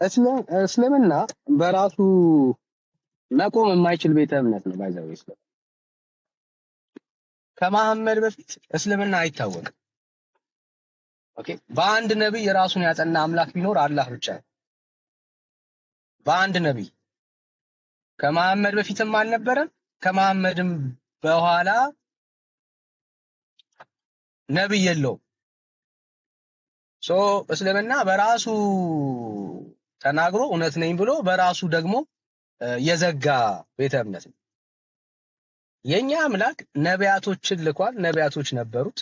እስልምና በራሱ መቆም የማይችል ቤተ እምነት ነው። ባይዘው እስልምና ከመሐመድ በፊት እስልምና አይታወቅም። ኦኬ በአንድ ነብይ ራሱን ያጸና አምላክ ቢኖር አላህ ብቻ ነው። በአንድ ነብይ ከመሐመድ በፊትም አልነበረም፣ ከመሐመድም በኋላ ነብይ የለውም። እስልምና በራሱ ተናግሮ እውነት ነኝ ብሎ በራሱ ደግሞ የዘጋ ቤተ እምነት ነው። የኛ አምላክ ነቢያቶችን ልኳል። ነቢያቶች ነበሩት።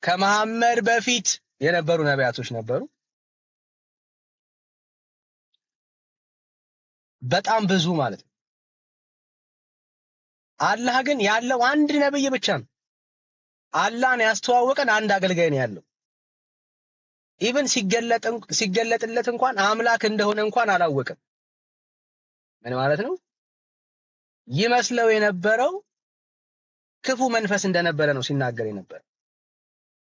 ከመሐመድ በፊት የነበሩ ነቢያቶች ነበሩ። በጣም ብዙ ማለት ነው። አላህ ግን ያለው አንድ ነብይ ብቻ ነው። አላህን ያስተዋወቀን አንድ አገልጋይ ነው ያለው። ኢቭን ሲገለጥለት እንኳን አምላክ እንደሆነ እንኳን አላወቀም። ምን ማለት ነው? ይመስለው የነበረው ክፉ መንፈስ እንደነበረ ነው ሲናገር የነበረው።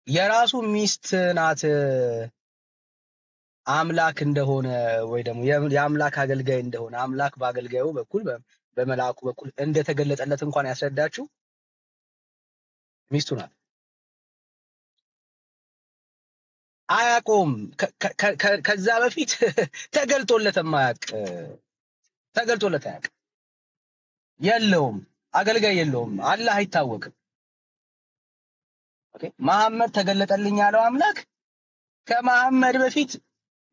የራሱ ሚስት ናት አምላክ እንደሆነ ወይ ደግሞ የአምላክ አገልጋይ እንደሆነ አምላክ በአገልጋዩ በኩል በመልአኩ በኩል እንደተገለጠለት እንኳን ያስረዳችው ሚስቱ ናት። አያቆም ከዛ በፊት ተገልጦለት አያውቅ። የለውም አገልጋይ የለውም። አላህ አይታወቅም። ኦኬ መሐመድ ተገለጠልኝ ያለው አምላክ ከመሐመድ በፊት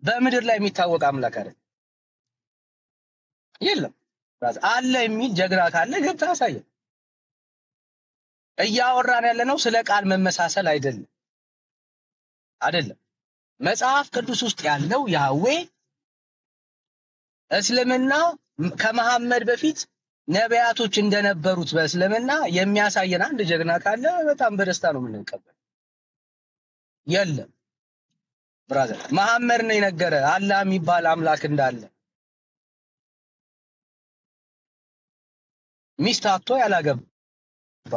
በምድር ላይ የሚታወቅ አምላክ አይደል? የለም። አለ የሚል ጀግና ካለ ገብታ አሳየን። እያወራን ያለነው ስለ ቃል መመሳሰል አይደለም። መጽሐፍ ቅዱስ ውስጥ ያለው ያህዌ እስልምና ከመሐመድ በፊት ነቢያቶች እንደነበሩት በእስልምና የሚያሳየን አንድ ጀግና ካለ በጣም በደስታ ነው የምንቀበል። የለም ብራዘር፣ መሐመድ ነው የነገረ አላህ የሚባል አምላክ እንዳለ። ሚስት አጥቶ ያላገባ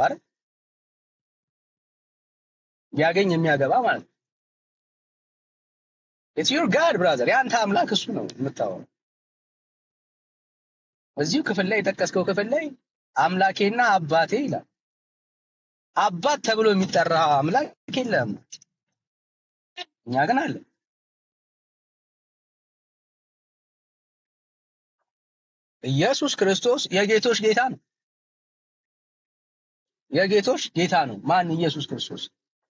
ያገኝ የሚያገባ ማለት ነው። it's your god brother፣ ያንተ አምላክ እሱ ነው የምታወራው። እዚሁ ክፍል ላይ የጠቀስከው ክፍል ላይ አምላኬና አባቴ ይላል። አባት ተብሎ የሚጠራ አምላክ የለም። እኛ ግን አለ። ኢየሱስ ክርስቶስ የጌቶች ጌታ ነው። የጌቶች ጌታ ነው። ማን? ኢየሱስ ክርስቶስ።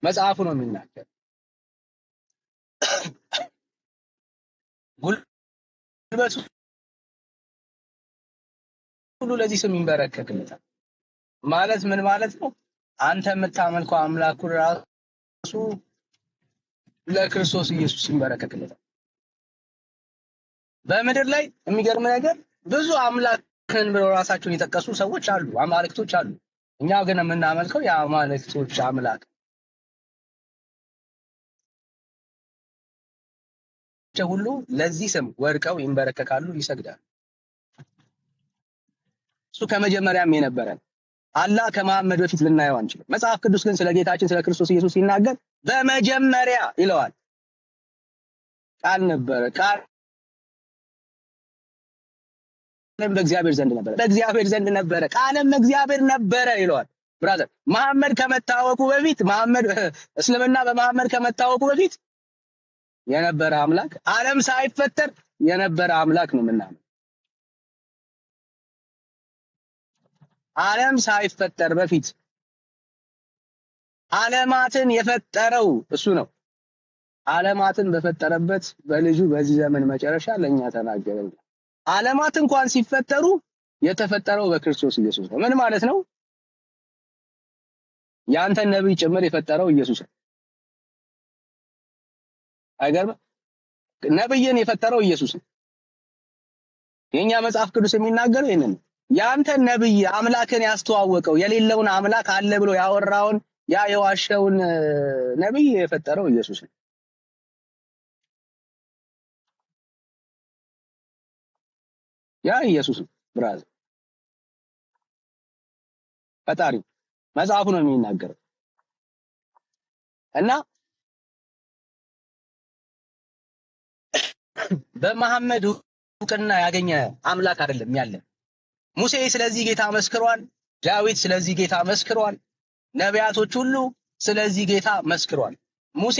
መጽሐፉ ነው የሚናገር። ጉልበቱ ሁሉ ለዚህ ስም ይንበረከክለታል። ማለት ምን ማለት ነው? አንተ የምታመልከው አምላኩ ራሱ ለክርስቶስ ኢየሱስ ይንበረከክለታል። በምድር ላይ የሚገርም ነገር ብዙ አምላክን ብለው ራሳቸውን የጠቀሱ ሰዎች አሉ፣ አማልክቶች አሉ። እኛ ግን የምናመልከው የአማልክቶች አምላክ ሁሉ ለዚህ ስም ወድቀው ይንበረከካሉ፣ ይሰግዳሉ። እሱ ከመጀመሪያም የነበረ አላህ ከመሐመድ በፊት ልናየው አንችልም። መጽሐፍ ቅዱስ ግን ስለ ጌታችን ስለ ክርስቶስ ኢየሱስ ሲናገር በመጀመሪያ ይለዋል። ቃል ነበረ፣ ቃልም በእግዚአብሔር ዘንድ ነበረ፣ ቃልም እግዚአብሔር ነበረ ይለዋል። ብራዘር መሐመድ ከመታወቁ በፊት እስልምና በመሐመድ ከመታወቁ በፊት የነበረ አምላክ፣ ዓለም ሳይፈጠር የነበረ አምላክ ነው የምናምነው። ዓለም ሳይፈጠር በፊት ዓለማትን የፈጠረው እሱ ነው። ዓለማትን በፈጠረበት በልጁ በዚህ ዘመን መጨረሻ ለኛ ተናገረ። ዓለማት እንኳን ሲፈጠሩ የተፈጠረው በክርስቶስ ኢየሱስ ነው። ምን ማለት ነው? ያንተን ነብይ ጭምር የፈጠረው ኢየሱስ ነው። አይገርም? ነብይን የፈጠረው ኢየሱስ ነው። የኛ መጽሐፍ ቅዱስ የሚናገረው ይሄንን ነው። ያንተን ነብይ አምላክን ያስተዋወቀው የሌለውን አምላክ አለ ብሎ ያወራውን ያ የዋሸውን ነብይ የፈጠረው ኢየሱስ ነው። ያ ኢየሱስ ነው ብራዘር፣ ፈጣሪ መጽሐፉ ነው የሚናገረው። እና በመሐመድ እውቅና ያገኘ አምላክ አይደለም ያለን። ሙሴ ስለዚህ ጌታ መስክሯል። ዳዊት ስለዚህ ጌታ መስክሯል። ነቢያቶች ሁሉ ስለዚህ ጌታ መስክሯል። ሙሴ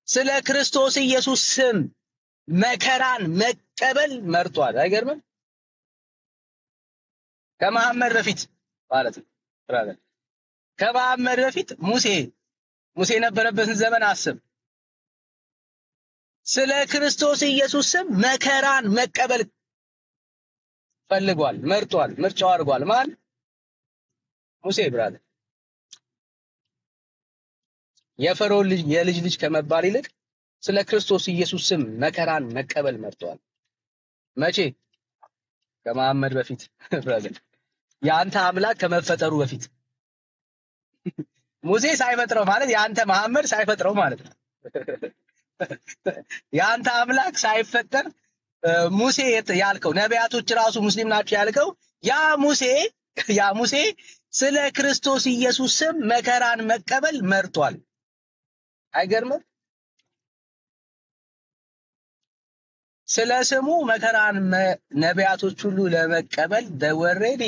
ስለ ክርስቶስ ኢየሱስ ስም መከራን መቀበል መርጧል። አይገርምም? ከመሐመድ በፊት ማለት ነው። ከመሐመድ በፊት ሙሴ የነበረበትን ዘመን አስብ። ስለ ክርስቶስ ኢየሱስ ስም መከራን መቀበል ፈልጓል፣ መርጧል፣ ምርጫው አድርጓል። ማን? ሙሴ ብራዘር። የፈርዖን ልጅ የልጅ ልጅ ከመባል ይልቅ ስለ ክርስቶስ ኢየሱስ ስም መከራን መቀበል መርጧል። መቼ? ከመሐመድ በፊት ብራዘር። የአንተ አምላክ ከመፈጠሩ በፊት ሙሴ ሳይፈጥረው ማለት የአንተ መሐመድ ሳይፈጥረው ማለት ነው። የአንተ አምላክ ሳይፈጠር ሙሴ ያልከው ነቢያቶች ራሱ ሙስሊም ናቸው ያልከው ያ ሙሴ ስለ ክርስቶስ ኢየሱስ ስም መከራን መቀበል መርጧል። አይገርምም? ስለ ስሙ መከራን ነቢያቶች ሁሉ ለመቀበል ደወሬዲ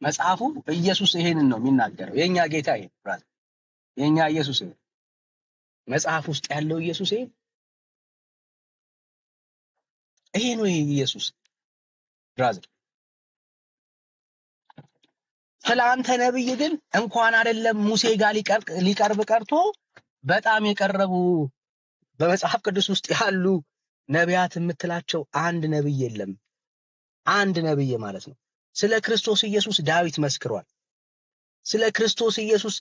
መጽሐፉ ኢየሱስ ይሄንን ነው የሚናገረው። የኛ ጌታ ይሄ ብራዘር፣ የኛ ኢየሱስ ይሄ መጽሐፍ ውስጥ ያለው ኢየሱስ ይሄ ነው። ይሄ ኢየሱስ ብራዘር። ስለአንተ ነብይ ግን እንኳን አይደለም ሙሴ ጋር ሊቀርብ ቀርቶ በጣም የቀረቡ በመጽሐፍ ቅዱስ ውስጥ ያሉ ነቢያት የምትላቸው አንድ ነብይ የለም። አንድ ነብይ ማለት ነው። ስለ ክርስቶስ ኢየሱስ ዳዊት መስክሯል። ስለ ክርስቶስ ኢየሱስ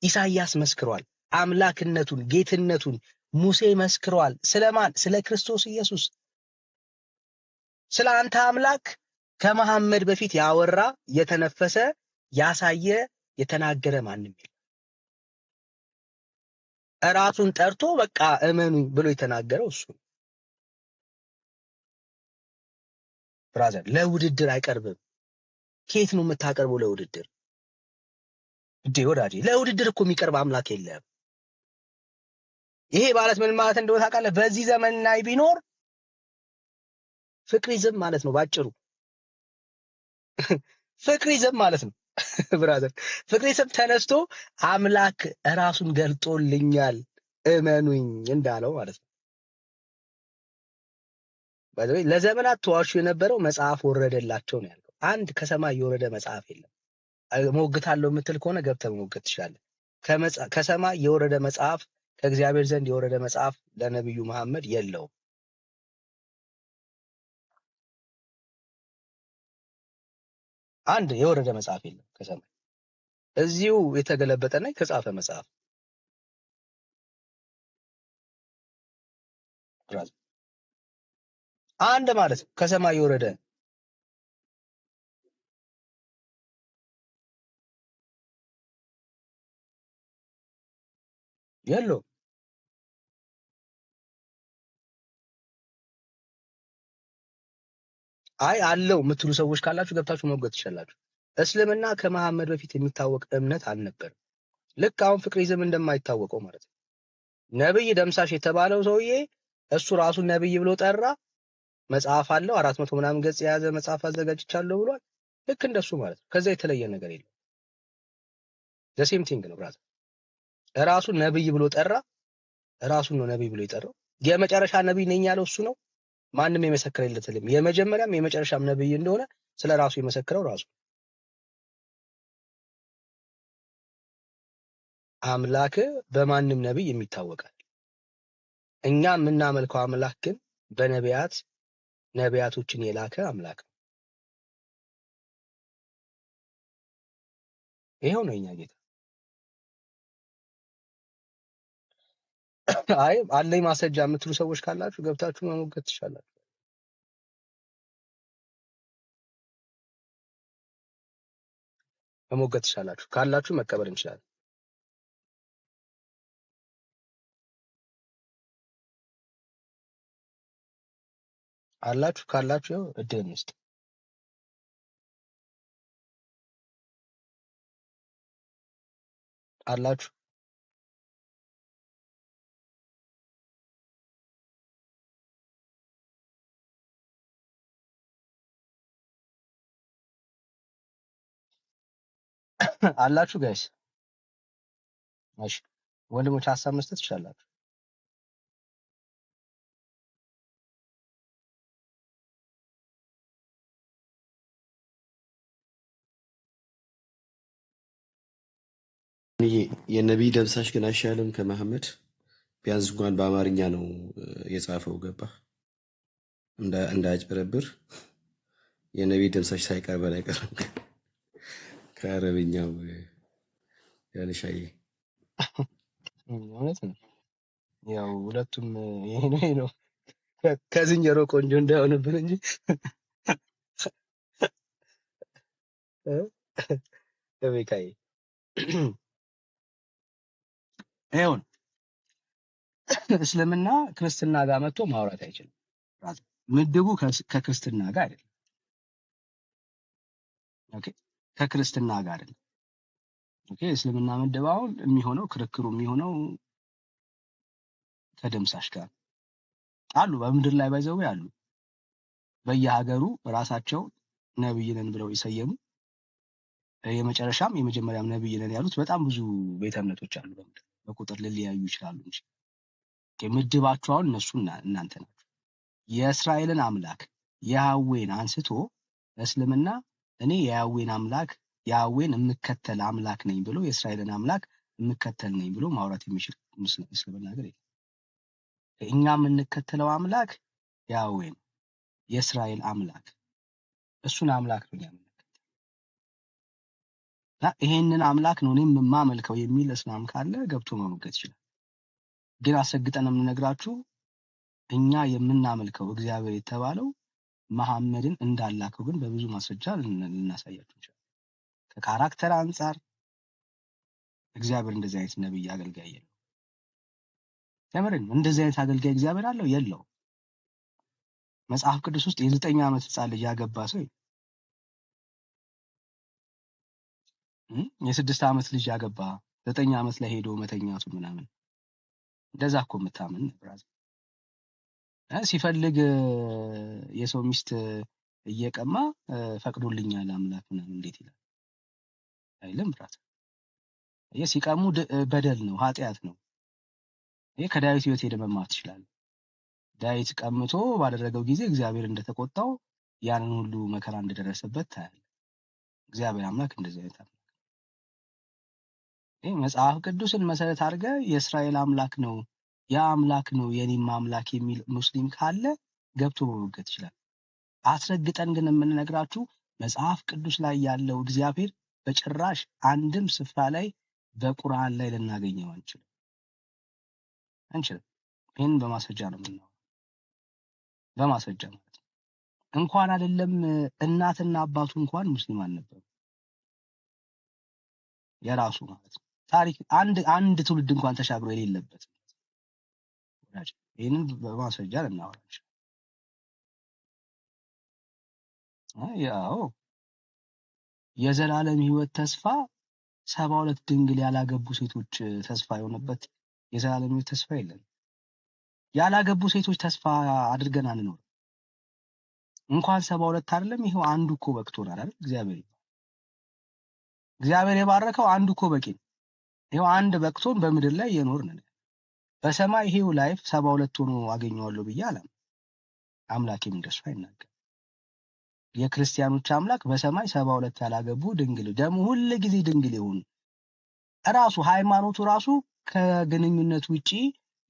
ኢሳይያስ መስክሯል። አምላክነቱን፣ ጌትነቱን ሙሴ መስክሯል። ስለማን? ስለ ክርስቶስ ኢየሱስ። ስለ አንተ አምላክ ከመሐመድ በፊት ያወራ፣ የተነፈሰ፣ ያሳየ፣ የተናገረ ማንም የለም። ራሱን ጠርቶ በቃ እመኑኝ ብሎ የተናገረው እሱ ነው። ብራዘር ለውድድር አይቀርብም። ከየት ነው የምታቀርበው ለውድድር? እንዴ ወዳጄ፣ ለውድድር እኮ የሚቀርብ አምላክ የለም። ይሄ ማለት ምን ማለት እንደሆነ ታውቃለህ? በዚህ ዘመን ላይ ቢኖር ፍቅሪዝም ማለት ነው ባጭሩ። ፍቅሪዝም ማለት ነው ብራዘር። ፍቅሪዝም ተነስቶ አምላክ ራሱን ገልጦልኛል እመኑኝ እንዳለው ማለት ነው። ባይዘይ ለዘመናት ተዋሹ የነበረው መጽሐፍ ወረደላቸው ነው ያለው። አንድ ከሰማይ የወረደ መጽሐፍ የለም። ሞግታለሁ የምትል ከሆነ ገብተህ መሞገት ትችላለህ። ከሰማይ የወረደ መጽሐፍ፣ ከእግዚአብሔር ዘንድ የወረደ መጽሐፍ ለነብዩ መሐመድ የለውም። አንድ የወረደ መጽሐፍ የለም ከሰማይ። እዚሁ የተገለበጠና የተጻፈ መጽሐፍ ብራዘር። አንድ ማለት ነው ከሰማይ የወረደ የለውም። አይ አለው የምትሉ ሰዎች ካላችሁ ገብታችሁ መሞገት ትችላላችሁ። እስልምና ከመሐመድ በፊት የሚታወቅ እምነት አልነበረም። ልክ አሁን ፍቅሪዝም እንደማይታወቀው ማለት ነው። ነብይ ደምሳሽ የተባለው ሰውዬ እሱ ራሱን ነብይ ብሎ ጠራ። መጽሐፍ አለው 400 ምናምን ገጽ የያዘ መጽሐፍ አዘጋጅቻለሁ ብሏል። ልክ እንደሱ ማለት ነው። ከዛ የተለየ ነገር የለም። ዘሴም ቲንግ ነው ብራዘር። ራሱን ነብይ ብሎ ጠራ። ራሱን ነው ነብይ ብሎ የጠራው። የመጨረሻ ነብይ ነኝ ያለው እሱ ነው። ማንም የመሰከረለት የለም። የመጀመሪያም የመጨረሻም ነብይ እንደሆነ ስለራሱ የመሰከረው ራሱ። አምላክ በማንም ነብይ የሚታወቃል። እኛ የምናመልከው አምላክ ግን ነቢያቶችን የላከ አምላክ ነው። ይሄው ነው የኛ ጌታ። አይ አለኝ ማስረጃ የምትሉ ሰዎች ካላችሁ ገብታችሁ መሞገት ትችላላችሁ። መሞገት ትችላላችሁ ካላችሁ መቀበል እንችላለን። አላችሁ ካላችሁ እድል እንስጥ። አላችሁ አላችሁ ጋይስ? እሺ ወንድሞች ሀሳብ መስጠት ትችላላችሁ። የነቢይ ደምሳሽ ግን አይሻልም ከመሐመድ? ቢያንስ እንኳን በአማርኛ ነው የጻፈው። ገባህ? እንዳያጭበረብር የነቢይ ደምሳሽ ሳይቀርበን አይቀርም ከአረብኛው ያለሻዬ። እውነት ነው። ያው ሁለቱም ይሄ ነው ከዝንጀሮ ቆንጆ እንዳይሆንብን እንጂ በቤካዬ ይሁን። እስልምና ክርስትና ጋር መጥቶ ማውራት አይችልም። ምድቡ ከክርስትና ጋር አይደለም። ኦኬ ከክርስትና ጋር አይደለም። ኦኬ እስልምና ምድባውን የሚሆነው ክርክሩ የሚሆነው ከደምሳሽ ጋር አሉ። በምድር ላይ ባይዘው ያሉ በየሀገሩ ራሳቸው ነብይ ነን ብለው የሰየሙ የመጨረሻም የመጀመሪያም ነብይ ነን ያሉት በጣም ብዙ ቤተ እምነቶች አሉ። በምድር በቁጥር ሊለያዩ ይችላሉ እንጂ ምድባቸው አሁን እነሱ እናንተ ናችሁ። የእስራኤልን አምላክ ያህዌን አንስቶ እስልምና እኔ የያህዌን አምላክ ያህዌን የምከተል አምላክ ነኝ ብሎ የእስራኤልን አምላክ የምከተል ነኝ ብሎ ማውራት የሚችል እስልምና ነገር የለም። እኛ የምንከተለው አምላክ ያህዌን የእስራኤል አምላክ እሱን አምላክ ነው ያመለከተው እና ይሄንን አምላክ ነው እኔም የማመልከው የሚል እስላም ካለ ገብቶ መሞገት ይችላል። ግን አሰግጠን የምንነግራችሁ እኛ የምናመልከው እግዚአብሔር የተባለው መሐመድን እንዳላከው ግን በብዙ ማስረጃ ልናሳያችሁ እንችላለን። ከካራክተር አንፃር እግዚአብሔር እንደዚህ አይነት ነብይ አገልጋይ የለው። ተመረን እንደዚህ አይነት አገልጋይ እግዚአብሔር አለው የለው? መጽሐፍ ቅዱስ ውስጥ የ9 ዓመት ህፃን ልጅ ያገባ ሰው የ6 ዓመት ልጅ ያገባ 9 ዓመት ላይ ሄዶ መተኛቱ ምናምን እንደዛ እኮ የምታምን ብራዝ ሲፈልግ የሰው ሚስት እየቀማ ፈቅዶልኛል አምላክ ምናምን እንዴት ይላል አይልም ብራዝ። ሲቀሙ በደል ነው ኃጢአት ነው። ይሄ ከዳዊት ህይወት ሄደ መማር ትችላል። ዳዊት ቀምቶ ባደረገው ጊዜ እግዚአብሔር እንደተቆጣው ያንን ሁሉ መከራ እንደደረሰበት ታያለ። እግዚአብሔር አምላክ እንደዚህ አይነት አምላክ ይሄ መጽሐፍ ቅዱስን መሰረት አድርገ የእስራኤል አምላክ ነው ያ አምላክ ነው የኔም አምላክ የሚል ሙስሊም ካለ ገብቶ መወገድ ይችላል። አስረግጠን ግን የምንነግራችሁ መጽሐፍ ቅዱስ ላይ ያለው እግዚአብሔር በጭራሽ አንድም ስፍራ ላይ በቁርአን ላይ ልናገኘው አንችልም። ይሄን በማስረጃ ነው የምናወራው። በማስረጃ ማለት ነው። እንኳን አይደለም እናትና አባቱ እንኳን ሙስሊም አልነበሩ የራሱ ማለት ነው። ታሪክ አንድ ትውልድ እንኳን ተሻግሮ የሌለበት ወዳጅ ይሄንን በማስረጃ ልናወራ እንችላለን። ያው የዘላለም ህይወት ተስፋ 72 ድንግል ያላገቡ ሴቶች ተስፋ የሆነበት የዘላለም ህይወት ተስፋ የለም። ያላገቡ ሴቶች ተስፋ አድርገን አንኖር። እንኳን 72 አይደለም ይሄው አንዱ እኮ በቅቶናል አይደል? እግዚአብሔር የባረከው አንዱ እኮ በቂ ነው። ይሄው አንድ በቅቶን በምድር ላይ የኖርን ነን። በሰማይ ይሄው ላይፍ 72 ሆኖ አገኘዋለሁ ብዬ አላም። አምላኬም እንደሱ አይናገር። የክርስቲያኖች አምላክ በሰማይ 72 ያላገቡ ድንግል ደግሞ ሁሉ ጊዜ ድንግል ይሁን ራሱ ሃይማኖቱ ራሱ ከግንኙነት ውጪ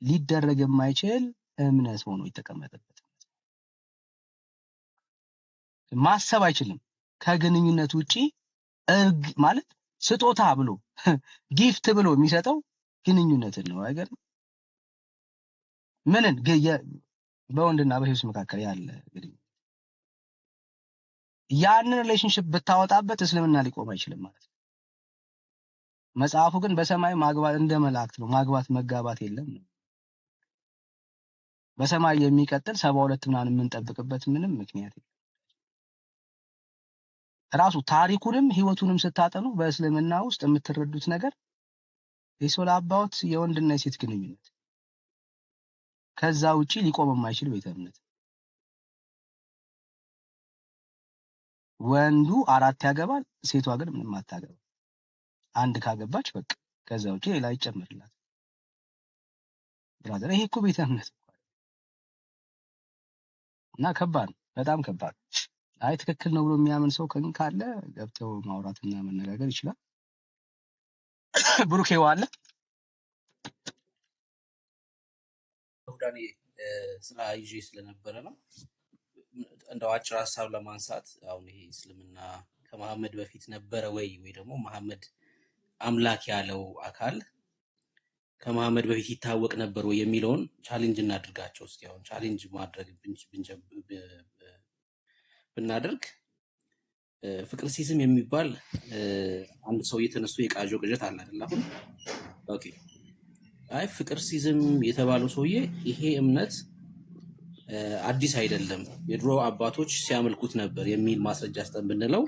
ሊደረግ የማይችል እምነት ሆኖ የተቀመጠበት ማሰብ አይችልም። ከግንኙነት ውጪ ማለት ስጦታ ብሎ ጊፍት ብሎ የሚሰጠው ግንኙነትን ነው አይገርም? ምንን በወንድና በሴት መካከል ያለ ግንኙነት ያንን ሪሌሽንሺፕ ብታወጣበት እስልምና ሊቆም አይችልም ማለት ነው። መጽሐፉ ግን በሰማይ ማግባት እንደ መላእክት ነው፣ ማግባት መጋባት የለም ነው። በሰማይ የሚቀጥል 72 ምናምን የምንጠብቅበት ምንም ምክንያት የለም። ራሱ ታሪኩንም ህይወቱንም ስታጠኑ በእስልምና ውስጥ የምትረዱት ነገር የሶላ አባውት የወንድና የሴት ግንኙነት ከዛ ውጪ ሊቆም የማይችል ቤተ እምነት ወንዱ 4 ያገባል፣ ሴቷ ግን ምንም አታገባ። አንድ ካገባች በቃ ከዛ ውጪ ሌላ ይጨመርላት። ብራዘር ይሄ እኮ ቤተ እምነት ነው እና ከባድ ነው፣ በጣም ከባድ ነው። አይ ትክክል ነው ብሎ የሚያምን ሰው ካለ ገብተው ማውራትና መነጋገር ይችላል። ብሩክ ዋለ ዳኒ ስራ ይዤ ስለነበረ ነው እንደው አጭር ሀሳብ ለማንሳት። አሁን ይሄ እስልምና ከመሐመድ በፊት ነበረ ወይ ደግሞ መሐመድ አምላክ ያለው አካል ከመሐመድ በፊት ይታወቅ ነበር ወይ የሚለውን ቻሌንጅ እናድርጋቸው። እስኪ አሁን ቻሌንጅ ማድረግ ብናደርግ ፍቅር ሲዝም የሚባል አንድ ሰው የተነሱ የቃዦ ቅዠት አለ አይደል? አሁን ኦኬ፣ አይ ፍቅር ሲዝም የተባለው ሰውዬ ይሄ እምነት አዲስ አይደለም፣ የድሮ አባቶች ሲያመልኩት ነበር የሚል ማስረጃ አስተን ብንለው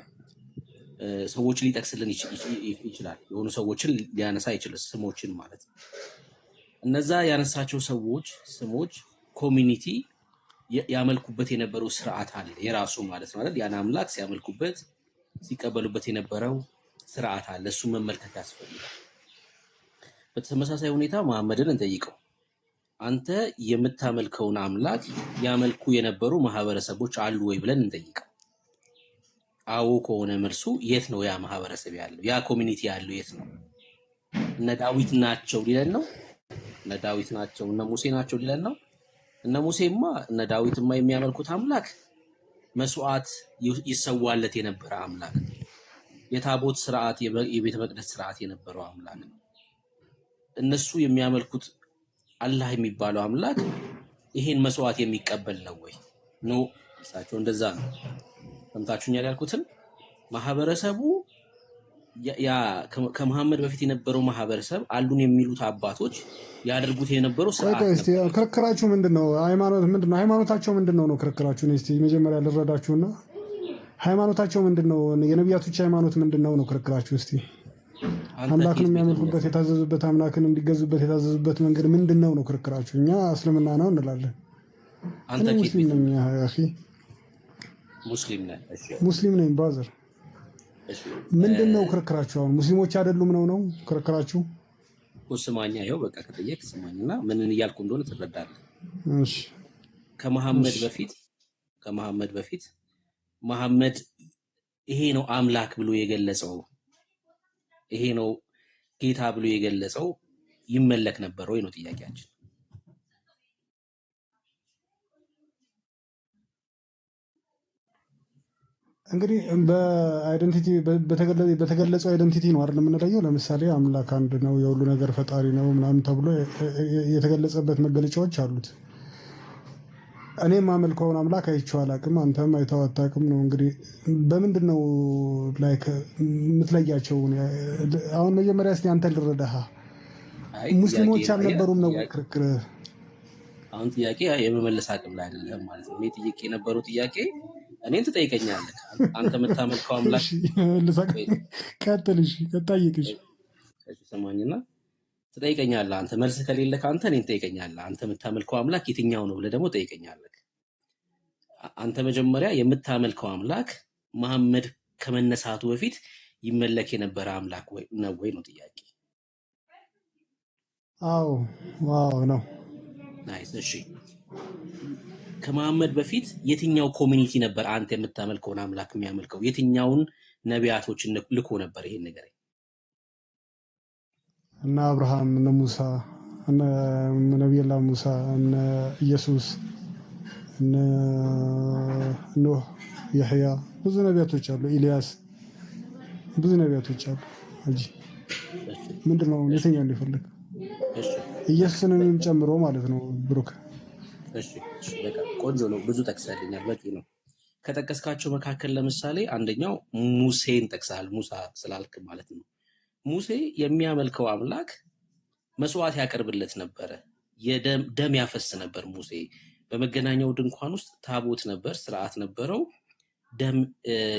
ሰዎችን ሊጠቅስልን ይችላል። የሆኑ ሰዎችን ሊያነሳ ይችላል፣ ስሞችን ማለት ነው። እነዛ ያነሳቸው ሰዎች ስሞች ኮሚኒቲ ያመልኩበት የነበረው ስርዓት አለ የራሱ ማለት ነው አይደል? ያን አምላክ ሲያመልኩበት ሲቀበሉበት የነበረው ስርዓት አለ። እሱ መመልከት ያስፈልጋል። በተመሳሳይ ሁኔታ መሐመድን እንጠይቀው፣ አንተ የምታመልከውን አምላክ ያመልኩ የነበሩ ማህበረሰቦች አሉ ወይ ብለን እንጠይቀው። አዎ ከሆነ መልሱ የት ነው ያ ማህበረሰብ ያለው? ያ ኮሚኒቲ ያለው የት ነው? እነ ዳዊት ናቸው ሊለን ነው? እነ ዳዊት ናቸው እነ ሙሴ ናቸው ሊለን ነው? እነ ሙሴማ እነ ዳዊትማ የሚያመልኩት አምላክ መስዋዕት ይሰዋለት የነበረ አምላክ፣ የታቦት ስርዓት የቤተ መቅደስ ስርዓት የነበረው አምላክ ነው። እነሱ የሚያመልኩት አላህ የሚባለው አምላክ ይሄን መስዋዕት የሚቀበል ነው ወይ? ኖ፣ እሳቸው እንደዛ ነው። ሰምታችሁኛል ያልኩትን ማህበረሰቡ ያ ከመሐመድ በፊት የነበረው ማህበረሰብ አሉን የሚሉት አባቶች ያደርጉት የነበረው ስርዓት ነው። እስቲ ክርክራችሁ ምንድነው? ሃይማኖት ምንድነው? ሃይማኖታቸው ምንድነው ነው ክርክራችሁ? እስቲ መጀመሪያ ልረዳችሁና ሃይማኖታቸው ምንድነው? የነቢያቶች ሃይማኖት ምንድነው ነው ክርክራችሁ? እስቲ አምላክን የሚያመልኩበት የታዘዙበት አምላክን እንዲገዙበት የታዘዙበት መንገድ ምንድነው ነው ክርክራችሁ? እኛ እስልምና ነው እንላለን። አንተ ሙስሊም ነኝ አኺ፣ ሙስሊም ነህ? እሺ ሙስሊም ነኝ ብራዘር። እሺ ምንድነው ክርክራችሁ? አሁን ሙስሊሞች አይደሉም ነው ክርክራችሁ? ስማኛ፣ ይኸው በቃ ከጠየቅ ስማኝና ምን እያልኩ እንደሆነ ትረዳለህ። እሺ ከመሐመድ በፊት መሐመድ ይሄ ነው አምላክ ብሎ የገለጸው ይሄ ነው ጌታ ብሎ የገለጸው ይመለክ ነበር ወይ ነው ጥያቄያችን። እንግዲህ በአይደንቲቲ በተገለጸው አይደንቲቲ ነው አይደል የምንለየው። ለምሳሌ አምላክ አንድ ነው፣ የሁሉ ነገር ፈጣሪ ነው ምናምን ተብሎ የተገለጸበት መገለጫዎች አሉት። እኔም የማመልከውን አምላክ አይቼው አላቅም፣ አንተም አይተኸው አታውቅም ነው። እንግዲህ በምንድን ነው ላይክ የምትለያቸው? አሁን መጀመሪያ እስኪ አንተ ልረዳህ። ሙስሊሞች አልነበሩም ነው ክርክር? አሁን ጥያቄ የመመለስ አቅም ላይ አይደለም ማለት ነው። እኔ ጥያቄ የነበረው ጥያቄ እኔን ትጠይቀኛለህ። አንተ የምታመልከው አምላክ ቀጥልሽ ቀጣይቅሽ ሰማኝና ትጠይቀኛለህ። አንተ መልስ ከሌለ ከአንተ እኔን ትጠይቀኛለህ። አንተ የምታመልከው አምላክ የትኛው ነው ብለህ ደግሞ ትጠይቀኛለህ። አንተ መጀመሪያ የምታመልከው አምላክ መሐመድ ከመነሳቱ በፊት ይመለክ የነበረ አምላክ ነው ወይ ነው ጥያቄ። ዋው ነው። ናይስ። እሺ ከመሐመድ በፊት የትኛው ኮሚኒቲ ነበር አንተ የምታመልከውን አምላክ የሚያመልከው? የትኛውን ነቢያቶችን ልኮ ነበር? ይሄን ነገር እነ አብርሃም፣ እነ ሙሳ፣ እነ ነቢዩላህ ሙሳ፣ እነ ኢየሱስ፣ እነ ኖህ፣ ያህያ፣ ብዙ ነቢያቶች አሉ። ኢልያስ፣ ብዙ ነቢያቶች አሉ እንጂ ምንድነው የትኛው እንዲፈልግ ኢየሱስንም ጨምሮ ማለት ነው ብሩክ። እሺ በቃ ቆንጆ ነው። ብዙ ጠቅሰልኛል፣ በቂ ነው። ከጠቀስካቸው መካከል ለምሳሌ አንደኛው ሙሴን ጠቅሰሃል። ሙሳ ስላልክ ማለት ነው። ሙሴ የሚያመልከው አምላክ መስዋዕት ያቀርብለት ነበረ፣ ደም ያፈስ ነበር። ሙሴ በመገናኛው ድንኳን ውስጥ ታቦት ነበር፣ ስርዓት ነበረው።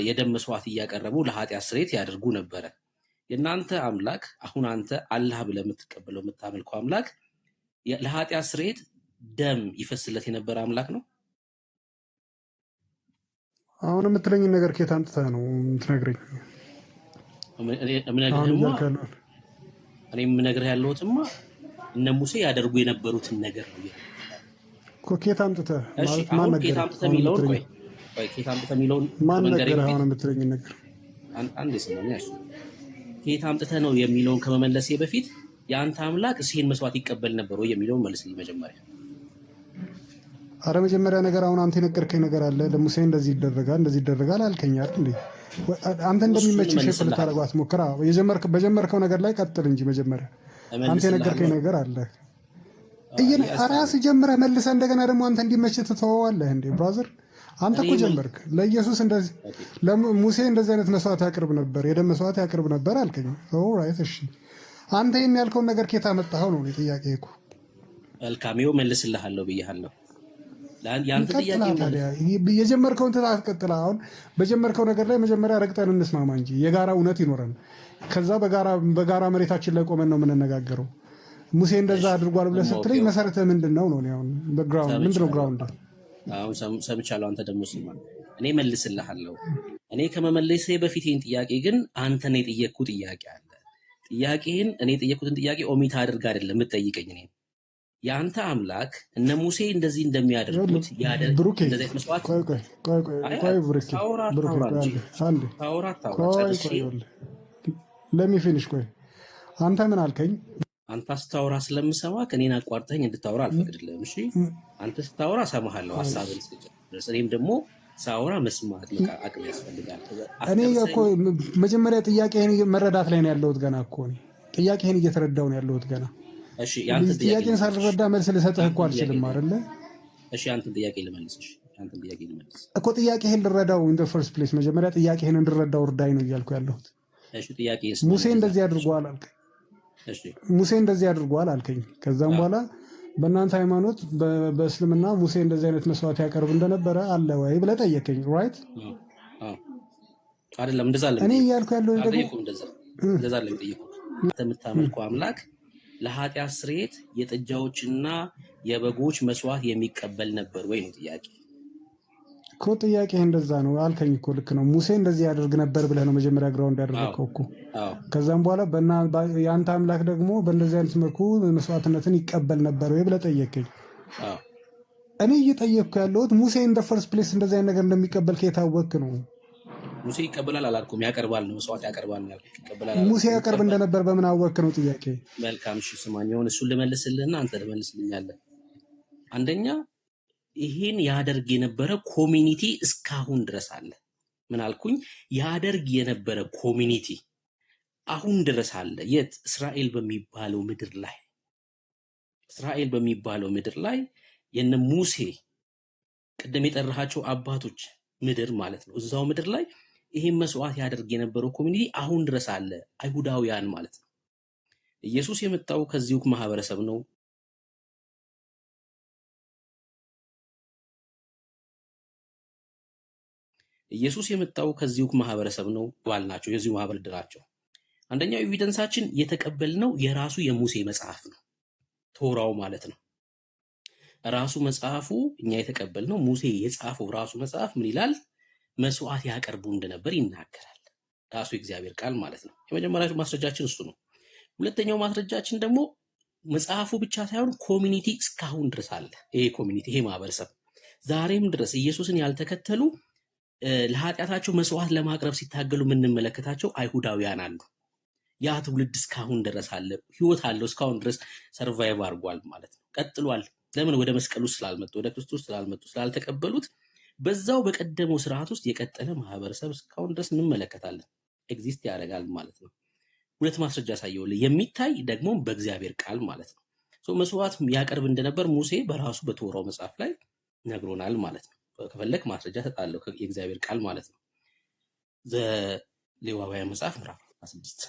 የደም መስዋዕት እያቀረቡ ለኃጢአት ስርየት ያደርጉ ነበረ። የእናንተ አምላክ አሁን አንተ አላህ ብለህ የምትቀበለው የምታመልከው አምላክ ለኃጢአት ስርየት ደም ይፈስለት የነበረ አምላክ ነው? አሁን የምትለኝን ነገር ከየት አምጥተህ ነው የምትነግረኝ? እምነግርህማ አሁን እያልክ ያለው እኔ የምነግርህ ያለሁትማ እነ ሙሴ ያደርጉ የነበሩትን ነገር ነው እያልኩ። እኮ ኬት አምጥተህ እሺ ማለት ማን አሁን ኬት ነገረህ? አምጥተህ አሁን የሚለውን የምትለኝ ቆይ ኬት አምጥተህ የሚለውን ማን ከመንገሬ ነገረህ? በፊት አሁን የምትለኝ ነገር አንድ ስማኝ። እሺ ኬት አምጥተህ ነው የሚለውን ከመመለሴ በፊት የአንተ አምላክ እሴን መስዋዕት ይቀበል ነበር ወይ የሚለውን መልስልኝ መጀመሪያ። አረ መጀመሪያ ነገር አሁን አንተ የነገርከኝ ነገር አለ። ለሙሴ እንደዚህ ይደረጋል አልከኝ አይደል እንዴ? አንተ እሱን እንደሚመች ሼፕ እመልስልሃለሁ ልታደርገው አትሞክር። በጀመርከው ነገር ላይ ቀጥል እንጂ መጀመሪያ አንተ የነገርከኝ እመልስልሃለሁ። ነገር አለ። ራስህ ጀምረህ መልሰህ እንደገና ደግሞ አንተ እንዲመች ትተወዋለህ እንዴ? ብራዘር አንተ እኔ እኮ ምን ጀመርክ። ለኢየሱስ እንደዚህ ኦኬ ለሙሴ እንደዚህ አይነት መስዋዕት ያቅርብ ነበር፣ የደም መስዋዕት ያቅርብ ነበር አልከኝ። ኦልራይት እሺ፣ አንተ ይሄን ያልከውን ነገር ኬታ መጣኸው ነው እኔ ጥያቄ እኮ። መልካም ይኸው እመልስልሃለሁ ብያለሁ። የአንተ ጥያቄ ቀጥላ መልስ ታዲያ የጀመርከውን ትታት ቀጥላ። አሁን በጀመርከው ነገር ላይ መጀመሪያ ረግጠን እንስማማ እንጂ የጋራ እውነት ይኖረን። ከዛ በጋራ መሬታችን ላይ ቆመን ነው የምንነጋገረው። ሙሴ እንደዛ እሺ አድርጓል ብለህ ስትለኝ ኦኬ መሰረትህ ምንድን ነው ነው? እኔ አሁን በግራውንድ ምንድን ነው ሰምቻለሁ። ግራውንድ? አሁን ሰምቻለሁ። አንተ ደግሞ ስማ፣ እኔ መልስልሃለሁ። እኔ ከመመለሴ በፊት ይህን ጥያቄ ግን አንተን የጠየቅኩ ጥያቄ አለ። እኔ የጠየቅኩትን ጥያቄ ኦሚት አድርግ አይደለም የምትጠይቀኝ። እኔ የአንተ አምላክ እነ ሙሴ እንደዚህ እንደሚያደርጉት ብሩኬ እንደዚህ አይነት መስዋዕት ቆይ ብሩኬ ታውራ ቆይ እንጂ አንዴ ታውራ ቆይ ጨርሼ ለሚ ፊኒሽ ቆይ አንተ ምን አልከኝ? አንተ ስታወራ ስለምሰማ ከኔን አቋርጠኝ እንድታወራ አልፈቅድልህም። እሺ አንተ ስታወራ እሰማሃለሁ ሀሳብን እስክጨርስ። እኔም ደግሞ ሳወራ መስማት አቅም ያስፈልጋል። እኔ እኮ መጀመሪያ ጥያቄህን መረዳት ላይ ነው ያለሁት ገና እኮ እኔ ጥያቄህን እየተረዳሁ ነው ያለሁት ገና። እሺ ያንተ ጥያቄን ሳልረዳ መልስ ልሰጥህ እኮ አልችልም አይደለ? እሺ ያንተን ጥያቄ ልመልስ። እሺ ያንተን ጥያቄ ልመልስ እኮ ጥያቄህን ልረዳው ኢን ዘ ፈርስት ፕሌስ መጀመሪያ ጥያቄህን እንድረዳው እርዳኝ ነው እያልኩ ያለሁት። እሺ ጥያቄ ሙሴ እንደዚህ አድርጓል አልከኝ። እሺ ሙሴ እንደዚህ አድርጓል አልከኝ። ከዛም በኋላ በእናንተ ሃይማኖት በእስልምና ሙሴ እንደዚህ አይነት መስዋዕት ያቀርብ እንደነበረ አለ ወይ ብለህ ጠየቀኝ። ራይት አይደለም? እንደዛ አለ እኔ እያልኩ ያለው ደግሞ እንደዛ አለ ጠየቁ። አንተ የምታመልከው አምላክ ለኃጢአት ስርየት የጥጃዎችና የበጎች መስዋዕት የሚቀበል ነበር ወይ ነው ጥያቄ እኮ። ጥያቄ እንደዛ ነው አልከኝ እኮ። ልክ ነው። ሙሴ እንደዚህ ያደርግ ነበር ብለህ ነው መጀመሪያ ግራውንድ ያደረገው እኮ። ከዛም በኋላ የአንተ አምላክ ደግሞ በእንደዚህ አይነት መልኩ መስዋዕትነትን ይቀበል ነበር ወይ ብለህ ጠየቀኝ። እኔ እየጠየቅኩ ያለሁት ሙሴ ኢን ዘ ፈርስት ፕሌስ እንደዚህ አይነት ነገር እንደሚቀበል ከየታወቅ ነው? ሙሴ ይቀበላል አላልኩም፣ ያቀርባል ነው መስዋዕት ያቀርባል ነው ያልኩት። ይቀበላል ሙሴ ያቀርብ እንደነበር በምን አወቅ ነው ጥያቄ። መልካም እሺ ስማኝ፣ አሁን እሱን ልመልስልህና አንተ ልመልስልኛለህ። አንደኛ ይሄን ያደርግ የነበረ ኮሚኒቲ እስካሁን ድረስ አለ። ምን አልኩኝ? ያደርግ የነበረ ኮሚኒቲ አሁን ድረስ አለ። የት? እስራኤል በሚባለው ምድር ላይ። እስራኤል በሚባለው ምድር ላይ የነ ሙሴ ቅድም የጠራሃቸው አባቶች ምድር ማለት ነው። እዛው ምድር ላይ ይሄን መስዋዕት ያደርግ የነበረው ኮሚኒቲ አሁን ድረስ አለ። አይሁዳውያን ማለት ነው። ኢየሱስ የመጣው ከዚሁ ማህበረሰብ ነው። ኢየሱስ የመጣው ከዚሁ ማህበረሰብ ነው ባልናቸው የዚሁ ማህበረሰብ ናቸው። አንደኛው ኤቪደንሳችን የተቀበልነው የራሱ የሙሴ መጽሐፍ ነው፣ ቶራው ማለት ነው። ራሱ መጽሐፉ እኛ የተቀበልነው ሙሴ የጻፈው ራሱ መጽሐፍ ምን ይላል? መስዋዕት ያቀርቡ እንደነበር ይናገራል። ራሱ የእግዚአብሔር ቃል ማለት ነው። የመጀመሪያው ማስረጃችን እሱ ነው። ሁለተኛው ማስረጃችን ደግሞ መጽሐፉ ብቻ ሳይሆን ኮሚኒቲ እስካሁን ድረስ አለ። ይሄ ኮሚኒቲ ይሄ ማህበረሰብ ዛሬም ድረስ ኢየሱስን ያልተከተሉ ለኃጢአታቸው መስዋዕት ለማቅረብ ሲታገሉ የምንመለከታቸው አይሁዳውያን አሉ። ያ ትውልድ እስካሁን ድረስ አለ፣ ህይወት አለው። እስካሁን ድረስ ሰርቫይቭ አድርጓል ማለት ነው። ቀጥሏል። ለምን? ወደ መስቀሉ ስላልመጡ፣ ወደ ክርስቶስ ስላልመጡ፣ ስላልተቀበሉት በዛው በቀደመው ስርዓት ውስጥ የቀጠለ ማህበረሰብ እስካሁን ድረስ እንመለከታለን። ኤግዚስት ያደርጋል ማለት ነው። ሁለት ማስረጃ ያሳየውልህ፣ የሚታይ ደግሞ በእግዚአብሔር ቃል ማለት ነው። መስዋዕት ያቀርብ እንደነበር ሙሴ በራሱ በቶራው መጽሐፍ ላይ ነግሮናል ማለት ነው። ከፈለክ ማስረጃ ተጣለው የእግዚአብሔር ቃል ማለት ነው። ዘሌዋውያን መጽሐፍ ምዕራፍ 16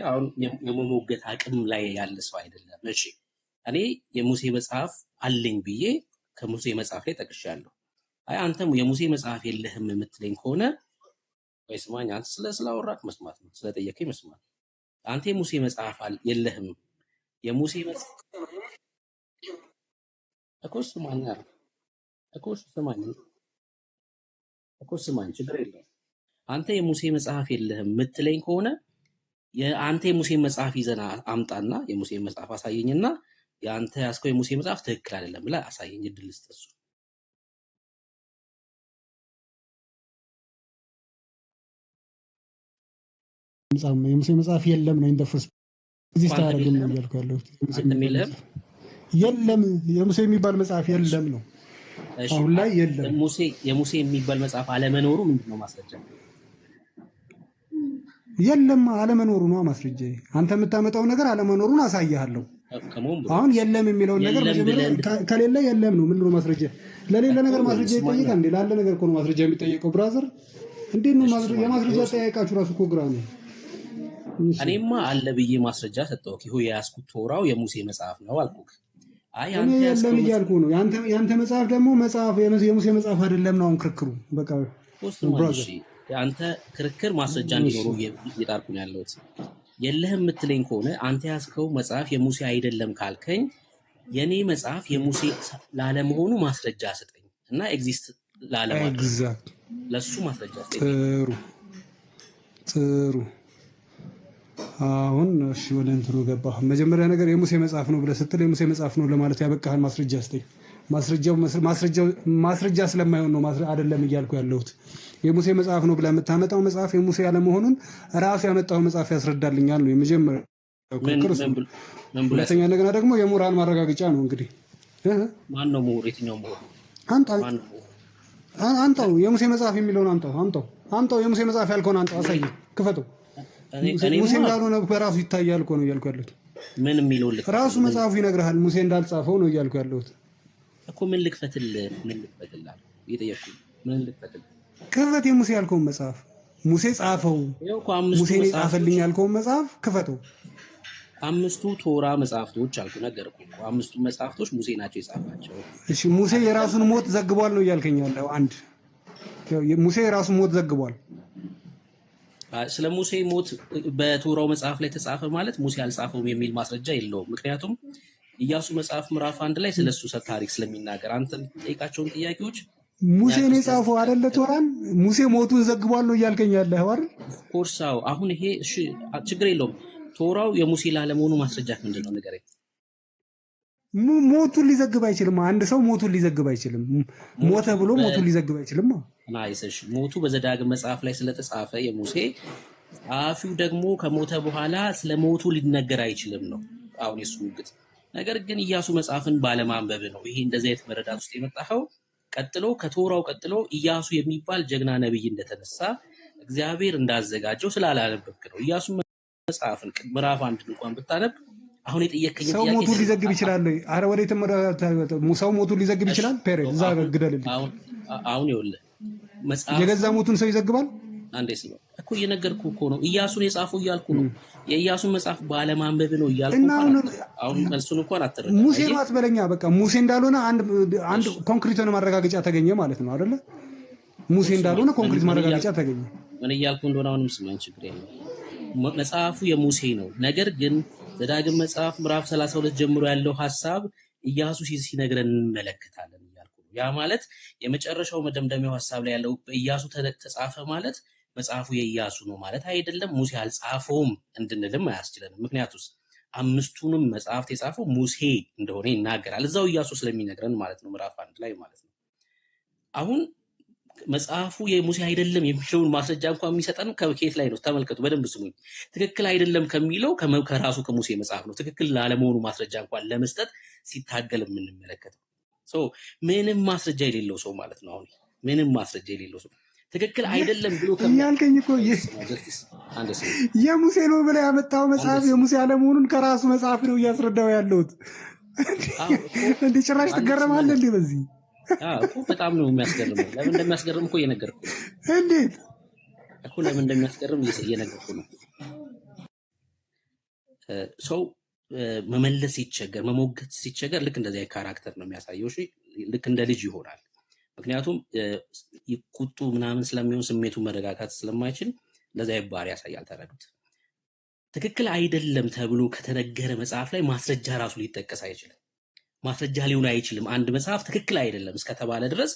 አሁን የመሞገት አቅም ላይ ያለ ሰው አይደለም። እሺ እኔ የሙሴ መጽሐፍ አለኝ ብዬ ከሙሴ መጽሐፍ ላይ ጠቅሻለሁ። አይ አንተም የሙሴ መጽሐፍ የለህም የምትለኝ ከሆነ ወይ ስማኝ፣ አንተ ስላወራክ መስማት ነው፣ ስለጠየቀኝ መስማት። አንተ የሙሴ መጽሐፍ የለህም፣ የሙሴ መጽሐፍ እኮ ስማኝ እኮ ስማኝ፣ ችግር የለውም። አንተ የሙሴ መጽሐፍ የለህም የምትለኝ ከሆነ የአንተ የሙሴ መጽሐፍ ይዘና አምጣና የሙሴ መጽሐፍ አሳየኝና የአንተ ያስከው የሙሴ መጽሐፍ ትክክል አይደለም ብለህ አሳየኝ። እድል ስጠሱ የሙሴ መጽሐፍ የለም ነው ኢንተርፈርስ እዚህ ታረግም ነው ያልኩ ያለሁት። የለም የሙሴ የሚባል መጽሐፍ የለም ነው አሁን ላይ የለም። የሙሴ የሚባል መጽሐፍ አለመኖሩ ምንድነው ማስረጃ? የለም አለመኖሩ ነው ማስረጃ። አንተ የምታመጣው ነገር አለመኖሩን አሳያለሁ። አሁን የለም የሚለው ነገር ከሌለ የለም ነው ምንድነው ማስረጃ? ለሌለ ነገር ማስረጃ ይጠይቃል እንዴ? ላለ ነገር እኮ ነው ማስረጃ የሚጠየቀው ብራዘር። እንዴት ነው ማስረጃ? የማስረጃ ጠያቃችሁ ራሱ እኮ ግራ ነው። እኔማ አለ ብዬ ማስረጃ ሰጠው። ይሄ የያዝኩት ቶራው የሙሴ መጽሐፍ ነው አልኩክ። አይ አንተ የለም እያልኩ ነው። ያንተ መጽሐፍ ደግሞ መጽሐፍ የሙሴ መጽሐፍ አይደለም ነው ክርክሩ። በቃ ብራዘር አንተ ክርክር ማስረጃ እንዲኖረው እየጣርኩ ነው ያለሁት። የለህም የምትለኝ ከሆነ አንተ ያዝከው መጽሐፍ የሙሴ አይደለም ካልከኝ የኔ መጽሐፍ የሙሴ ላለመሆኑ ማስረጃ ስጠኝ እና ኤግዚስት ላለማድረግ ለሱ ማስረጃ ስጠኝ። ጥሩ አሁን እሺ ወደ እንትኑ ገባህ። መጀመሪያ ነገር የሙሴ መጽሐፍ ነው ብለህ ስትል የሙሴ መጽሐፍ ነው ለማለት ያበቃህን ማስረጃ ስጠኝ። ማስረጃ ስለማይሆን ነው አይደለም እያልኩ ያለሁት። የሙሴ መጽሐፍ ነው ብለህ የምታመጣው መጽሐፍ የሙሴ ያለመሆኑን ራሱ ያመጣው መጽሐፍ ያስረዳልኛል ነው የመጀመሪያው ክርክር። ሁለተኛ ነገር ደግሞ የሙራን ማረጋገጫ ነው። እንግዲህ ማን ነው ምሁር? የትኛው ምሁር? አንተው የሙሴ መጽሐፍ የሚለውን አምጣው የሙሴ መጽሐፍ ያልከውን አንተው አሳየኝ፣ ክፈተው። ሙሴ እንዳልሆነ በራሱ ይታያል እኮ ነው እያልኩ ያለሁት። ምን የሚለው ራሱ መጽሐፉ ይነግርሃል ሙሴ እንዳልጻፈው ነው እያልኩ ያለሁት እኮ። ምን ልክፈትልህ እየጠየቅኩህ ምን ልክፈትልህ? ክፈት የሙሴ ያልከውን መጽሐፍ። ሙሴ ጻፈው፣ ሙሴ የጻፈልኝ ያልከውን መጽሐፍ ክፈተው። አምስቱ ቶራ መጽሐፍቶች አልኩ ነገርኩህ እኮ። አምስቱ መጽሐፍቶች ሙሴ ናቸው የጻፋቸው። እሺ ሙሴ የራሱን ሞት ዘግቧል ነው እያልከኝ ያለው? አንድ ሙሴ የራሱን ሞት ዘግቧል። ስለ ሙሴ ሞት በቶራው መጽሐፍ ላይ ተጻፈ ማለት ሙሴ አልጻፈውም የሚል ማስረጃ የለውም። ምክንያቱም ኢያሱ መጽሐፍ ምዕራፍ 1 ላይ ስለሱ ታሪክ ስለሚናገር አንተ የምትጠይቃቸውን ጥያቄዎች ሙሴ ነው የጻፈው አይደለ? ቶራን ሙሴ ሞቱን ዘግቧል ነው እያልከኝ ያለህ አይደል? ኮርሳው አሁን ይሄ እሺ ችግር የለውም። ቶራው የሙሴ ላለመሆኑ ማስረጃ ምንድን ነው ንገረኝ። ሞቱን ሊዘግብ አይችልም። አንድ ሰው ሞቱን ሊዘግብ አይችልም። ሞተ ብሎ ሞቱን ሊዘግብ አይችልም። ናይስሽ ሞቱ በዘዳግም መጽሐፍ ላይ ስለተጻፈ የሙሴ ጸሐፊው ደግሞ ከሞተ በኋላ ስለ ሞቱ ሊነገር አይችልም ነው አሁን የሱ ግጥ። ነገር ግን ኢያሱ መጽሐፍን ባለማንበብ ነው ይሄ እንደዚህ አይነት መረዳት ውስጥ የመጣው። ቀጥሎ ከቶራው ቀጥሎ ኢያሱ የሚባል ጀግና ነብይ እንደተነሳ እግዚአብሔር እንዳዘጋጀው ስላላነበብክ ነው። ኢያሱ መጽሐፍን ምዕራፍ 1 እንኳን ብታነብ አሁን የጠየቀኝ ሰው ሞቱን ሊዘግብ ይችላል። አረ ወዴት ሰው ሞቱን ሊዘግብ ይችላል? ፔሬድ እዛ ግደልልኝ። አሁን ይኸውልህ መጽሐፍ የገዛ ሞቱን ሰው ይዘግባል አንዴ ስለ እኮ እየነገርኩህ እኮ ነው። ኢያሱን የጻፈው እያልኩ ነው። የኢያሱን መጽሐፍ ባለማንበብ ነው እያልኩ ነው። አሁን መልሱን እንኳን አትረዳም። ሙሴ ነው አትበለኛ። በቃ ሙሴ እንዳልሆነ አንድ ኮንክሪት የሆነ ማረጋገጫ ተገኘ ማለት ነው አይደለ? ሙሴ እንዳልሆነ ኮንክሪት ማረጋገጫ ተገኘ። ምን እያልኩ እንደሆነ አሁንም ስማኝ፣ ችግር የለም። መጽሐፉ የሙሴ ነው። ነገር ግን ዘዳግም መጽሐፍ ምዕራፍ 32 ጀምሮ ያለው ሐሳብ ኢያሱ ሲነግረን እንመለከታለን እያልኩ ነው። ያ ማለት የመጨረሻው መደምደሚያው ሐሳብ ላይ ያለው በኢያሱ ተጻፈ ማለት መጽሐፉ የኢያሱ ነው ማለት አይደለም። ሙሴ አልጻፈውም እንድንልም አያስችለንም። ምክንያቱም አምስቱንም መጽሐፍት የጻፈው ሙሴ እንደሆነ ይናገራል እዛው ኢያሱ ስለሚነግረን ማለት ነው፣ ምዕራፍ 1 ላይ ማለት ነው። አሁን መጽሐፉ የሙሴ አይደለም የሚለውን ማስረጃ እንኳን የሚሰጠን ከኬት ላይ ነው? ተመልከቱ፣ በደንብ ስሙኝ። ትክክል አይደለም ከሚለው ከራሱ ከሙሴ መጽሐፍ ነው ትክክል ላለመሆኑ ማስረጃ እንኳን ለመስጠት ሲታገል የምንመለከተው። ምንም ማስረጃ የሌለው ሰው ማለት ነው። አሁን ምንም ማስረጃ የሌለው ሰው ትክክል አይደለም ብሎ ያልከኝ እኮ የሙሴ ነው ብለህ ያመጣው መጽሐፍ የሙሴ አለመሆኑን ከራሱ መጽሐፍ ነው እያስረዳው ያለሁት። እንዴ ጭራሽ ትገረማለህ እንዴ በዚህ? እኮ በጣም ነው የሚያስገርመው። ለምን እንደሚያስገርም እኮ እየነገርኩህ ነው። እንዴት እኮ ለምን እንደሚያስገርም እየነገርኩህ ነው። ሰው መመለስ ሲቸገር፣ መሞገት ሲቸገር ልክ እንደዚህ ካራክተር ነው የሚያሳየው። እሺ ልክ እንደ ልጅ ይሆናል። ምክንያቱም ቁጡ ምናምን ስለሚሆን ስሜቱ መረጋጋት ስለማይችል ለዛ ይባር ያሳያል። ተረዱት። ትክክል አይደለም ተብሎ ከተነገረ መጽሐፍ ላይ ማስረጃ ራሱ ሊጠቀስ አይችልም። ማስረጃ ሊሆን አይችልም። አንድ መጽሐፍ ትክክል አይደለም እስከተባለ ድረስ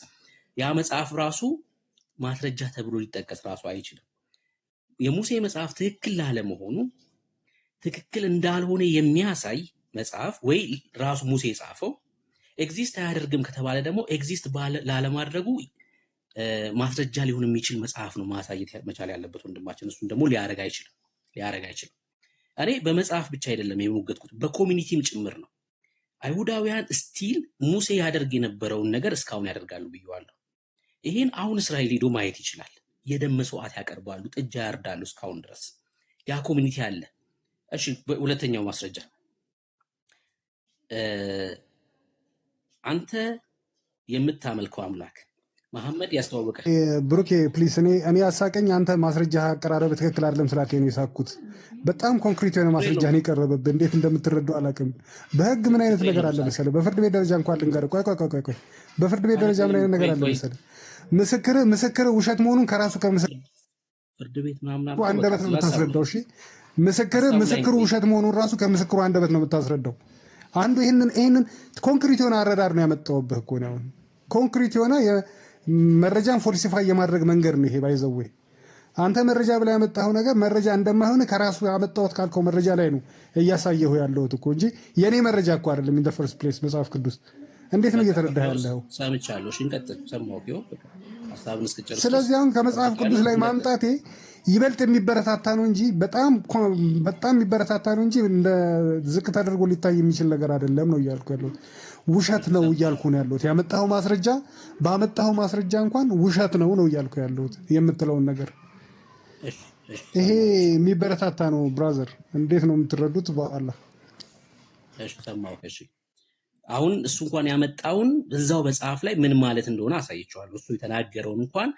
ያ መጽሐፍ ራሱ ማስረጃ ተብሎ ሊጠቀስ ራሱ አይችልም። የሙሴ መጽሐፍ ትክክል ላለመሆኑ ትክክል እንዳልሆነ የሚያሳይ መጽሐፍ ወይ ራሱ ሙሴ ጻፈው ኤግዚስት አያደርግም ከተባለ ደግሞ ኤግዚስት ላለማድረጉ ማስረጃ ሊሆን የሚችል መጽሐፍ ነው ማሳየት መቻል ያለበት ወንድማችን። እሱን ደግሞ ሊያረጋ አይችልም። እኔ በመጽሐፍ ብቻ አይደለም የሞገትኩት በኮሚኒቲም ጭምር ነው። አይሁዳውያን ስቲል ሙሴ ያደርግ የነበረውን ነገር እስካሁን ያደርጋሉ ብየዋለሁ። ይሄን አሁን እስራኤል ሄዶ ማየት ይችላል። የደም መስዋዕት ያቀርባሉ፣ ጥጃ ያርዳሉ እስካሁን ድረስ ያ ኮሚኒቲ አለ። እሺ ሁለተኛው ማስረጃ አንተ የምታመልከው አምላክ መሐመድ ያስተዋወቀ ብሩኬ ፕሊስ እኔ ያሳቀኝ አንተ ማስረጃ አቀራረብ ትክክል አይደለም ስላልከኝ ነው የሳኩት። በጣም ኮንክሪት የሆነ ማስረጃ ነው የቀረበብህ። እንዴት እንደምትረዱ አላውቅም። በህግ ምን አይነት ነገር አለ መሰለህ? በፍርድ ቤት ደረጃ እንኳን ልንገርህ። ቆይ በፍርድ ቤት ደረጃ ምን አይነት ነገር አለ መሰለህ? ምስክር ውሸት መሆኑን ከራሱ ፍርድ ቤት ምናምን አንደበት ነው የምታስረዳው። እሺ ምስክሩ ውሸት መሆኑን ራሱ ከምስክሩ አንደበት ነው የምታስረዳው። አንዱ ይሄንን ኮንክሪት የሆነ አረዳድ ነው ያመጣውብህ እኮ ነው። ኮንክሪት የሆነ መረጃን ፎልሲፋይ የማድረግ መንገድ ነው ይሄ። ባይዘው አንተ መረጃ ብላ ያመጣው ነገር መረጃ እንደማይሆን ከራሱ ያመጣውት ካልከው መረጃ ላይ ነው እያሳየሁ ያለሁት እኮ እንጂ የኔ መረጃ እኮ አይደለም። ኢን ዘ ፈርስት ፕሌስ መጽሐፍ ቅዱስ እንዴት ነው እየተረዳህ ያለው? ሰምቻለሁ። እሺ እንቀጥል። ሰማሁ ሐሳብን እስከጨርስ። ስለዚህ አሁን ከመጽሐፍ ቅዱስ ላይ ማምጣቴ ይበልጥ የሚበረታታ ነው እንጂ በጣም የሚበረታታ ነው እንጂ እንደ ዝቅ ተደርጎ ሊታይ የሚችል ነገር አይደለም ነው እያልኩ ያለሁት። ውሸት ነው እያልኩ ነው ያለሁት። ባመጣው ማስረጃ እንኳን ውሸት ነው እያልኩ ያለሁት የምትለውን ነገር። ይሄ የሚበረታታ ነው ብራዘር። እንዴት ነው የምትረዱት? በኋላ እሺ ሰማሁ። እሺ አሁን እሱ እንኳን ያመጣውን እዛው መጽሐፍ ላይ ምን ማለት እንደሆነ አሳይቼዋለሁ። እሱ የተናገረውን እንኳን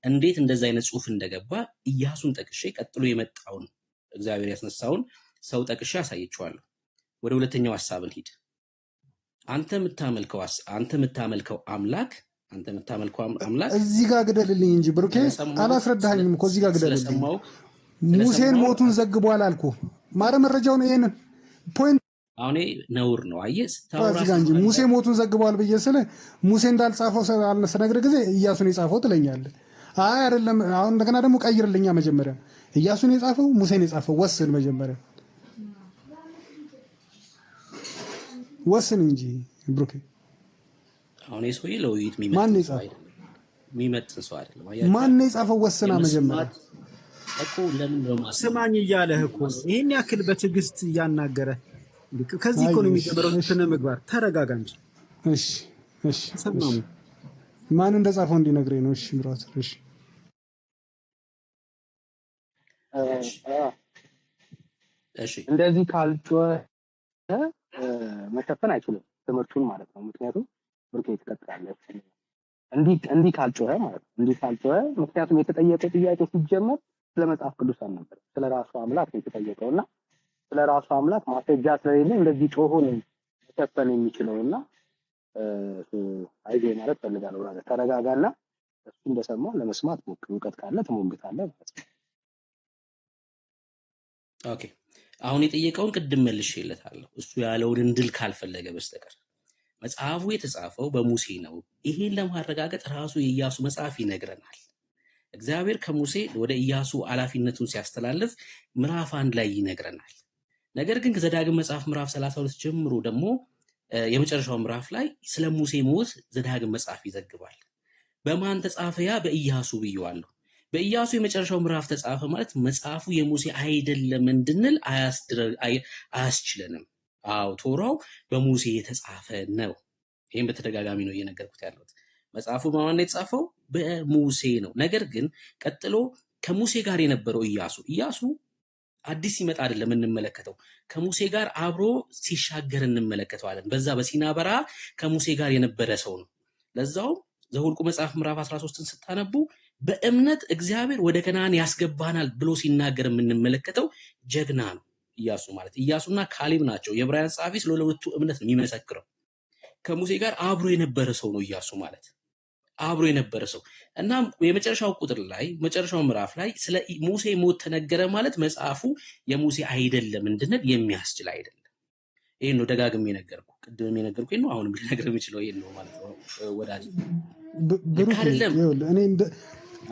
እንዴት እንደዛ አይነት ጽሑፍ እንደገባ ኢያሱን ጠቅሼ ቀጥሎ የመጣውን እግዚአብሔር ያስነሳውን ሰው ጠቅሼ አሳይቼዋለሁ። ወደ ሁለተኛው ሐሳብን ሂድ። አንተ የምታመልከው አምላክ እዚህ ጋር ግደልልኝ እንጂ ብሩኬ አላስረዳኸኝም እኮ። እዚህ ጋር ግደልልኝ። ሙሴን ሞቱን ዘግቧል አልኩህ። መረጃውን ይሄንን ፖይንት አሁን ነውር ነው። አየህ እዚህ ጋር እንጂ ሙሴ ሞቱን ዘግቧል ብዬ ስለ ሙሴ እንዳልጻፈው ስነግርህ ጊዜ ኢያሱን የጻፈው ትለኛለህ። አይ አይደለም። አሁን እንደገና ደግሞ ቀይርልኛ። መጀመሪያ ኢያሱን የጻፈው ሙሴን የጻፈው ወስን። መጀመሪያ ወስን እንጂ ብሩኬ። አሁን የሰውዬ ለውይይት ማን ሰው አይደለም። ማን የጻፈው? ወስና መጀመሪያ እኮ ለምን ነው ስማኝ እያለህ እኮ ይሄን ያክል በትዕግስት እያናገረ ከዚህ እኮ ነው የሚጀምረው ስነ ምግባር። ተረጋጋ እንጂ። እሺ ሰማሙ ማን እንደጻፈው እንዲነግረኝ ነው። እሺ ምራት። እሺ እንደዚህ ካልጮኸ መሸፈን አይችልም ትምህርቱን ማለት ነው። ምክንያቱም ብሩኬ ትቀጥላለህ። እንዲህ ካልጮኸ ማለት ነው። እንዲህ ካልጮኸ ምክንያቱም የተጠየቀው ጥያቄ ሲጀመር ስለ መጽሐፍ ቅዱስ አልነበረ፣ ስለ ራሱ አምላክ ነው የተጠየቀውና ስለ ራሱ አምላክ ማስረጃ ስለሌለ እንደዚህ ጮሆ ነው መሸፈን የሚችለውና አይዞህ ማለት ፈልጋለሁ። ብራዘር ተረጋጋና እሱ እንደሰማው ለመስማት ሞክር። እውቀት ካለ ትሞግታለህ ማለት ነው። ኦኬ አሁን የጠየቀውን ቅድም መልሼለታለሁ። እሱ ያለውን እንድል ካልፈለገ በስተቀር መጽሐፉ የተጻፈው በሙሴ ነው። ይሄን ለማረጋገጥ ራሱ የኢያሱ መጽሐፍ ይነግረናል። እግዚአብሔር ከሙሴ ወደ ኢያሱ ኃላፊነቱን ሲያስተላልፍ ምዕራፍ 1 ላይ ይነግረናል። ነገር ግን ከዘዳግም መጽሐፍ ምዕራፍ 32 ጀምሮ ደግሞ የመጨረሻው ምዕራፍ ላይ ስለ ሙሴ ሞት ዘዳግም መጽሐፍ ይዘግባል። በማን ተጻፈ? ያ በኢያሱ ብየዋለሁ። በኢያሱ የመጨረሻው ምዕራፍ ተጻፈ ማለት መጽሐፉ የሙሴ አይደለም እንድንል አያስችለንም። አዎ ቶራው በሙሴ የተጻፈ ነው። ይሄን በተደጋጋሚ ነው እየነገርኩት ያለሁት። መጽሐፉ በማን የተጻፈው? በሙሴ ነው። ነገር ግን ቀጥሎ ከሙሴ ጋር የነበረው ኢያሱ አዲስ ሲመጣ አይደለም እንመለከተው፣ ከሙሴ ጋር አብሮ ሲሻገር እንመለከተዋለን። በዛ በሲና በረሃ ከሙሴ ጋር የነበረ ሰው ነው። ለዛው ዘኍልቍ መጽሐፍ ምዕራፍ 13ን ስታነቡ በእምነት እግዚአብሔር ወደ ከነዓን ያስገባናል ብሎ ሲናገር የምንመለከተው ጀግና ነው ኢያሱ ማለት። ኢያሱና ካሌብ ናቸው። የዕብራውያን ጸሐፊ ስለ ሁለቱ እምነት ነው የሚመሰክረው። ከሙሴ ጋር አብሮ የነበረ ሰው ነው ኢያሱ ማለት አብሮ የነበረ ሰው እና የመጨረሻው ቁጥር ላይ መጨረሻው ምዕራፍ ላይ ስለ ሙሴ ሞት ተነገረ ማለት መጽሐፉ የሙሴ አይደለም እንድንል የሚያስችል አይደለም። ይሄን ነው ደጋግሜ የነገርኩ ቅድም የነገርኩ ይሄን ነው አሁንም ልነግርህ የምችለው ይሄን ነው ማለት ነው ወዳጅ ልክ ብሩኬ አይደለም እኔ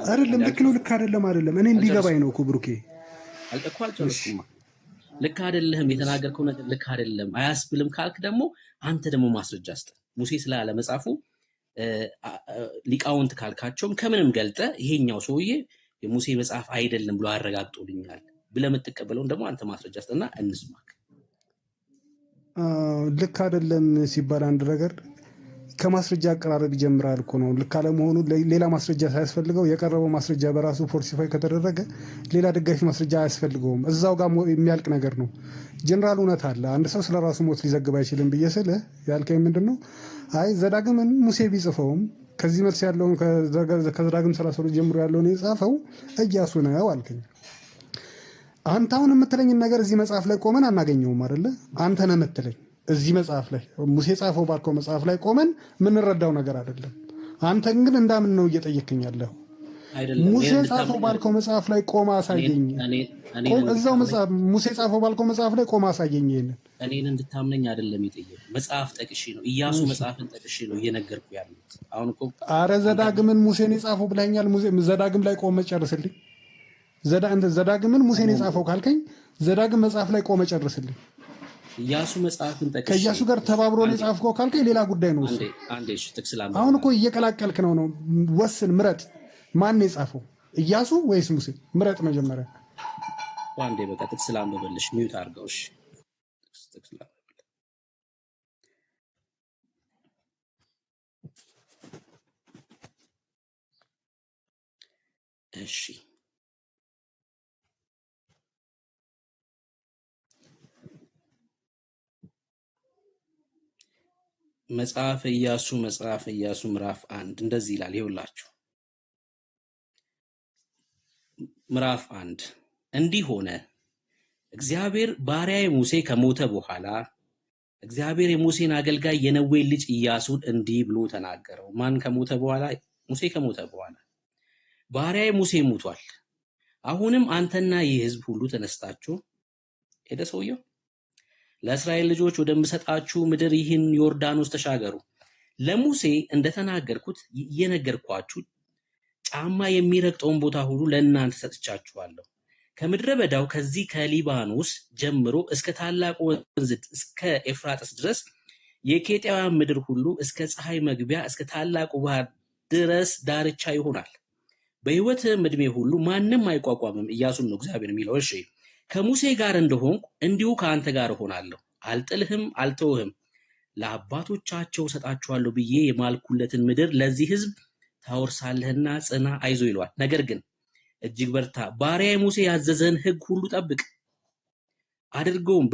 አይደለም ልክ አይደለም እኔ እንዲገባኝ ነው እኮ ብሩኬ እኮ አልጨረስኩማ ልክ አይደለም የተናገርከው ነገር ልክ አይደለም አያስብልም ካልክ ደግሞ አንተ ደግሞ ማስረጃ ስጥ ሙሴ ስላለ መጽሐፉ ሊቃውንት ካልካቸውም ከምንም ገልጠ ይሄኛው ሰውዬ የሙሴ መጽሐፍ አይደለም ብሎ አረጋግጦልኛል ብለህ የምትቀበለውን ደግሞ አንተ ማስረጃ ስጥና እንስማክ። ልክ አይደለም ሲባል አንድ ነገር ከማስረጃ አቀራረብ ይጀምራል እኮ ነው። ልክ አለመሆኑ ሌላ ማስረጃ ሳያስፈልገው የቀረበው ማስረጃ በራሱ ፎርሲፋይ ከተደረገ ሌላ ደጋፊ ማስረጃ አያስፈልገውም። እዛው ጋር የሚያልቅ ነገር ነው። ጀነራል እውነት አለ። አንድ ሰው ስለ ራሱ ሞት ሊዘግብ አይችልም ብዬ ስልህ ያልከኝ ምንድን ነው? አይ ዘዳግምን ሙሴ ቢጽፈውም ከዚህ መልስ ያለውን ከዘዳግም 32 ጀምሮ ያለውን የጻፈው ኢያሱ ነው አልከኝ። አንተ አሁን የምትለኝን ነገር እዚህ መጽሐፍ ላይ ቆመን አናገኘውም አይደለ? አንተ ነህ የምትለኝ እዚህ መጽሐፍ ላይ ሙሴ ጻፈው ባልከው መጽሐፍ ላይ ቆመን የምንረዳው ነገር አይደለም። አንተ ግን እንዳምን ነው እየጠየቅኝ ያለው። ሙሴ ጻፈው ባልከው መጽሐፍ ላይ ቆማ አሳየኝ። እዛው መጽሐፍ ሙሴ ጻፈው ባልከው መጽሐፍ ላይ ቆማ አሳየኝ። ይሄንን እኔን እንድታምነኝ አይደለም የጠየቁ መጽሐፍ ጠቅሼ ነው ኢያሱ መጽሐፍን ጠቅሼ ነው እየነገርኩ ያሉት። አሁን እኮ አረ ዘዳግምን ሙሴን የጻፈው ብለኛል። ዘዳግም ላይ ቆመ ጨርስልኝ። ዘዳግምን ሙሴን የጻፈው ካልከኝ ዘዳግም መጽሐፍ ላይ ቆመ ጨርስልኝ። ኢያሱ መጽሐፍን ጠቅሼ ከኢያሱ ጋር ተባብሮ ነው የጻፈው ካልከኝ ሌላ ጉዳይ ነው እሱ። አሁን እኮ እየቀላቀልክ ነው። ወስን፣ ምረጥ። ማን ነው የጻፈው? ኢያሱ ወይስ ሙሴ? ምረጥ መጀመሪያ። አንዴ በቃ ጥቅስ ላንብብልሽ። ሚውት አድርገው። እሺ ጥቅስ ላንብብልሽ። እሺ መጽሐፈ ኢያሱ ምዕራፍ 1 እንደዚህ ይላል። ይኸውላችሁ ምዕራፍ 1 እንዲህ ሆነ እግዚአብሔር ባሪያዬ ሙሴ ከሞተ በኋላ እግዚአብሔር የሙሴን አገልጋይ የነዌን ልጅ ኢያሱን እንዲህ ብሎ ተናገረው። ማን ከሞተ በኋላ? ሙሴ ከሞተ በኋላ ባሪያዬ ሙሴ ሞቷል። አሁንም አንተና ይህ ሕዝብ ሁሉ ተነስታችሁ ሄደ ሰውየው ለእስራኤል ልጆች ወደምሰጣችሁ ምድር ይህን ዮርዳኖስ ተሻገሩ። ለሙሴ እንደተናገርኩት እየነገርኳችሁ ጫማ የሚረግጠውን ቦታ ሁሉ ለእናንተ ሰጥቻችኋለሁ። ከምድረ በዳው ከዚህ ከሊባኖስ ጀምሮ እስከ ታላቁ ወንዝ እስከ ኤፍራጥስ ድረስ የኬጢያውያን ምድር ሁሉ እስከ ፀሐይ መግቢያ እስከ ታላቁ ባህር ድረስ ዳርቻ ይሆናል። በሕይወትህም ዕድሜ ሁሉ ማንም አይቋቋምም። ኢያሱን ነው እግዚአብሔር የሚለው። እሺ ከሙሴ ጋር እንደሆንኩ እንዲሁ ከአንተ ጋር እሆናለሁ። አልጥልህም፣ አልተውህም። ለአባቶቻቸው ሰጣችኋለሁ ብዬ የማልኩለትን ምድር ለዚህ ሕዝብ ታወርሳለህና ጽና፣ አይዞ ይለዋል። ነገር ግን እጅግ በርታ፣ ባሪያዬ ሙሴ ያዘዘህን ሕግ ሁሉ ጠብቅ አድርገውም፣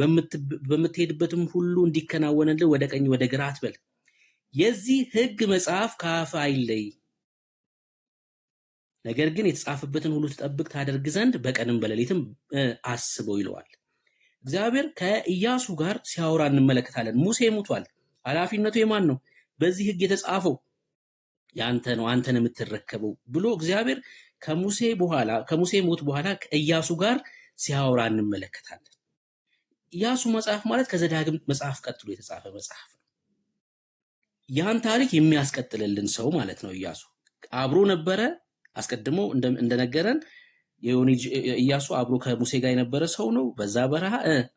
በምትሄድበትም ሁሉ እንዲከናወንልህ ወደ ቀኝ ወደ ግራ አትበል። የዚህ ሕግ መጽሐፍ ከአፍህ አይለይ፣ ነገር ግን የተጻፈበትን ሁሉ ትጠብቅ ታደርግ ዘንድ በቀንም በሌሊትም አስበው ይለዋል። እግዚአብሔር ከኢያሱ ጋር ሲያወራ እንመለከታለን። ሙሴ ሞቷል። ኃላፊነቱ የማን ነው? በዚህ ሕግ የተጻፈው ያንተ ነው፣ አንተን የምትረከበው ብሎ እግዚአብሔር ከሙሴ ሞት በኋላ ከኢያሱ ጋር ሲያወራ እንመለከታለን። ኢያሱ መጽሐፍ ማለት ከዘዳግም መጽሐፍ ቀጥሎ የተጻፈ መጽሐፍ ነው። ያን ታሪክ የሚያስቀጥልልን ሰው ማለት ነው። ኢያሱ አብሮ ነበረ። አስቀድሞ እንደነገረን ኢያሱ አብሮ ከሙሴ ጋር የነበረ ሰው ነው። በዛ በረሃ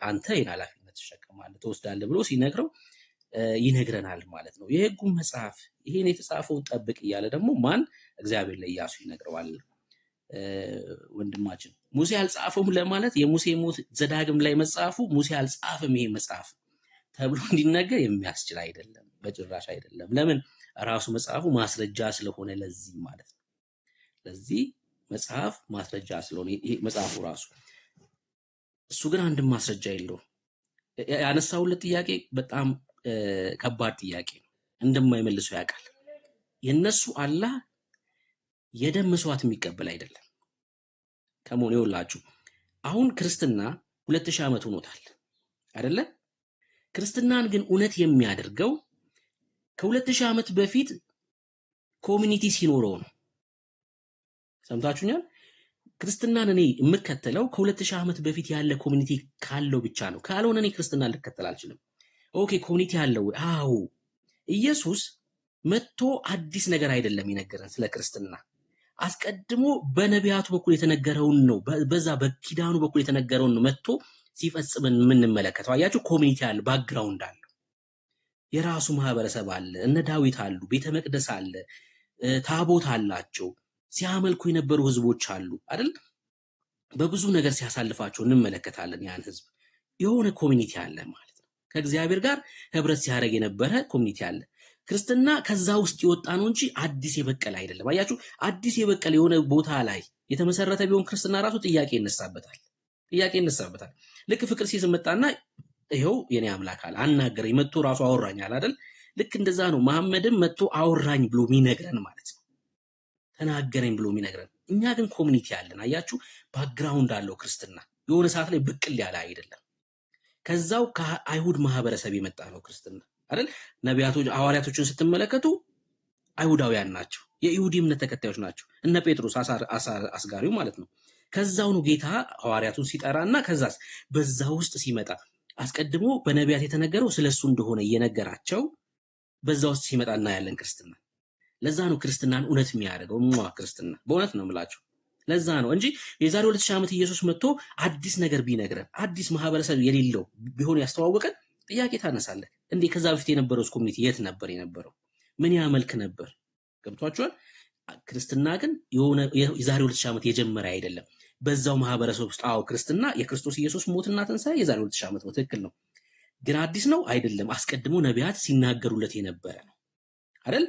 አንተ ይህን ኃላፊነት ትሸከማለህ ትወስዳለህ ብሎ ሲነግረው ይነግረናል ማለት ነው። የሕጉን መጽሐፍ ይሄን የተጻፈውን ጠብቅ እያለ ደግሞ ማን? እግዚአብሔር ለኢያሱ ይነግረዋል። ወንድማችን ሙሴ አልጻፈውም ለማለት የሙሴ ሞት ዘዳግም ላይ መጽሐፉ ሙሴ አልጻፈም ይሄ መጽሐፍ ተብሎ እንዲነገር የሚያስችል አይደለም፣ በጭራሽ አይደለም። ለምን? ራሱ መጽሐፉ ማስረጃ ስለሆነ ለዚህ ማለት ነው። ለዚህ መጽሐፍ ማስረጃ ስለሆነ ይሄ መጽሐፉ ራሱ እሱ ግን አንድም ማስረጃ የለውም። ያነሳውለት ጥያቄ በጣም ከባድ ጥያቄ ነው። እንደማይመልሰው ያውቃል። የነሱ አላህ የደም መስዋዕት የሚቀበል አይደለም። ከመሆኑ ይኸውላችሁ አሁን ክርስትና 2000 ዓመት ሆኖታል አይደለ? ክርስትናን ግን እውነት የሚያደርገው ከ2000 ዓመት በፊት ኮሚኒቲ ሲኖረው ነው። ሰምታችሁኛል? ክርስትናን እኔ የምከተለው ከ2000 ዓመት በፊት ያለ ኮሚኒቲ ካለው ብቻ ነው። ካልሆነ እኔ ክርስትናን ልከተል አልችልም። ኦኬ ኮሚኒቲ አለው። አዎ ኢየሱስ መጥቶ አዲስ ነገር አይደለም ይነገረን ስለ ክርስትና። አስቀድሞ በነቢያቱ በኩል የተነገረውን ነው፣ በዛ በኪዳኑ በኩል የተነገረውን ነው መጥቶ ሲፈጽም የምንመለከተው። አያችሁ፣ ኮሚኒቲ አለ፣ ባክግራውንድ አለ፣ የራሱ ማህበረሰብ አለ፣ እነ ዳዊት አሉ፣ ቤተ መቅደስ አለ፣ ታቦት አላቸው፣ ሲያመልኩ የነበሩ ህዝቦች አሉ አይደል? በብዙ ነገር ሲያሳልፋቸው እንመለከታለን። ያን ህዝብ የሆነ ኮሚኒቲ አለ ማለት ነው። ከእግዚአብሔር ጋር ህብረት ሲያደርግ የነበረ ኮሚኒቲ አለ። ክርስትና ከዛ ውስጥ የወጣ ነው እንጂ አዲስ የበቀለ አይደለም። አያችሁ፣ አዲስ የበቀለ የሆነ ቦታ ላይ የተመሰረተ ቢሆን ክርስትና ራሱ ጥያቄ ይነሳበታል። ልክ ፍቅር ሲዝም መጣና ይሄው የኔ አምላክ አለ አናገረኝ፣ መጥቶ ራሱ አወራኛል አይደል? ልክ እንደዛ ነው መሐመድም መጥቶ አወራኝ ብሎ የሚነግረን ማለት ነው። ተናገረኝ ብሎ የሚነግረን። እኛ ግን ኮሚኒቲ አለን። አያችሁ፣ ባክግራውንድ አለው ክርስትና። የሆነ ሰዓት ላይ ብቅል ያለ አይደለም። ከዛው ከአይሁድ ማህበረሰብ የመጣ ነው ክርስትና አይደል? ነቢያቶች ሐዋርያቶችን ስትመለከቱ አይሁዳውያን ናቸው፣ የይሁዲ እምነት ተከታዮች ናቸው። እነ ጴጥሮስ አስጋሪው ማለት ነው። ከዛው ነው ጌታ ሐዋርያቱን ሲጠራና ከዛስ በዛ ውስጥ ሲመጣ አስቀድሞ በነቢያት የተነገረው ስለሱ እንደሆነ እየነገራቸው በዛ ውስጥ ሲመጣ እናያለን ክርስትና። ለዛ ነው ክርስትናን እውነት የሚያደርገው ክርስትና። በእውነት ነው የምላችሁ። ለዛ ነው እንጂ የዛሬ 2000 ዓመት ኢየሱስ መጥቶ አዲስ ነገር ቢነግረን አዲስ ማህበረሰብ የሌለው ቢሆን ያስተዋወቀን ጥያቄ ታነሳለህ እንዴ? ከዛ በፊት የነበረው ኮሚኒቲ የት ነበር የነበረው? ምን ያመልክ ነበር? ገብቷችኋል? ክርስትና ግን የዛሬ 2000 ዓመት የጀመረ አይደለም። በዛው ማህበረሰብ ውስጥ አዎ ክርስትና የክርስቶስ ኢየሱስ ሞትና ትንሣኤ የዛሬ 2000 ዓመት ነው። ትክክል ነው። ግን አዲስ ነው አይደለም። አስቀድሞ ነቢያት ሲናገሩለት የነበረ ነው አይደል?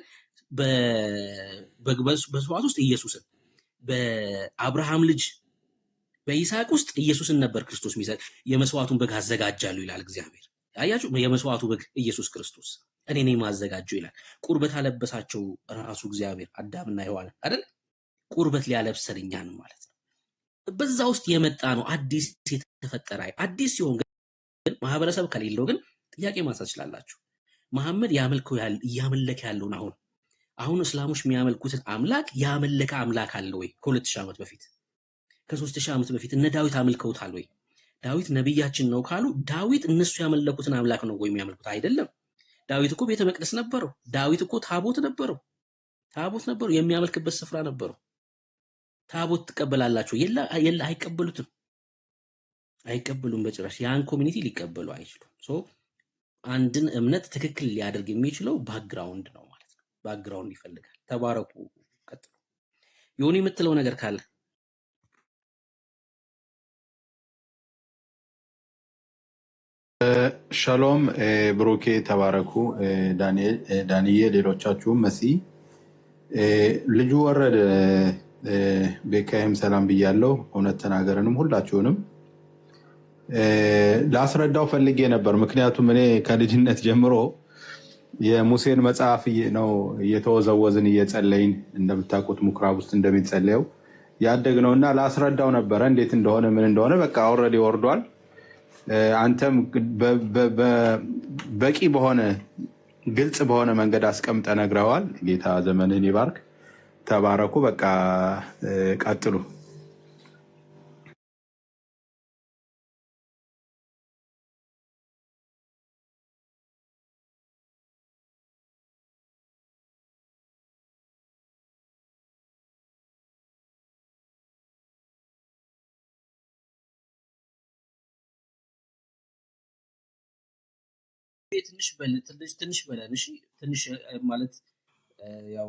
በስዋዕት ውስጥ ኢየሱስን፣ በአብርሃም ልጅ በይስሐቅ ውስጥ ኢየሱስን ነበር ክርስቶስ የሚሰጥ። የመስዋዕቱን በግ አዘጋጃለሁ ይላል እግዚአብሔር። አያችሁ፣ የመስዋዕቱ በግ ኢየሱስ ክርስቶስ እኔ ነኝ ማዘጋጀው ይላል። ቁርበት አለበሳቸው ራሱ እግዚአብሔር አዳምና ሔዋን አይደል? ቁርበት ሊያለብሰን እኛን ማለት ነው። በዛ ውስጥ የመጣ ነው። አዲስ የተፈጠረ አዲስ ሲሆን ግን ማህበረሰብ ከሌለው ግን ጥያቄ ማንሳት ትችላላችሁ። መሐመድ እያመለከ ያለውን አሁን እስላሞች የሚያመልኩትን አምላክ ያመለከ አምላክ አለ ወይ? ከ2000 ዓመት በፊት ከ3000 ዓመት በፊት እነ ዳዊት አመልከውታል ወይ? ዳዊት ነብያችን ነው ካሉ ዳዊት እነሱ ያመለኩትን አምላክ ነው ወይ የሚያመልኩት? አይደለም። ዳዊት እኮ ቤተ መቅደስ ነበረው። ዳዊት እኮ ታቦት ነበረው። የሚያመልክበት ስፍራ ነበረው። ታቦት ትቀበላላችሁ? የለ አይቀበሉም በጭራሽ። ያን ኮሚኒቲ ሊቀበሉ አይችሉም። አንድን እምነት ትክክል ሊያደርግ የሚችለው ባክግራውንድ ነው ማለት ነው። ባክግራውንድ ይፈልጋል። ተባረኩ። ቀጥሉ። ዮኒ የምትለው ነገር ካለ ሻሎም ብሩኬ ተባረኩ። ዳንኤል ሌሎቻችሁም መሲ ልጁ ወረደ ቤካይም ሰላም ብያለሁ። እውነት ተናገረንም ሁላችሁንም ላስረዳው ፈልጌ ነበር። ምክንያቱም እኔ ከልጅነት ጀምሮ የሙሴን መጽሐፍ ነው እየተወዘወዝን እየጸለይን እንደምታውቁት ምኩራብ ውስጥ እንደሚጸለየው ያደግነውና ላስረዳው ነበረ እንዴት እንደሆነ ምን እንደሆነ። በቃ ኦልሬዲ ወርዷል። አንተም በቂ በሆነ ግልጽ በሆነ መንገድ አስቀምጠ ነግረዋል። ጌታ ዘመንህን ይባርክ። ተባረኩ። በቃ ቀጥሉ። ትንሽ በለን። እሺ ትንሽ ማለት ያው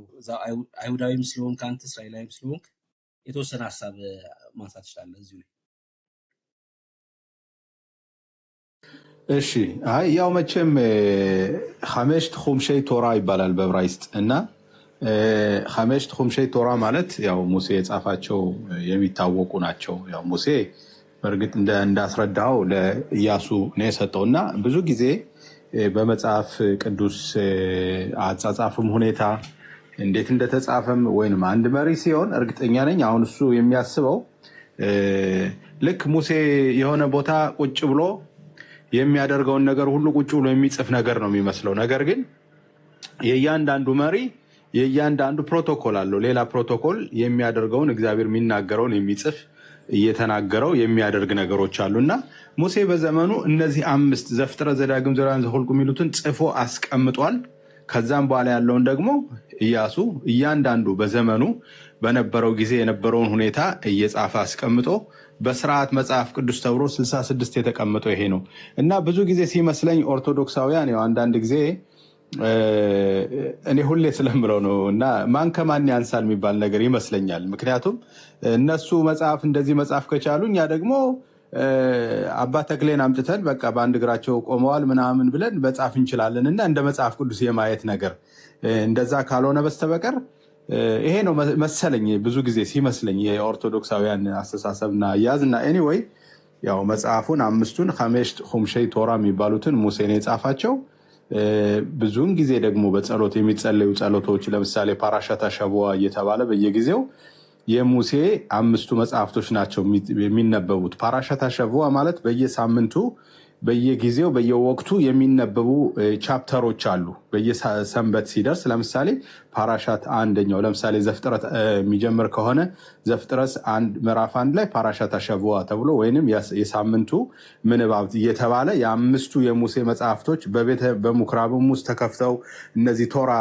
አይሁዳዊም ስለሆንክ አንተ እስራኤላዊም ስለሆንክ የተወሰነ ሀሳብ ማንሳት ትችላለህ እዚሁ ላይ። እሺ ያው መቼም ሐመሽት ኹምሸይ ቶራ ይባላል በዕብራይስጥ እና ሐመሽት ኹምሸይ ቶራ ማለት ያው ሙሴ የጻፋቸው የሚታወቁ ናቸው። ያው ሙሴ በእርግጥ እንዳስረዳው ለኢያሱ ነው የሰጠውና ብዙ ጊዜ በመጽሐፍ ቅዱስ አጻጻፍም ሁኔታ እንዴት እንደተጻፈም ወይንም አንድ መሪ ሲሆን እርግጠኛ ነኝ አሁን እሱ የሚያስበው ልክ ሙሴ የሆነ ቦታ ቁጭ ብሎ የሚያደርገውን ነገር ሁሉ ቁጭ ብሎ የሚጽፍ ነገር ነው የሚመስለው። ነገር ግን የእያንዳንዱ መሪ የእያንዳንዱ ፕሮቶኮል አለው። ሌላ ፕሮቶኮል የሚያደርገውን እግዚአብሔር የሚናገረውን የሚጽፍ እየተናገረው የሚያደርግ ነገሮች አሉና ሙሴ በዘመኑ እነዚህ 5 ዘፍጥረት፣ ዘዳግም፣ ዘሌዋውያን፣ ዘኍልቍ የሚሉትን ጽፎ አስቀምጧል። ከዛም በኋላ ያለውን ደግሞ ኢያሱ እያንዳንዱ በዘመኑ በነበረው ጊዜ የነበረውን ሁኔታ እየጻፈ አስቀምጦ በስርዓት መጽሐፍ ቅዱስ ተብሎ 66 የተቀመጠው ይሄ ነው እና ብዙ ጊዜ ሲመስለኝ ኦርቶዶክሳውያን ያው አንዳንድ ጊዜ እኔ ሁሌ ስለምለው ነው እና ማን ከማን ያንሳል የሚባል ነገር ይመስለኛል። ምክንያቱም እነሱ መጽሐፍ እንደዚህ መጽሐፍ ከቻሉ እኛ ደግሞ አባ ተክሌን አምጥተን በቃ በአንድ እግራቸው ቆመዋል ምናምን ብለን መጽሐፍ እንችላለን እና እንደ መጽሐፍ ቅዱስ የማየት ነገር እንደዛ ካልሆነ በስተበቀር ይሄ ነው መሰለኝ ብዙ ጊዜ ሲመስለኝ የኦርቶዶክሳውያን አስተሳሰብና ያዝና ኤኒዌይ ያው መጽሐፉን 5ቱን ሐሜሽት ኹምሸይ ቶራ የሚባሉትን ሙሴ ነው የጻፋቸው። ብዙውን ጊዜ ደግሞ በጸሎት የሚጸለዩ ጸሎቶች ለምሳሌ ፓራሻታ ሸቡዋ እየተባለ በየጊዜው የሙሴ 5ቱ መጽሐፍቶች ናቸው የሚነበቡት። ፓራሻታ ሸቡዋ ማለት በየሳምንቱ በየጊዜው በየወቅቱ የሚነበቡ ቻፕተሮች አሉ። በየሰንበት ሲደርስ ለምሳሌ ፓራሻት አንደኛው ለምሳሌ ዘፍጥረት የሚጀምር ከሆነ ዘፍጥረት ምዕራፍ 1 ላይ ፓራሻታ ሸቡዋ ተብሎ ወይንም የሳምንቱ ምንባብ እየተባለ የ5ቱ የሙሴ መጽሐፍቶች በምኩራብም ውስጥ ተከፍተው እነዚህ ቶራ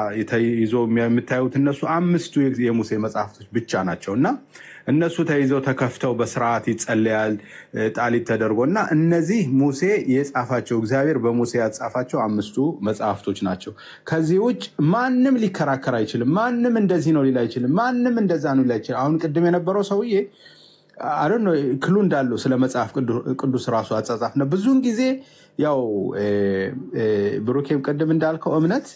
ይዞ የምታዩት እነሱ 5ቱ የሙሴ መጽሐፍቶች ብቻ ናቸውና እነሱ ተይዘው ተከፍተው በስርዓት ይጸለያል ጣሊት ተደርጎና እነዚህ ሙሴ የጻፋቸው እግዚአብሔር በሙሴ ያጻፋቸው 5ቱ መጽሐፍቶች ናቸው። ከዚህ ውጭ ማንም ሊከራከር አይችልም። ማንም እንደዚህ ነው ሊል አይችልም። ማንም እንደዛ ነው ሊል አይችልም። አሁን ቅድም የነበረው ሰውዬ አረን ክሉ እንዳለው ስለ መጽሐፍ ቅዱስ ራሱ አጻጻፍ ነው። ብዙውን ጊዜ ያው ብሩኬም ቅድም እንዳልከው እምነት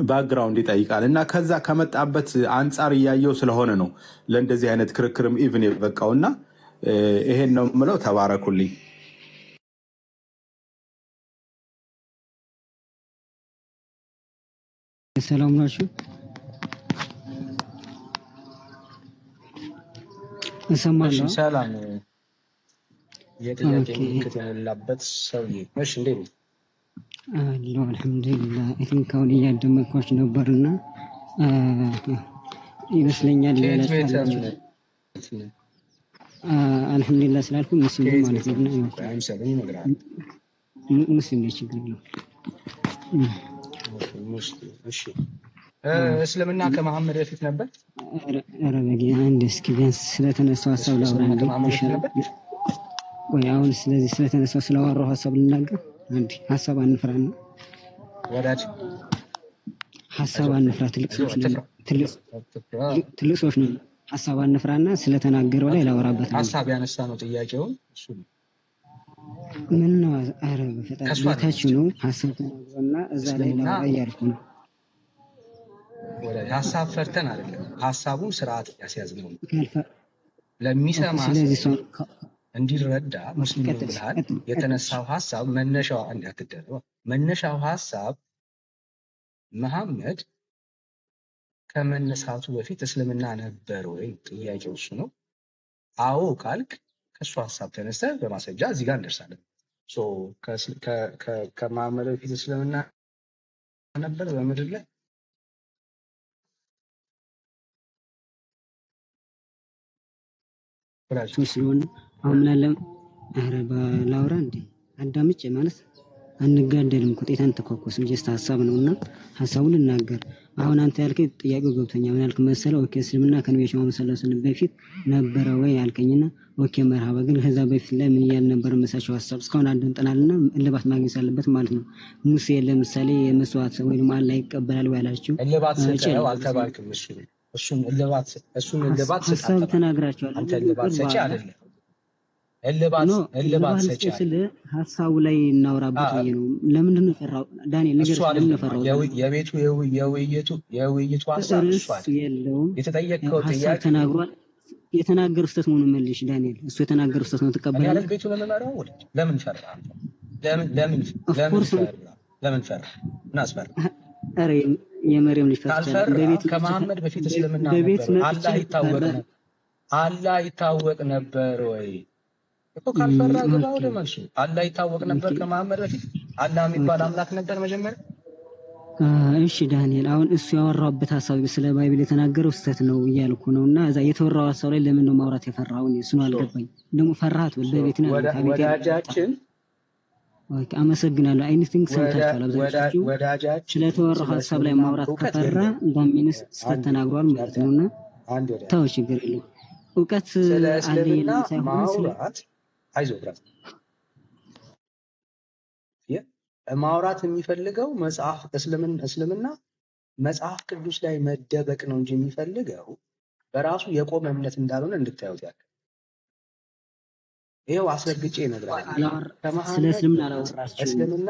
ባክግራውንድ ይጠይቃል እና ከዛ ከመጣበት አንጻር እያየው ስለሆነ ነው ለእንደዚህ አይነት ክርክርም ኢቭን የበቃውና ይሄን ነው የምለው። ተባረኩልኝ። ሰላም ናችሁ? እሰማለሁ። ሰላም የጥያቄ ምልክት የሞላበት ሰውዬ እሺ፣ እንዴት ነው? አለሁ አልሐምዱሊላህ። እትንካውን እያደመጥኳችሁ ነበርና ይመስለኛል ያላችሁ አልሐምዱሊላህ ስላልኩ ሙስሊም ማለት ነው። ሙስሊም ነው ችግር ነው። እሺ እስልምና ከመሐመድ በፊት ነበር? ኧረ በጌ አንድ እስኪ ቢያንስ ስለተነሳው ሐሳብ ላውራ እንዴ? ወይ አሁን ስለዚህ ስለተነሳው ስለዋራው ሐሳብ ልናገር። አንድ ሐሳብ አንፍራና ወዳጅ ሐሳብ አንፍራ። ትልቅ ሰዎች ነው። ሐሳብ አንፍራና ስለተናገረው ላይ ላወራበት ነው። ሐሳብ ያነሳ ነው ጥያቄውን እሱ ምን ነው? ኧረ በፈጣሪ ቤታችሁ ነው ሐሳብ ተናግሮና እዛ ላይ ላወራ እያልኩ ነው። ወዳጅ ሐሳብ ፈርተን አይደለም፣ ሐሳቡን ስርዓት ያስያዝነው ለሚሰማ ስለዚህ ሰው እንዲረዳ ሙስሊም ብለሃል። የተነሳው ሐሳብ መነሻው አንድ ያትደረው መነሻው ሐሳብ መሐመድ ከመነሳቱ በፊት እስልምና ነበር ወይ? ጥያቄው እሱ ነው። አዎ ካልክ ከሱ ሐሳብ ተነስተህ በማስረጃ እዚህ ጋር እንደርሳለን። ከመሐመድ በፊት እስልምና ነበር በምድር ላይ? ስለሆነ አሁን ምን አለ? ኧረ ባላውራ እንዴ አዳምጬ ማለት አንጋደልም። ቁጤታን ተኳኳስም ጀስት ሐሳብ ነውና ሐሳቡን ልናገር። አሁን አንተ ያልከኝ ጥያቄው ገብቶኛል። ምን ያልክ መሰለው? ኦኬ እስልምና ከነብዩ መሐመድ ሰለላሁ ዐለይሂ ወሰለም በፊት ነበረ ወይ ያልከኝና ኦኬ መርሃባ። ግን ከዛ በፊት ላይ ምን ያህል ነበር መሳቸው ሐሳብ እስካሁን አደምጠናልና እልባት ማግኘት አለበት ማለት ነው። ሙሴ ለምሳሌ የመስዋዕት ወይም አላህ ይቀበላል ወይ አላችሁ? እልባት ሰጠው አልተባልክም። እሱን እልባት ሰጠው ሐሳብ ተናግራችኋል። አንተ እልባት ሰጪ አይደለም። እልባት ሰጪ ስለ ሐሳቡ ላይ እናወራበት ብዬ ነው። ለምንድን ነው ፈራው? ዳንኤል ነገር ለምን ነው ፈራው? የውይይቱ ሐሳብ እሱ የለውም። የተጠየቀው ጥያቄ ተናግሯል። የተናገረው ስተት መሆኑን መልሽ ዳንኤል። እሱ የተናገረው ስተት ነው ተቀበላለህ? ቤቱ ለመመራው ለምን ፈራ? ለምን ፈራ? እናስፈራ። ኧረ የመርየም ልጅ ካልፈራ ከመሐመድ በፊት እስልምና ነበር። አላህ ይታወቅ ነበር ወይ እኮ? ካልፈራ ግባ ወደ መልሱ። አላህ ይታወቅ ነበር ከመሐመድ በፊት? አላህ የሚባል አምላክ ነበር መጀመሪያ? እሺ ዳንኤል፣ አሁን እሱ ያወራበት ሐሳብ ስለ ባይብል የተናገረው ስህተት ነው እያልኩ ነውና እዛ የተወራው ሐሳብ ላይ ለምን ነው ማውራት የፈራው? እሱ ነው አልገባኝ። ደግሞ ፈራሃት በቤት ነው ወዳጃችን። ኦኬ፣ አመሰግናለሁ። አይኒቲንግ ሰምታችኋል። አብዛኛችሁ ስለተወራው ሐሳብ ላይ ማውራት ከፈራ እንዳሚንስ ስህተት ተናግሯል ማለት ነውና ተው፣ ችግር የለውም። እውቀት አለ የለም ሳይሆን ማውራት አይዞህ ብራት ማውራት የሚፈልገው መጽሐፍ እስልምና መጽሐፍ ቅዱስ ላይ መደበቅ ነው እንጂ የሚፈልገው በራሱ የቆመ እምነት እንዳልሆነ እንድታዩት ያለ ይሄው አስረግጬ እነግራለሁ። ስለ እስልምና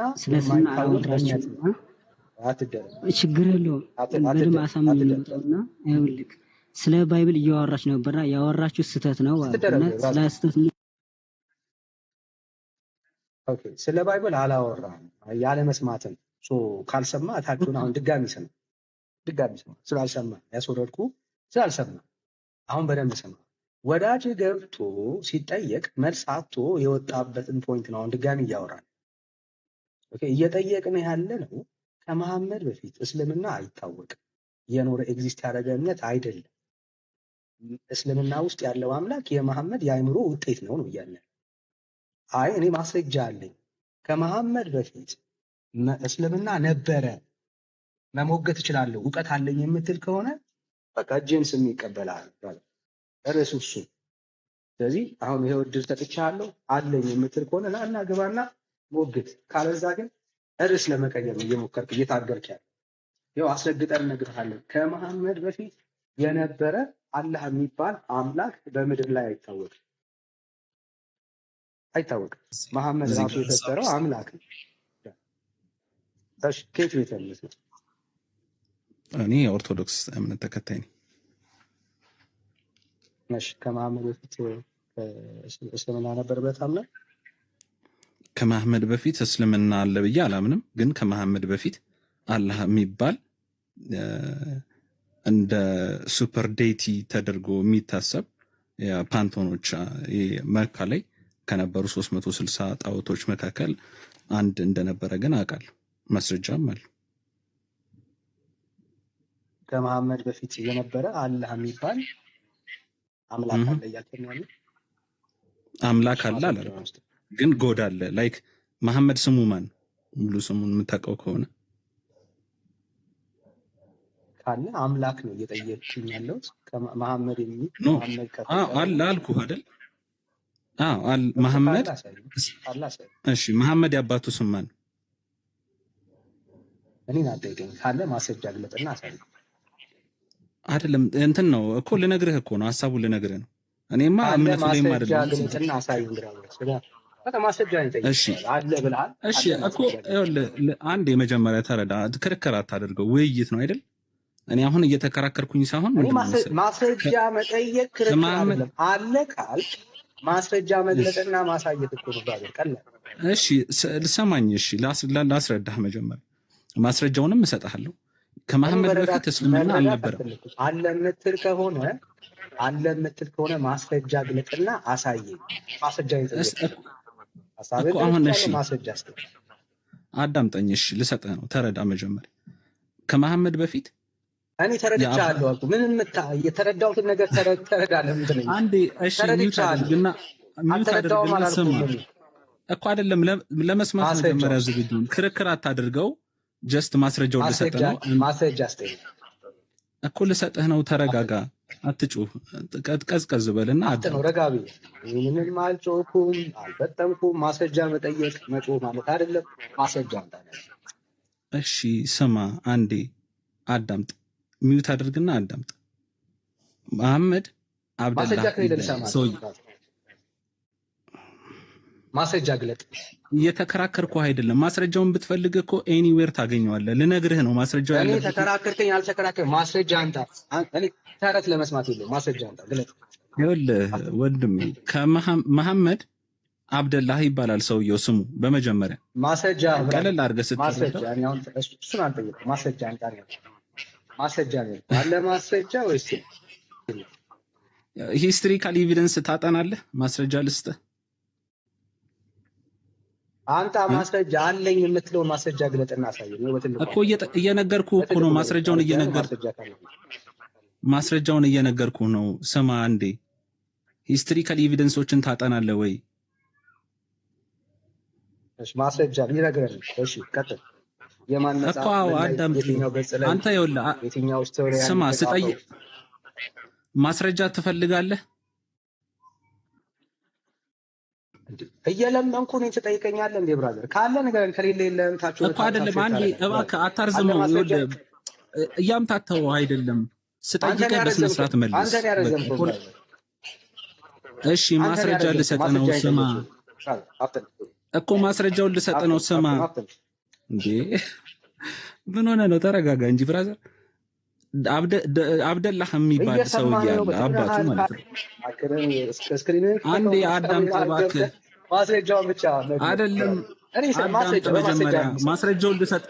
አላወራችሁም። ችግር የለውም። በደምብ አሳምኝ ነው። ይኸውልህ ስለ ባይብል እያወራች ነበርና ያወራችሁ ስህተት ነው እና ስለ ስህተት ኦኬ፣ ስለ ባይብል አላወራም ያለ መስማትን ካልሰማ ታችሁን አሁን ድጋሚ ስማ ስላልሰማ ያስወረድኩ ስላልሰማ አሁን በደንብ ስማ። ወዳጅ ገብቶ ሲጠየቅ መልስ አጥቶ የወጣበትን ፖይንት ነው አሁን ድጋሚ እያወራን። ኦኬ፣ እየጠየቅን ያለ ነው ከመሐመድ በፊት እስልምና አይታወቅም፣ የኖረ ኤግዚስት ያደረገ እምነት አይደለም። እስልምና ውስጥ ያለው አምላክ የመሐመድ የአእምሮ ውጤት ነው እያለ አይ እኔ ማስረጃ አለኝ ከመሐመድ በፊት እስልምና ነበረ መሞገት እችላለሁ እውቀት አለኝ የምትል ከሆነ በቃ እጄን ስም ይቀበላል ርዕሱ እሱ። ስለዚህ አሁን ይሄው እድል ሰጥቻለሁ አለኝ የምትል ከሆነ ና ግባና ሞግት። ካለዛ ግን ርዕስ ለመቀየር ነው እየሞከርክ እየታገልክ ያለ። ይኸው አስረግጠን እነግርሃለን ከመሐመድ በፊት የነበረ አላህ የሚባል አምላክ በምድር ላይ አይታወቅም። መሐመድ ራሱ የፈጠረው አምላክ ነው። እሺ ከየት ቤት ያለህ? እኔ የኦርቶዶክስ እምነት ተከታይ ነኝ። እሺ ከመሐመድ በፊት እስልምና ነበር ብለህ ታምናለህ? ከመሐመድ በፊት እስልምና አለ ብዬ አላምንም። ግን ከመሐመድ በፊት አላህ የሚባል እንደ ሱፐር ዴይቲ ተደርጎ የሚታሰብ ፓንቶኖች መካ ላይ ከነበሩ 360 ጣዖቶች መካከል አንድ እንደነበረ ግን አውቃለሁ። ማስረጃም አለ። ከመሐመድ በፊት የነበረ አላህ የሚባል አምላክ አለ እያልከኝ ያለ? አምላክ አለ አላልኩም፣ ግን ጎድ አለ። ላይክ መሐመድ ስሙ ማን? ሙሉ ስሙን የምታውቀው ከሆነ ካለ አምላክ ነው እየጠየቅሽኝ ያለሁት። ከመሐመድ የሚል መሐመድ አለ አልኩህ አይደል? መሐመድ። እሺ መሐመድ ያባቱ ስም ማን? እኔን አትጠይቀኝ። ካለ ማስረጃ ግለጥና አሳይ። አይደለም እንትን ነው እኮ ልነግርህ እኮ ነው፣ ሐሳቡን ልነግርህ ነው። እኔማ እምነቱ ላይ ማለት ነው። ግለጥና አሳይ ማስረጃ ነው። እሺ አለ ብለሃል። እሺ እኮ አንድ የመጀመሪያ ተረዳ። ክርክር አታደርገው፣ ውይይት ነው አይደል? እኔ አሁን እየተከራከርኩኝ ሳይሆን ማስረጃ መጠየቅ ክርክር አይደለም። አለ ቃል ማስረጃ መግለጥና ማሳየት እኮ ነው ብራዘር፣ ቀላል። እሺ ልሰማኝ። እሺ ላስረዳህ። መጀመሪያ ማስረጃውንም እሰጥሃለሁ። ከመሐመድ በፊት እስልምና አልነበረም። አለ የምትል ከሆነ ማስረጃ ግለጥና አሳየኝ። ማስረጃ እኮ አሁን እሺ አዳምጠኝ። እሺ ልሰጥህ ነው፣ ተረዳ መጀመሪያ። ከመሐመድ በፊት እኔ ተረድቻለሁ አልኩ። ምንም የተረዳሁትን ነገር ተረዳለህ። ምንድን ነው አንዴ? እሺ ሚውት አድርግና ስማ እኮ አይደለም ለመስማት መጀመሪያ ዝግጁ። ክርክር አታድርገው። ጀስት ማስረጃው ልሰጥህ ነው። ማስረጃ አስጠኝ እኮ ልሰጥህ ነው። ተረጋጋ፣ አትጩህ፣ ቀዝቀዝ በልና ነው ረጋቢ። ምንም አልጮኩም፣ አልበጠምኩም። ማስረጃ መጠየቅ መጮህ ማለት አይደለም። ማስረጃ አምጣለህ። እሺ ስማ አንዴ አዳምጥ። ሚውት አድርግና አዳምጥ። መሐመድ አብደላህ ማስረጃ ግለጥ። እየተከራከርኩ አይደለም። ማስረጃውን ብትፈልግ እኮ ኤኒዌር ታገኘዋለህ። ልነግርህ ነው ማስረጃው ያለ። እኔ ተከራከርከኝ አልተከራከርኩም። ማስረጃ አንተ እኔ ተረት ለመስማት የለውም። ማስረጃ አንተ ግለጥ። ይኸውልህ ወንድሜ ከመሐመድ አብደላህ ይባላል ሰውየው ስሙ። በመጀመሪያ ማስረጃ ቀለል አድርገህ ስትረዳ ማስረጃ አሁን እሱን አልጠየቅም። ማስረጃ አንተ ማስረጃ ነው አለ። ማስረጃ ወይስ ሂስትሪካል ኤቪደንስ ታጠናለህ? ማስረጃ ልስጥህ። አንተ ማስረጃ አለኝ የምትለው ማስረጃ ግለጥና አሳየኝ ነው በትልቁ እኮ እየነገርኩ እኮ ነው። ማስረጃውን እየነገርኩ ነው። ስማ አንዴ ሂስቶሪካል ኤቪደንሶችን ታጠናለህ ወይ? እሺ ማስረጃ ሊነግረን። እሺ ቀጥል። የማን መጽሐፍ እኮ አዳምጥ። የትኛው ገጽ ላይ አንተ ይኸውልህ የትኛው ስቶሪ ስማ ስጠይቅ ማስረጃ ትፈልጋለህ? እየለመንኩ ነው ትጠይቀኛለህ እንዴ ብራዘር? ካለ ነገር ከሌለ የለም ታችሁ እኮ አይደለም። አንዴ እባክህ አታርዝመው። ይኸውልህ እያምታተው አይደለም። ስጠይቅህ በስነ ስርዓት መልስ። አንተ ነው ያረዘምከው ብራዘር። እሺ ማስረጃ ልሰጥ ነው። ስማ እኮ ማስረጃውን ልሰጥ ነው። ስማ እንዴ ምን ሆነ ነው? ተረጋጋ እንጂ ብራዘር። አብደላህ የሚባል ሰው ያለ አባቱ ማለት ነው። አንዴ አዳምጥ እባክህ። ማስረጃውን ብቻ አይደለም ማስረጃውን ልሰጥ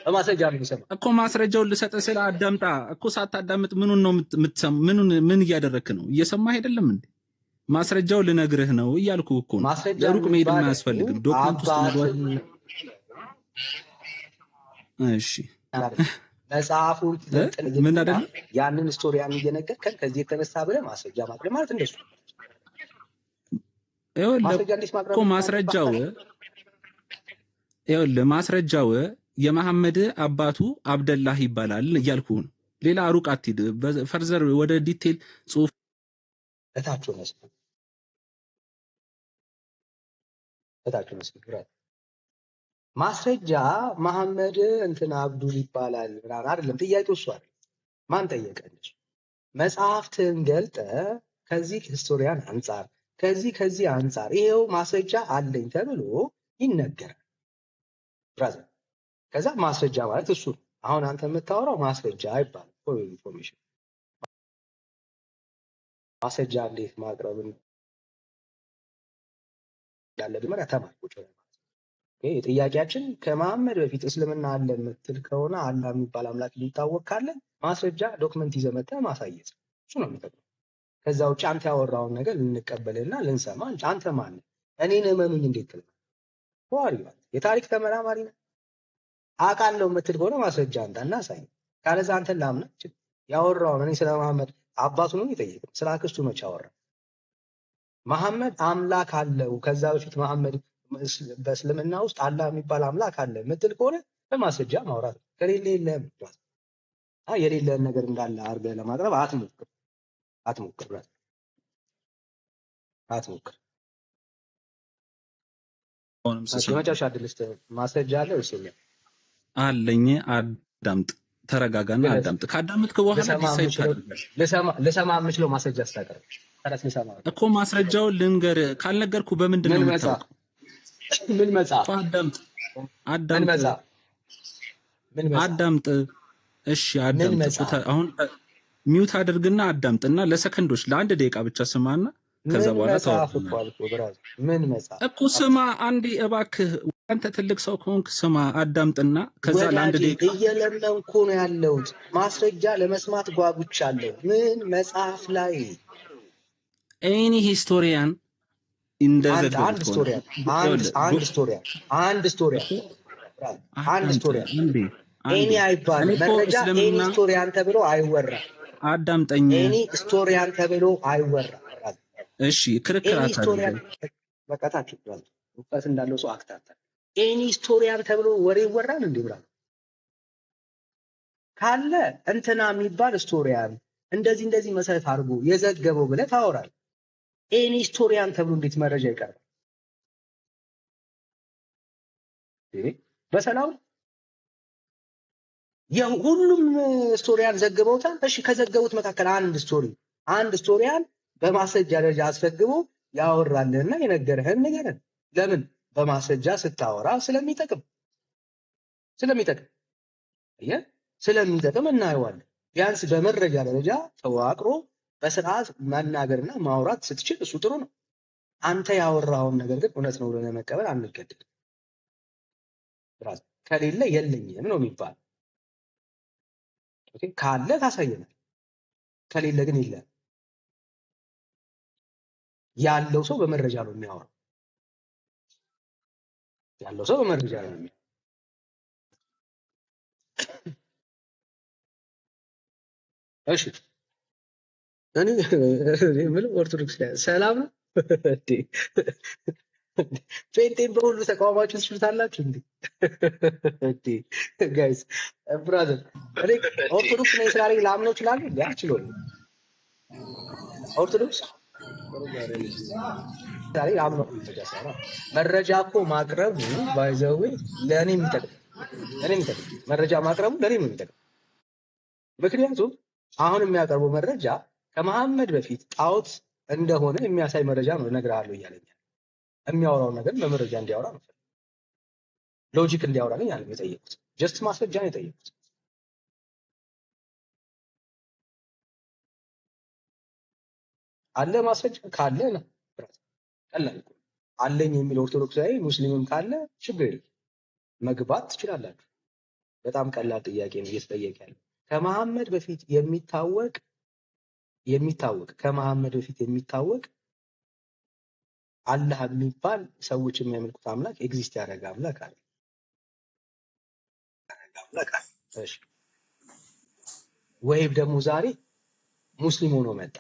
እኮ ማስረጃውን ልሰጥ ስለ አዳምጣ እኮ ሳታዳምጥ ምኑን ነው ምኑን ምን እያደረክ ነው? እየሰማህ አይደለም እንዴ? ማስረጃው ልነግርህ ነው እያልኩ እኮ ነው። ሩቅ መሄድ አያስፈልግም። ዶክመንት ውስጥ መግባት እሺ መጽሐፉን ምን አይደል ያንን ስቶሪያን እየነገርከን ከዚህ የተነሳ ብለህ ማስረጃ ማቅረብ ማለት እንደሱ እኮ ማስረጃው የመሐመድ አባቱ አብደላህ ይባላል እያልኩ ነው። ሌላ ሩቅ አትሂድ። ፈርዘር ወደ ዲቴል ጽሁፍ እታችሁ ነው ማስረጃ መሐመድ እንትና አብዱል ይባላል ምናምን አይደለም ጥያቄው። እሱ አይደል ማን ጠየቀልሽ? መጽሐፍትን ገልጠ ከዚህ ሂስቶሪያን አንፃር ከዚህ አንፃር ይሄው ማስረጃ አለኝ ተብሎ ይነገራል ብራዘር። ከዛ ማስረጃ ማለት እሱ አሁን አንተ የምታወራው ማስረጃ አይባልም። ፎር ኢንፎርሜሽን ማስረጃ እንዴት ማቅረብ እንዳለብን ማለት ተማርኩ። ጥያቄያችን ከመሐመድ በፊት እስልምና አለ የምትል ከሆነ አላህ የሚባል አምላክ ሊታወቅ ካለ ማስረጃ ዶክመንት ይዘህ መጥተህ ማሳየት እሱ ነው የሚጠቅመው። ከዛ ውጭ አንተ ያወራውን ነገር ልንቀበልና ልንሰማ አንተ ማን ነህ? እኔን እመኑኝ እንዴት ትላለህ? ዋሪው የታሪክ ተመራማሪ ነህ አውቃለሁ የምትል ከሆነ ማስረጃ አንተና አሳይ። ካለዛ አንተን ላምና ያወራውን እኔ ስለ መሐመድ አባቱ ነው የጠየቀው፣ ስለ አክስቱ መች አወራ? መሐመድ አምላክ አለው ከዛ በፊት መሐመድ በእስልምና ውስጥ አላህ የሚባል አምላክ አለ የምትል ከሆነ በማስረጃ ማውራት። ከሌለ የለም የሌለን ነገር እንዳለ አድርገህ ለማቅረብ አትሞክር። የመጨረሻ ዕድል ስጥህ። ማስረጃ አለ ወይስ የለም? አለኝ። አዳምጥ፣ ተረጋጋና አዳምጥ። ካዳምጥክ በኋላ ዲሳይድ ታደርጋለህ። ልሰማ የምችለው ማስረጃ ስታቀርብ እኮ ማስረጃውን ልንገር። ካልነገርኩ በምንድን ነው የምታውቀው? ምን መጽሐፍ? አዳምጥ። እሺ አዳምጥ። አሁን ሚውት አድርግና አዳምጥና ለሰከንዶች ለአንድ ደቂቃ ብቻ ስማና ከዛ በኋላ ምን መጽሐፍ እኮ ስማ አንዴ እባክህ። አንተ ትልቅ ሰው ከሆንክ ስማ አዳምጥና ከዛ ለአንድ ደቂቃ እየለመንኩ ነው ያለሁት። ማስረጃ ለመስማት ጓጉቻለሁ። ምን መጽሐፍ ላይ? ኤኒ ሂስቶሪያን እንደዘገቡት አንድ ስቶሪያን ኤኒ አይባልም። መረጃ ኤኒ ስቶሪያን ተብሎ አይወራም። አዳምጠኝ። ኤኒ ስቶሪያን ተብሎ አይወራም። እሺ ክርክር አታድርግ። በቃታችሁ ብራል እውቀት እንዳለው ሰው አክታታ ኤኒ ስቶሪያን ተብሎ ወሬ ይወራል እንዴ ብራል? ካለ እንትና የሚባል ስቶሪያን እንደዚህ መሰረት አድርጎ የዘገበው ብለህ ታወራለህ። ኤኒ ስቶሪያን ተብሎ እንዴት መረጃ ይቀርባል? በሰላም የሁሉም ስቶሪያን ዘግበውታል። እሺ ከዘገቡት መካከል አንድ ስቶሪያን በማስረጃ ደረጃ አስፈግቦ ያወራልህና የነገረህን ንገረን። ለምን? በማስረጃ ስታወራ ስለሚጠቅም እናየዋለን። ቢያንስ በመረጃ ደረጃ ተዋቅሮ በስርዓት መናገርና ማውራት ስትችል እሱ ጥሩ ነው። አንተ ያወራውን ነገር ግን እውነት ነው ብለህ ለመቀበል አንገደድም። ከሌለ የለኝም ነው የሚባል። ካለ ታሳየናል፣ ከሌለ ግን የለም። ያለው ሰው በመረጃ ነው የሚያወራው። ያለው ሰው በመረጃ ነው የሚለው። እሺ እኔ የምለው ኦርቶዶክስ ላይ ሰላም ነው እንዴ? ጴንጤን በሁሉ ተቃውማችሁ ትችሉታላችሁ እንዴ? እንዴ ጋይስ ብራዘር፣ እኔ ኦርቶዶክስ ነኝ ስላለኝ ላምነው እችላለሁ እንዴ? አልችልም። ኦርቶዶክስ ዛሬ ላምነው መረጃ እኮ ማቅረቡ ባይዘዌ ለእኔ የሚጠቅም መረጃ ማቅረቡ ለእኔ ነው የሚጠቅም። ምክንያቱም አሁን የሚያቀርበው መረጃ ከመሐመድ በፊት ጣዖት እንደሆነ የሚያሳይ መረጃ ነው እነግርሃለሁ እያለኝ የሚያወራው ነገር በመረጃ እንዲያወራ ነው፣ ሎጂክ እንዲያወራ ግን ያለው የጠየቁት ጀስት ማስረጃ ነው የጠየቁት። አለ ማስረጃ ካለ ነው ቀላል አለኝ የሚል ኦርቶዶክሳዊ ሙስሊምም ካለ ችግር የለም መግባት ትችላላችሁ። በጣም ቀላል ጥያቄ ነው እየተጠየቀ ያለው። ከመሐመድ በፊት የሚታወቅ ከመሐመድ በፊት የሚታወቅ አላህ የሚባል ሰዎች የሚያመልኩት አምላክ ኤግዚስት ያደረገ አምላክ አለ። እሺ ወይም ደግሞ ዛሬ ሙስሊም ሆኖ መጣ።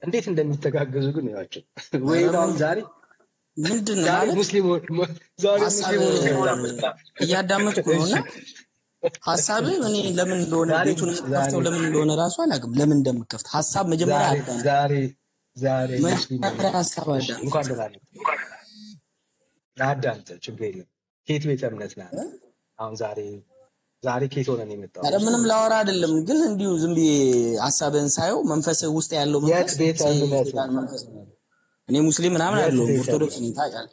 እንዴት እንደሚተጋገዙ ግን ያቸው ወይም አሁን ዛሬ ምንድነው ዛሬ ማለት ሙስሊም ሆኖ መጣ። እያዳመጥኩ ነውና ሐሳብ እኔ ለምን እንደሆነ ቤቱን የምትከፍተው ለምን እንደሆነ ራሱ አላውቅም። ለምን እንደምከፍት ሐሳብ መጀመሪያ አዳም ዛሬ ሙስሊም ሐሳብ አዳም እንኳን ደህና አዳምጥ፣ ችግር የለም። ከየት ቤተ እምነት ነህ? አሁን ዛሬ ከየት ሆነህ ነው የመጣው? ኧረ ምንም ላወራ አይደለም፣ ግን እንዲሁ ዝም ብዬ ሐሳብህን ሳየው መንፈስ ውስጥ ያለው መንፈስ ቤተ እምነት መንፈስ ነው። እኔ ሙስሊም ምናምን አይደለሁም፣ ኦርቶዶክስ ነኝ። ታውቃለህ፣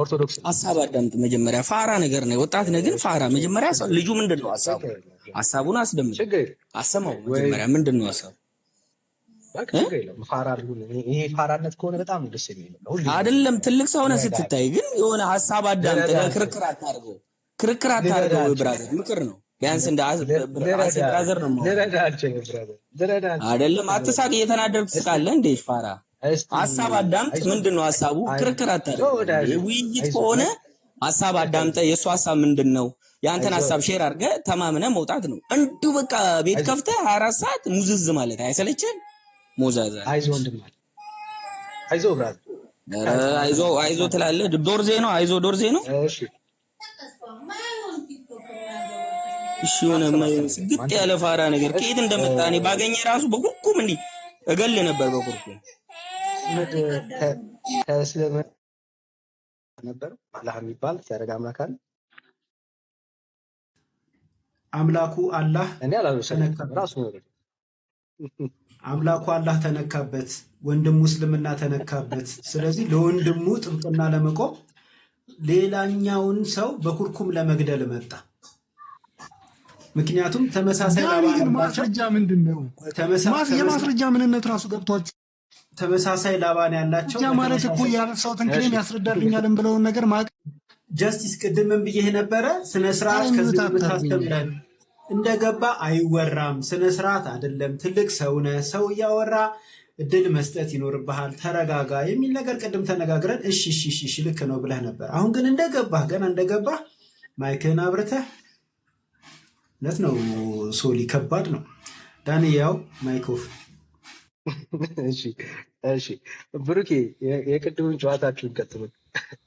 ኦርቶዶክስ ሐሳብ አዳምጥ መጀመሪያ። ፋራ ነገር ነው፣ ወጣት ነህ ግን ፋራ። መጀመሪያ ልጁ ምንድነው ሐሳቡ? ሐሳቡን አስደምጥ፣ አሰማው። መጀመሪያ ምንድነው ሐሳቡ? ይሄ ፋራነት ከሆነ በጣም ደስ የሚለው አይደለም። ትልቅ ሰው ነህ ስትታይ፣ ግን የሆነ ሐሳብ አዳምጥ። ክርክር አታርገው ብራዘር፣ ምክር ነው ቢያንስ እንደ ብራዘር ነው አይደለም። አትሳቅ፣ እየተናደድክ ትስቃለህ እንዴ ፋራ። ሐሳብ አዳምጥ። ምንድነው ሐሳቡ? ክርክር አታርገው። ውይይት ከሆነ ሐሳብ አዳምጠ የእሱ ሐሳብ ምንድነው? የአንተን ሐሳብ ሼር አድርገህ ተማምነህ መውጣት ነው። እንዲሁ በቃ ቤት ከፍተህ 24 ሰዓት ሙዝዝ ማለት አይሰለችህም? ሞዛዛ አይዞ ወንድም አይዞ ብራዘር አይዞ ትላለህ። ዶርዜ ነው አይዞ ዶርዜ ነው። እሺ ሆነ ስግጥ ያለ ፋራ ነገር ከየት እንደመጣ እኔ ባገኘ ራሱ በኩርኩም እንዲህ እገል ነበር። በኩርኩም ከእስልምና ነበር አላህ የሚባል ሲያደርግ አምላክ አለ። አምላኩ አላህ እኔ አላውቅም ራሱ ነው አምላኩ አላህ ተነካበት፣ ወንድሙ እስልምና ተነካበት። ስለዚህ ለወንድሙ ጥብቅና ለመቆም ሌላኛውን ሰው በኩርኩም ለመግደል መጣ። ምክንያቱም ተመሳሳይ ማስረጃ ምንድነው? የማስረጃ ምንነት ራሱ ገብቷችሁ ተመሳሳይ ላባን ያላቸው ማለት እኮ ያነሳሁትን ክሌም ያስረዳልኛልን ብለውን ነገር ጀስቲስ ቅድምም ብዬህ ነበረ። ስነ ስርዓት ከዚህ ብታስተምረን እንደገባ አይወራም። ስነ ስርዓት አይደለም። ትልቅ ሰው ነህ፣ ሰው እያወራ እድል መስጠት ይኖርብሃል። ተረጋጋ የሚል ነገር ቅድም ተነጋግረን እሺ ልክ ነው ብለህ ነበር። አሁን ግን ገና እንደገባህ ማይክህን አብርተህ ለት ነው ሶሊ ከባድ ነው። ዳንያው ማይኮፍ እሺ ብሩኬ የቅድሙን ጨዋታችሁን ቀጥሉ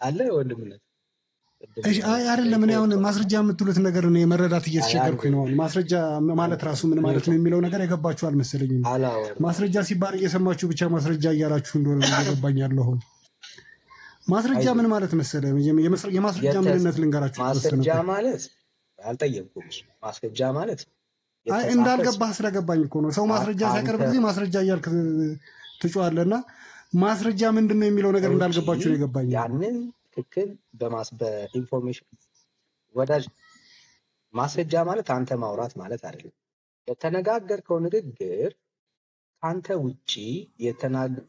አለ ወንድምነት አይደለም። እኔ አሁን ማስረጃ የምትሉት ነገር ነው የመረዳት እየተቸገርኩኝ ነው። ማስረጃ ማለት ራሱ ምን ማለት ነው የሚለው ነገር የገባችሁ አልመሰለኝም። ማስረጃ ሲባል እየሰማችሁ ብቻ ማስረጃ እያላችሁ እንደሆነ እየገባኝ ያለው። ማስረጃ ምን ማለት መሰለ? የማስረጃ ምንነት ልንገራችሁ። ማስረጃ ማለት አልጠየቅኩም። ማስረጃ ማለት እንዳልገባህ ስለገባኝ እኮ ነው። ሰው ማስረጃ ሲያቀርብ ጊዜ ማስረጃ እያልክ ትጮኻለህና ማስረጃ ምንድን ነው የሚለው ነገር እንዳልገባችሁ ነው የገባኝ። ያንን ትክክል በኢንፎርሜሽን ወዳጅ ማስረጃ ማለት አንተ ማውራት ማለት አይደለም። የተነጋገርከው ንግግር ከአንተ ውጪ የተናገረ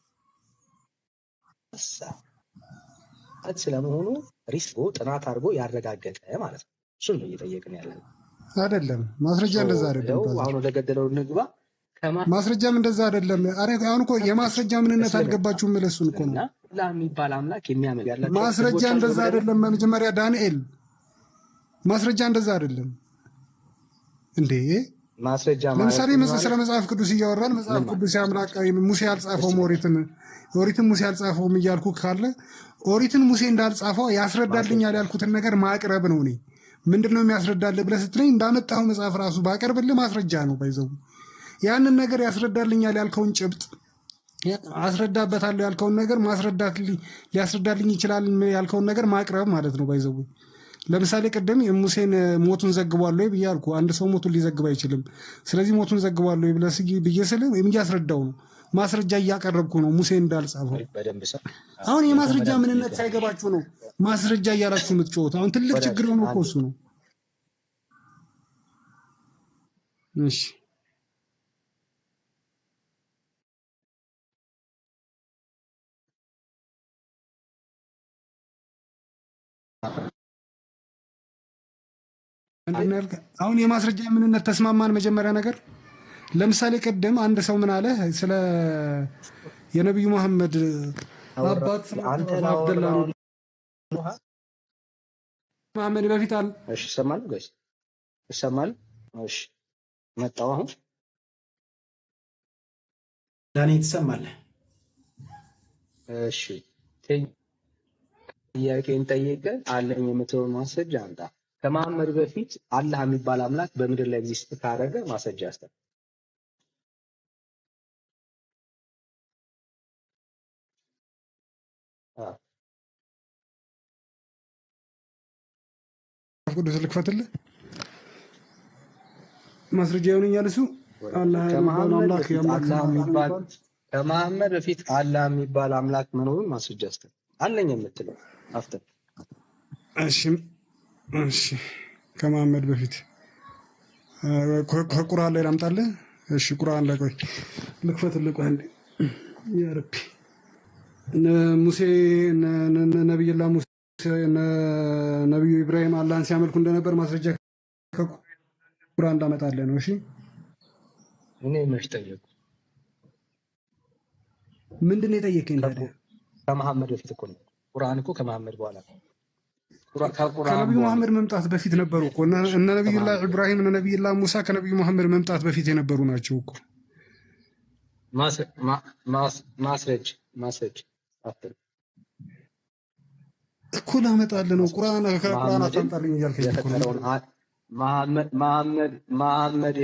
ስለመሆኑ ሪስኮ ጥናት አድርጎ ያረጋገጠ ማለት ነው። እሱን ነው እየጠየቅን ያለ አይደለም። ማስረጃ እንደዛ አይደለም። አሁን ወደ ገደለው ንግባ። ማስረጃም እንደዛ አይደለም። አረ አሁን እኮ የማስረጃ ምንነት አልገባችሁም። ለሱን እኮ ነው አላህ የሚባል አምላክ የሚያመልክ ያላቸው ማስረጃ እንደዛ አይደለም። መጀመሪያ ዳንኤል ማስረጃ እንደዛ አይደለም እንዴ። ማስረጃ ለምሳሌ ስለ መጽሐፍ ቅዱስ እያወራን መጽሐፍ ቅዱስ ያምላክ ሙሴ ያልጻፈው ኦሪትን ሙሴ ያልጻፈውም እያልኩ ካለ ኦሪትን ሙሴ እንዳልጻፈው ያስረዳልኛል ያልኩትን ነገር ማቅረብ ነው። እኔ ምንድነው የሚያስረዳልህ ብለህ ስትለኝ እንዳመጣው መጽሐፍ ራሱ ባቀርብልህ ማስረጃ ነው። ባይዘው ያንን ነገር ያስረዳልኛል ያልከውን ጭብጥ አስረዳበታለሁ ያልከውን ነገር ሊያስረዳልኝ ይችላል ያልከውን ነገር ማቅረብ ማለት ነው። ባይዘው ለምሳሌ ቅድም የሙሴን ሞቱን ዘግቧል ወይ ብያልኩ፣ አንድ ሰው ሞቱን ሊዘግብ አይችልም። ስለዚህ ሞቱን ዘግቧል ወይ ብዬ ስል ወይም እያስረዳው ነው፣ ማስረጃ እያቀረብኩ ነው ሙሴ እንዳልጻፈው። አሁን የማስረጃ ምንነት ሳይገባችሁ ነው ማስረጃ እያላችሁ የምትጮሁት። አሁን ትልቅ ችግር ነው እኮ እሱ ነው። እሺ አሁን የማስረጃ ምንነት ተስማማን። መጀመሪያ ነገር ለምሳሌ ቅድም አንድ ሰው ምን አለ ስለ የነብዩ መሐመድ አባት አብደላ ነው መሐመድ በፊት አለ። እሺ ሰማል ጋይስ ይሰማል። እሺ መጣው አሁን ዳኒ ትሰማለህ? እሺ ጥያቄን ጠይቀህ አለኝ የምትለው ማስረጃ አምጣ። ከመሐመድ በፊት አላህ የሚባል አምላክ በምድር ላይ ኤግዚስት ካደረገ ማስረጃ አስተ ቅዱስ ልክፈትልህ ማስረጃ ይሆነኛል። እሱ አላህ የሚባል ከመሐመድ በፊት አላህ የሚባል አምላክ መኖሩን ማስረጃ አስተ አለኝ የምትለው አፍተ እሺ ከመሐመድ በፊት ከቁርአን ላይ ላምጣልህ። እሺ ቁርአን ላይ ቆይ ልክፈትልህ። ቆይ አንዴ ያ ረቢ ሙሴ ነብዩላህ ሙሴ ነብዩ ኢብራሂም አላህን ሲያመልኩ እንደነበር ማስረጃ ከቁርአን እንዳመጣልህ ነው። እሺ እኔ መች ጠየቁ? ምንድን ነው የጠየቀኝ ታዲያ? ከመሐመድ በፊት እኮ ነው። ቁርአን እኮ ከመሐመድ በኋላ ነው። ከነብዩ መሐመድ መምጣት በፊት ነበሩ እኮ እነ ነብዩላህ ኢብራሂም እነ ነብዩላህ ሙሳ ከነብዩ መሐመድ መምጣት በፊት የነበሩ ናቸው እኮ። ማስረጅ አፍተር እኮ ላመጣልህ ነው። ከቁርአን አታምጣልኝ እያልከኝ እኮ ነው። መሐመድ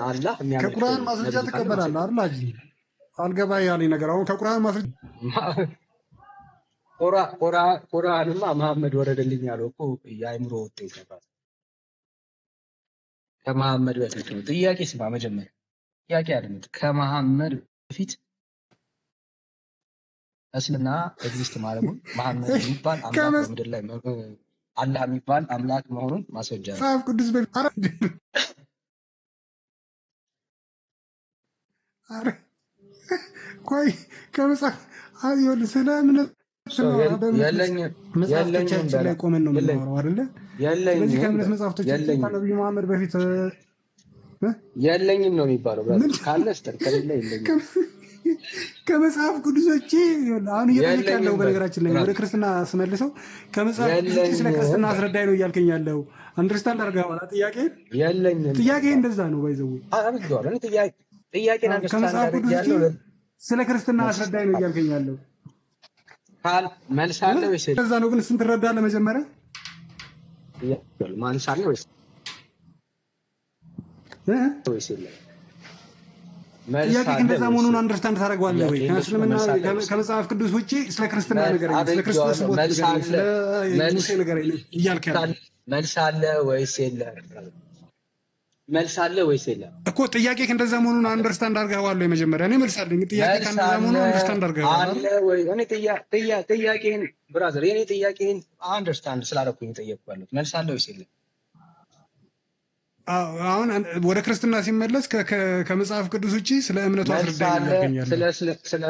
አላህ ከቁርአን ማስረጃ ትቀበላለህ አይደል? አጂ አልገባ ያለኝ ነገር አሁን ከቁርአን ማስረጃ ቁርአንማ መሐመድ ወረደልኝ ያለው እኮ የአእምሮ ውጤት ነበር። ከመሐመድ በፊት ነው። ጥያቄ ስማ፣ መጀመሪያ ጥያቄ አድምጥ። ከመሐመድ በፊት እስልምና ኤግዚስት ማለሙን መሐመድ የሚባል አምላክ በምድር ላይ አላህ የሚባል አምላክ መሆኑን ማስረጃ ነው። መጽሐፍ ቅዱስ በፊት አረ ቆይ ከመጽሐፍ አይወል ስለ እምነት መጽሐፍቶቻችን ላይ ቆመን ነው የምናወራው አይደለ? ስለዚህ ከእምነት መጽሐፍቶቻችን ከነብዩ መሐመድ በፊት የለኝም ነው የሚባለው። ካለ ስተር ከሌለ የለኝም። ከመጽሐፍ ቅዱሶቼ አሁን እየጠየቅ ያለው በነገራችን ላይ ወደ ክርስትና ስመልሰው ከመጽሐፍ ቅዱሶቼ ስለ ክርስትና አስረዳኝ ነው እያልከኝ ያለው። አንደርስታንድ አድርገዋል ጥያቄን? የለኝም። ጥያቄ እንደዛ ነው ባይዘው ጥያቄን ከመጽሐፍ ቅዱሶቼ ስለ ክርስትና አስረዳኝ ነው እያልከኝ ያለው። መልሳለህ ወይስ እንደዛ ነው? ግን ስንት ትረዳለህ? መጀመሪያ መልሳለህ ወይስ ጥያቄ እንደዛ መሆኑን አንደርስታንድ ታደርገዋለህ ወይ? ከእስልምና ከመጽሐፍ ቅዱስ ውጪ ስለ ክርስትና ነገር ስለ ክርስቶስ ሞት ነገር ስለ ሙሴ ነገር እያልክ ያለው መልሳለህ ወይስ የለም? መልሳለህ ወይስ የለም እኮ ጥያቄ እንደዛ መሆኑን አንደርስታንድ አድርገዋለህ ወይ? መጀመሪያ እኔ መልሳለኝ። ጥያቄ እንደዛ መሆኑን አንደርስታንድ አድርገዋለህ አለ ወይ? እኔ ጥያቄን ብራዘር የኔ ጥያቄን አንደርስታንድ ስላደረኩኝ ጠየቅኩህ። መልሳለህ ወይስ የለም? አሁን ወደ ክርስትና ሲመለስ ከመጽሐፍ ቅዱስ ውጪ ስለ እምነቱ አስረዳኝ ያገኛል። ስለ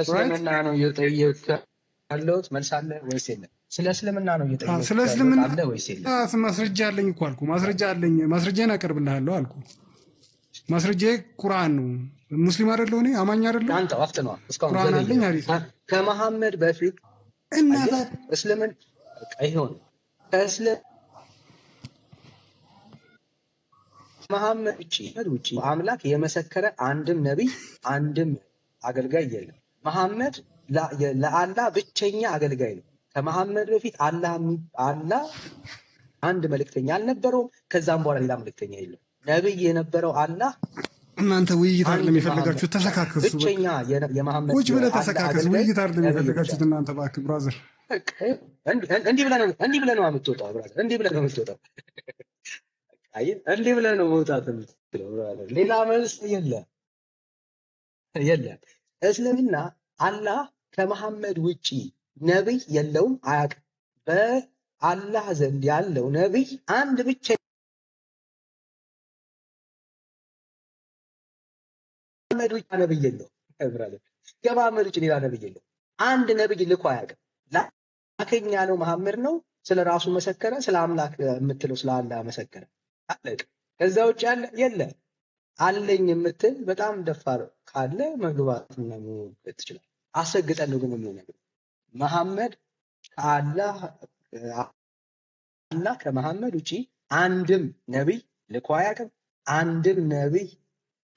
እስልምና ነው እየጠየቅኩህ ያለሁት። መልሳለህ ወይስ የለም? ስለ እስልምና ነው እየጠየቅኩ ስለ ያለው እስልምና አለ ወይስ የለም? ማስረጃ አለኝ እኮ አልኩ። ማስረጃ አለኝ፣ ማስረጃን አቀርብልሃለሁ አልኩ። ማስረጃዬ ቁርአን ነው። ሙስሊም አይደለሁ እኔ አማኝ አይደለሁ። አንተ አፍጥነዋ እስካሁን ቁርአን ዘገየ። አለኝ ሐዲስ ከመሐመድ በፊት እና አየህ እስልምን ይሁን መሐመድ ውጪ አምላክ የመሰከረ አንድም ነቢይ አንድም አገልጋይ የለም። መሐመድ ለአላህ ብቸኛ አገልጋይ ነው። ከመሐመድ በፊት አላህ አንድ መልእክተኛ አልነበረውም። ከዛም በኋላ ሌላ መልእክተኛ የለም። ነቢይ የነበረው አላህ። እናንተ ውይይት አይደለም የፈለጋችሁት፣ ተሰካከሱ። ብቸኛ የመሐመድ ቁጭ ብለህ ተሰካከስ። ውይይት አይደለም የፈለጋችሁት እናንተ። እባክህ ብራዘር፣ እንዲህ ብለህ ነው የምትወጣው። ብራዘር እንዲህ ብለህ ነው የምትወጣው። እንዲህ ብለህ ነው መውጣት የምትችለው። ሌላ መልስ የለም። እስልምና አላህ ከመሐመድ ውጪ ነቢይ የለውም፣ አያውቅም። በአላህ ዘንድ ያለው ነቢይ አንድ ብቻ ከመሐመድ ውጪ ነቢይ የለውም። ከመሐመድ ውጪ ሌላ ነቢይ የለውም። አንድ ነቢይ ልኮ አያውቅም። ላከኝ ያለው መሐመድ ነው። ስለ ራሱ መሰከረ። ስለ አምላክ የምትለው ስለ አላህ መሰከረ። አለቅ። ከዛ ውጭ ያለ የለ። አለኝ የምትል በጣም ደፋር ካለ መግባት እና መውጣት ትችላል። አሰግጠን ነው ግን ምን ነገር መሐመድ ከአላህ ከመሐመድ ውጪ አንድም ነቢይ ልኮ አያውቅም። አንድም ነቢይ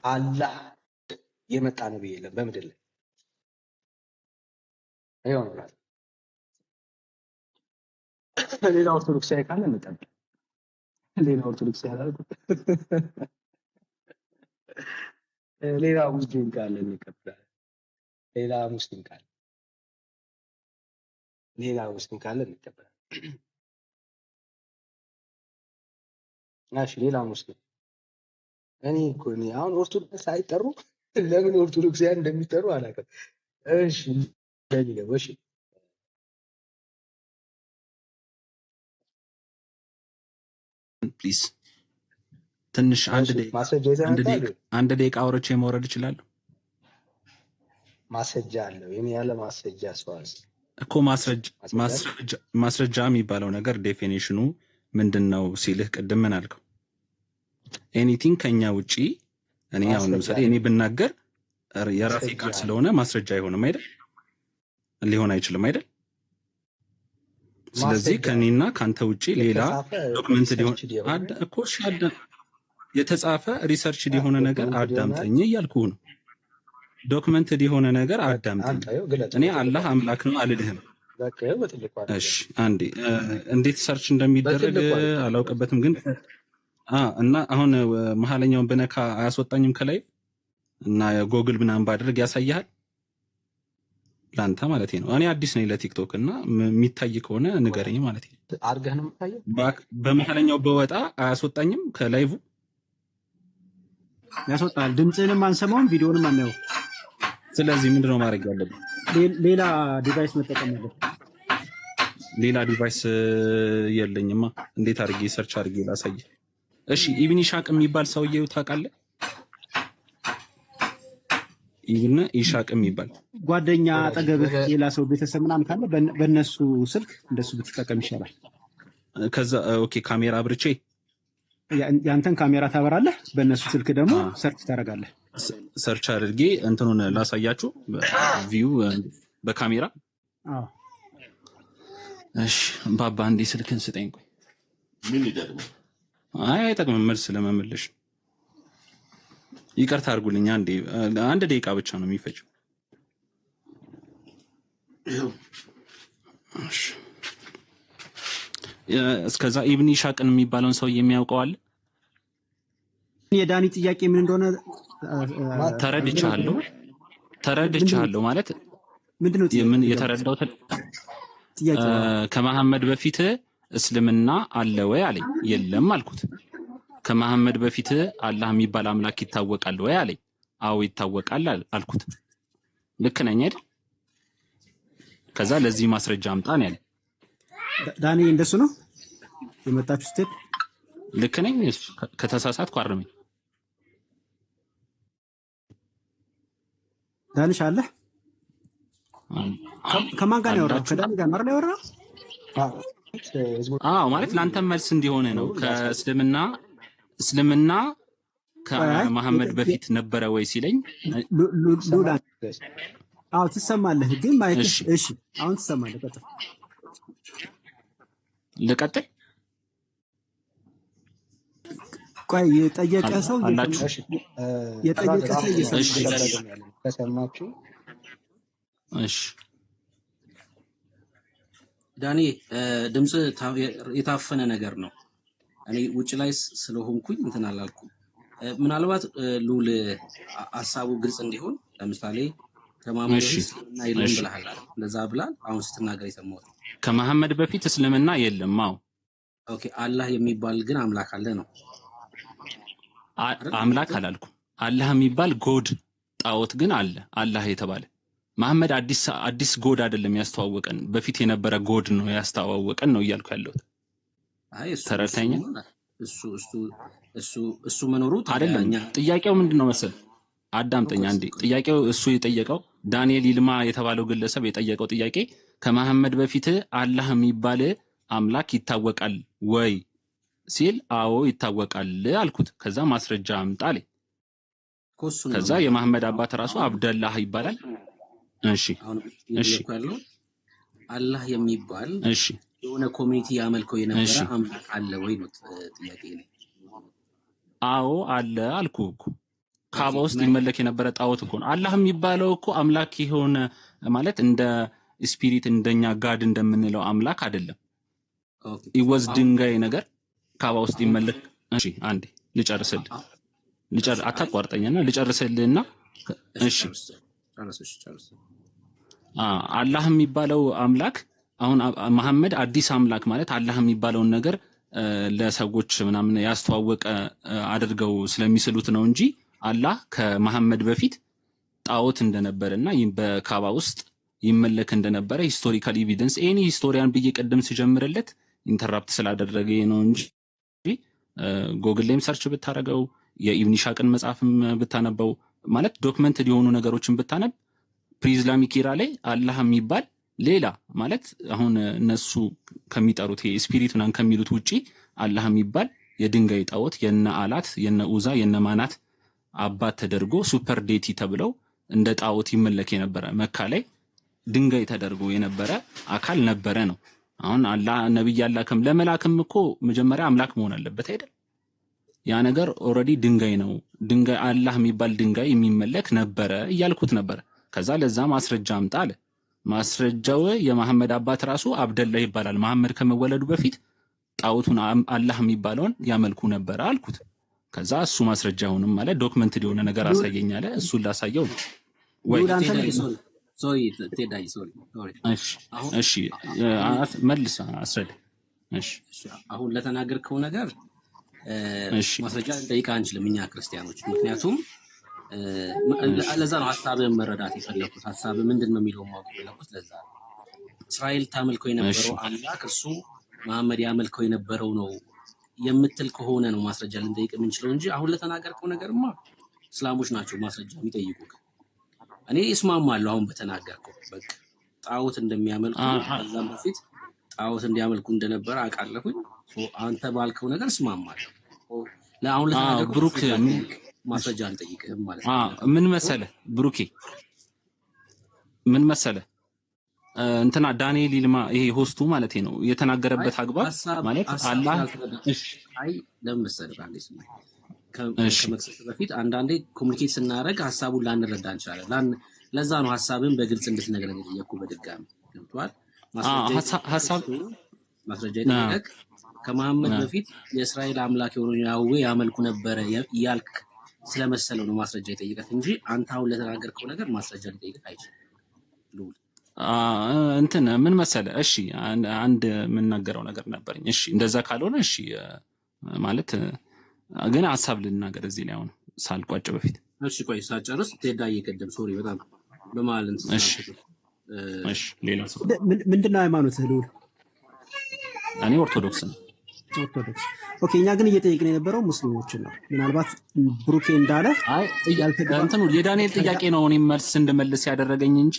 አላህ የመጣ ነቢይ የለም በምድር ላይ። ይሄው ነው። ሌላ ኦርቶዶክሳዊ ካለ እንጠብቅ። ሌላ ኦርቶዶክስ ያላልኩት ሌላ ሙስሊም ካለ እንቀበላለን። ሌላ ሙስሊም ካለ እንቀበላለን። እሺ ሌላ ሙስሊም እኔ አሁን ኦርቶዶክስ አይጠሩ። ለምን ኦርቶዶክሳውያን እንደሚጠሩ አላውቅም። እሺ ለሚለው እሺ ፕሊዝ ትንሽ አንድ ደቂቃ አውርቼ መውረድ እችላለሁ? ማስረጃ አለው። የኔ ያለ ማስረጃ ሰዋል እኮ ማስረጃ የሚባለው ነገር ዴፊኒሽኑ ምንድነው ሲልህ ቅድም ምን አልከው? ኤኒቲንግ ከኛ ውጪ እኔ አሁን ለምሳሌ እኔ ብናገር የራሴ ቃል ስለሆነ ማስረጃ አይሆንም አይደል? ሊሆን አይችልም አይደል? ስለዚህ ከኔና ካንተ ውጪ ሌላ ዶክመንት ሊሆን እኮ የተጻፈ ሪሰርች የሆነ ነገር አዳምጠኝ እያልኩህ ነው። ዶክመንት የሆነ ነገር አዳምጠኝ። እኔ አላህ አምላክ ነው አልልህም። እሺ አንዴ እንዴት ሰርች እንደሚደረግ አላውቅበትም፣ ግን እና አሁን መሀለኛውን በነካ አያስወጣኝም ከላይ እና ጎግል ምናምን ባደረግ ያሳያል ላንተ ማለት ነው። እኔ አዲስ ነኝ ለቲክቶክ እና የሚታይ ከሆነ ንገረኝ ማለት ነው። አርገህ ነው የምታየው። በመሀለኛው በወጣ አያስወጣኝም ከላይቭ ያስወጣል። ድምጽህንም አንሰማውም፣ ቪዲዮንም አናየው። ስለዚህ ምንድነው ማድረግ ያለብን? ሌላ ዲቫይስ መጠቀም አለብን። ሌላ ዲቫይስ የለኝማ። እንዴት አድርጌ ሰርች አድርጌ ላሳይ? እሺ ኢብን ኢሻቅ የሚባል ሰውዬው ታውቃለህ? ኢብን ኢሻቅ የሚባል ጓደኛ አጠገብህ ሌላ ሰው ቤተሰብ ምናምን ካለ በእነሱ ስልክ እንደሱ ብትጠቀም ይሻላል። ከዛ ኦኬ ካሜራ አብርቼ ያንተን ካሜራ ታበራለህ፣ በእነሱ ስልክ ደግሞ ሰርች ታደርጋለህ። ሰርች አድርጌ እንትኑን ላሳያችሁ ቪው በካሜራ። አዎ እሺ ባባ እንዴ ስልክን ስጠኝ። ቆይ ምን ይጠቅማል? አይ አይጠቅምም፣ መልስ ለመመለሽ ይቅርታ አድርጉልኝ። አንድ ደቂቃ ብቻ ነው የሚፈጀው። እሺ እስከዛ ኢብን ኢሻቅን የሚባለውን ሰው የሚያውቀው አለ? የዳኒ ጥያቄ ምን እንደሆነ ተረድቻለሁ ማለት ምንድነው? ምን የተረዳው ጥያቄ ከመሐመድ በፊት እስልምና አለ ወይ አለኝ። የለም አልኩት። ከመሐመድ በፊት አላህ የሚባል አምላክ ይታወቃል ወይ አለኝ። አዎ ይታወቃል አልኩት። ልክ ነኝ አይደል? ከዛ ለዚህ ማስረጃ አምጣ ነው ያለኝ። ዳኒ እንደሱ ነው የመጣችሁ ስቴፕ። ልክ ነኝ? ከተሳሳትኩ አርመኝ። ዳንሽ አለ ከማን ጋር ነው ያወራው? ከዳኒ ጋር ነው ያወራው? ማለት ለአንተም መልስ እንዲሆነ ነው። እስልምና ከመሐመድ በፊት ነበረ ወይ ሲለኝ ሉላ ትሰማለህ? ግን ማይክሽ እሺ፣ አሁን ትሰማለህ? ቀጥል። ልቀጥል? ቆይ የጠየቀ ሰው ተሰማችሁ? እሺ ዳኒ ድምጽ የታፈነ ነገር ነው። እኔ ውጭ ላይ ስለሆንኩኝ እንትን አላልኩም። ምናልባት ሉል ሐሳቡ ግልጽ እንዲሆን ለምሳሌ ከመሐመድ በፊት እስልምና የለም ብለሃል አይደል? እንደዛ ብላል። አሁን ስትናገር የሰማሁት ከመሐመድ በፊት እስልምና የለም። አዎ ኦኬ። አላህ የሚባል ግን አምላክ አለ ነው? አምላክ አላልኩም። አላህ የሚባል ጎድ ጣዖት ግን አለ። አላህ የተባለ መሐመድ አዲስ ጎድ አይደለም ያስተዋወቀን፣ በፊት የነበረ ጎድ ነው ያስተዋወቀን ነው እያልኩ ያለሁት። አይ እሱ ተረተኛ እሱ መኖሩ አይደለም። ጥያቄው ምንድነው መሰል? አዳምጠኛ እንዴ። ጥያቄው እሱ የጠየቀው ዳንኤል ይልማ የተባለው ግለሰብ የጠየቀው ጥያቄ ከመሐመድ በፊት አላህ የሚባል አምላክ ይታወቃል ወይ ሲል አዎ ይታወቃል አልኩት። ከዛ ማስረጃ አምጣ አለኝ። ከዛ የመሐመድ አባት ራሱ አብደላህ ይባላል። እሺ አላህ የሚባል የሆነ ኮሚኒቲ ያመልከው የነበረ አምላክ አለ ወይ ነው ጥያቄ ነው። አዎ አለ አልኩህ እኮ። ካባ ውስጥ ይመለክ የነበረ ጣዖት እኮ ነው። አላህ የሚባለው እኮ አምላክ የሆነ ማለት እንደ ስፒሪት እንደኛ ጋድ እንደምንለው አምላክ አይደለም። ይወዝ ድንጋይ ነገር ካባ ውስጥ ይመለክ። እሺ አንዴ ልጨርስልህ አታቋርጠኝና ልጨርስልህና እሺ አላህ የሚባለው አምላክ አሁን መሐመድ አዲስ አምላክ ማለት አላህ የሚባለውን ነገር ለሰዎች ምናምን ያስተዋወቀ አድርገው ስለሚስሉት ነው እንጂ አላህ ከመሐመድ በፊት ጣዖት እንደነበረና በካባ ውስጥ ይመለክ እንደነበረ ሂስቶሪካል ኤቪደንስ ኤኒ ሂስቶሪያን ብዬ ቀደም ሲጀምርለት ኢንተራፕት ስላደረገ ነው እንጂ ጎግል ላይም ሰርች ብታረገው የኢብን ሻቅን መጽሐፍም ብታነበው ማለት ዶክመንትድ የሆኑ ነገሮችን ብታነብ ፕሪኢስላሚክ ኢራ ላይ አላህ የሚባል ሌላ ማለት አሁን እነሱ ከሚጠሩት ስፒሪት ምናምን ከሚሉት ውጪ አላህ የሚባል የድንጋይ ጣዖት የነ አላት የነ ኡዛ የነ ማናት አባት ተደርጎ ሱፐር ዴቲ ተብለው እንደ ጣዖት ይመለክ የነበረ መካ ላይ ድንጋይ ተደርጎ የነበረ አካል ነበረ ነው። አሁን አላህ ነብይ ያላከም ለመላክም እኮ መጀመሪያ አምላክ መሆን አለበት አይደል? ያ ነገር ኦሬዲ ድንጋይ ነው። ድንጋይ አላህ የሚባል ድንጋይ የሚመለክ ነበረ እያልኩት ነበር። ከዛ ለዛ ማስረጃ አምጣ አለ። ማስረጃው የመሐመድ አባት ራሱ አብደላህ ይባላል። መሐመድ ከመወለዱ በፊት ጣዖቱን አላህ የሚባለውን ያመልኩ ነበር አልኩት። ከዛ እሱ ማስረጃ ሆነም ማለት ዶክመንትድ የሆነ ነገር አሳየኝ አለ። እሱን ላሳየው ነው ወይ? እሺ መልስ አስረዳ። እሺ አሁን ለተናገርከው ነገር ማስረጃ ልንጠይቅ አንችልም እኛ ክርስቲያኖች። ምክንያቱም ለዛ ነው ሐሳብህን መረዳት የፈለኩት። ሐሳብህ ምንድን ነው የሚለው ማወቅ የፈለኩት ለዛ ነው። እስራኤል ታመልከው የነበረው አምላክ እርሱ መሐመድ ያመልከው የነበረው ነው የምትል ከሆነ ነው ማስረጃ ልንጠይቅ የምንችለው እንጂ አሁን ለተናገርከው ነገርማ እስላሞች ናቸው ማስረጃ የሚጠይቁት። እኔ እስማማለሁ አሁን በተናገርከው በቃ ጣዖት እንደሚያመልኩ ከዛም በፊት ጣዖት እንዲያመልኩ እንደነበረ አውቃለሁኝ። አንተ ባልከው ነገር እስማማለሁ። ለአሁን ለተናገርከው ብሩክ ማስረጃ አልጠይቅህም ማለት ነው። ምን መሰለህ ብሩኬ፣ ምን መሰለህ እንትና ዳንኤል ይልማ ይሄ ሆስቱ ማለት ነው የተናገረበት አግባብ ማለት አላህ አይ ለምን መሰለህ ከመክሰስ በፊት አንዳንዴ ኮሙኒኬት ስናደርግ ሐሳቡን ላንረዳ እንችላለን። ለዛ ነው ሐሳብን በግልጽ እንድትነግረን የጠየቅኩ በድጋሚ ገብቶሃል? ማስረጃ ይጠይቀህ ከመሐመድ በፊት የእስራኤል አምላክ የሆነው ያህዌ ያመልኩ ነበረ እያልክ ስለመሰለው ነው ማስረጃ ይጠይቀህ እንጂ አንተ አሁን ለተናገርከው ነገር ማስረጃ ሊጠይቅህ አይችልም። እንትን ምን መሰለህ፣ እሺ አንድ የምናገረው ነገር ነበርኝ። እሺ እንደዛ ካልሆነ እሺ ማለት ግን ሐሳብ ልናገር እዚህ ላይ አሁን ሳልቋጭ በፊት። እሺ ቆይ ሳጨርስ ቴዳዬ ቅድም ሶሪ በጣም በማለት እሺ ሌላ ሰው ምንድነው ሃይማኖትህ ልውል? እኔ ኦርቶዶክስ ነኝ። ኦርቶዶክስ ኦኬ። እኛ ግን እየጠየቅን የነበረው ሙስሊሞችን ነው። ምናልባት ብሩኬ እንዳለ እንትኑ የዳንኤል ጥያቄ ነው እኔ መልስ እንድመልስ ያደረገኝ እንጂ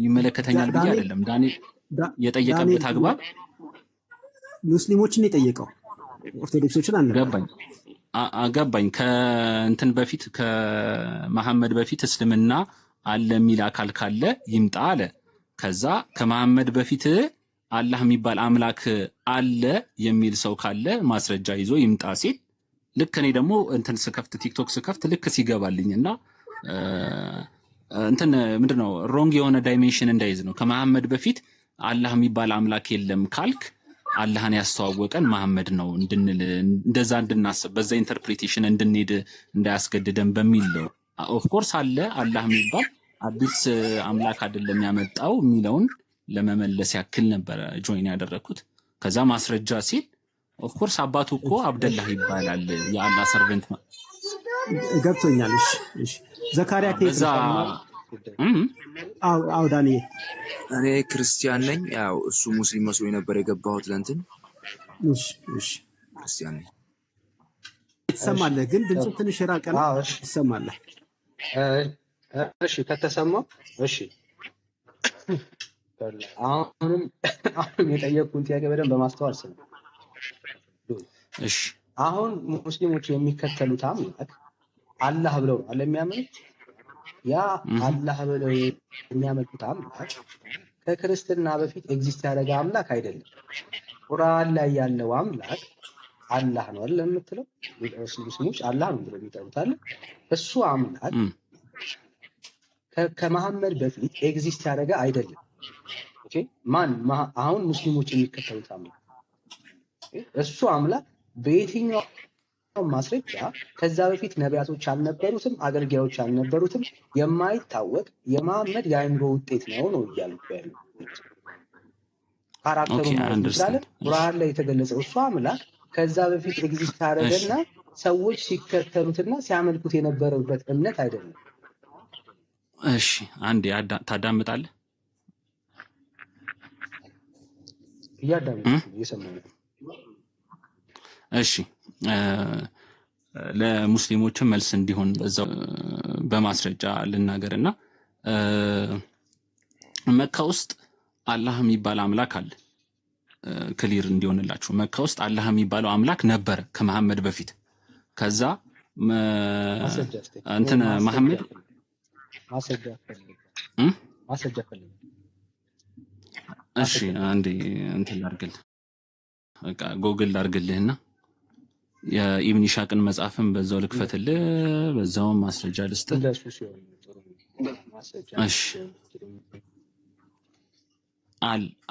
ይመለከተኛል ብዬ አይደለም። የጠየቀበት አግባብ ሙስሊሞችን የጠየቀው ኦርቶዶክሶችን አልነበረም። ገባኝ። ከእንትን በፊት ከመሐመድ በፊት እስልምና አለ የሚል አካል ካለ ይምጣ አለ። ከዛ ከመሐመድ በፊት አላህ የሚባል አምላክ አለ የሚል ሰው ካለ ማስረጃ ይዞ ይምጣ ሲል ልክ እኔ ደግሞ እንትን ስከፍት ቲክቶክ ስከፍት ልክ ሲገባልኝና እንትን ምንድነው ሮንግ የሆነ ዳይሜንሽን እንዳይዝ ነው። ከመሐመድ በፊት አላህ የሚባል አምላክ የለም ካልክ አላህን ያስተዋወቀን መሐመድ ነው እንድንል እንደዛ እንድናስብ በዛ ኢንተርፕሪቴሽን እንድንሄድ እንዳያስገድደን በሚል ነው። ኦፍ ኮርስ አለ አላህ የሚባል አዲስ አምላክ አይደለም ያመጣው የሚለውን ለመመለስ ያክል ነበር ጆይን ያደረኩት። ከዛ ማስረጃ ሲል ኦፍ ኮርስ አባቱ እኮ አብደላህ ይባላል የአላህ ሰርቨንት ገብቶኛል። እሺ ዘካሪያ በዛ አው ዳንኤ እኔ ክርስቲያን ነኝ። ያው እሱ ሙስሊም መስሎ ነበር የገባሁት ለእንትን። እሺ ክርስቲያን ነኝ። ትሰማለህ? ግን ድምፁ ትንሽ የራቀ ነው። ትሰማለህ? እሺ ከተሰማው እሺ። አሁንም የጠየቁን ጥያቄ በደንብ በማስተዋል ስለ እሺ አሁን ሙስሊሞች የሚከተሉት አምላክ አላህ ብለው ነው አለ የሚያመልኩት። ያ አላህ ብለው የሚያመልኩት አምላክ ከክርስትና በፊት ኤግዚስት ያደረገ አምላክ አይደለም። ቁርአን ላይ ያለው አምላክ አላህ ነው አይደል የምትለው? ሙስሊሞች አላህ ነው ብለው የሚጠሩት አለ። እሱ አምላክ ከመሐመድ በፊት ኤግዚስት ያደረገ አይደለም። ኦኬ ማን አሁን ሙስሊሞች የሚከተሉት አምላክ እሱ አምላክ በየትኛው ማስረጃ ከዛ በፊት ነቢያቶች አልነበሩትም፣ አገልጋዮች አልነበሩትም፣ የማይታወቅ የመሐመድ የአእምሮ ውጤት ነው እያሉ ያሉ ካራክተሩ ማለት ቁርአን ላይ የተገለጸው እሱ አምላክ ከዛ በፊት ኤግዚስት ያደረገና ሰዎች ሲከተሉትና ሲያመልኩት የነበረበት እምነት አይደለም። እሺ አንዴ ታዳምጣለህ? እያዳመጥኩ እየሰማሁ ነው። እሺ ለሙስሊሞችም መልስ እንዲሆን በዛው በማስረጃ ልናገርና መካ ውስጥ አላህ የሚባል አምላክ አለ። ክሊር እንዲሆንላችሁ መካ ውስጥ አላህ የሚባለው አምላክ ነበረ ከመሐመድ በፊት። ከዛ እንትን መሐመድ ማስረጃ ፈልግ። እሺ አንዴ እንትን ላድርግልህ፣ በቃ ጎግል ላድርግልህና የኢብን ኢሻቅን መጽሐፍን በዛው ልክፈትልህ፣ በዛው ማስረጃ ልስጥህ። እሺ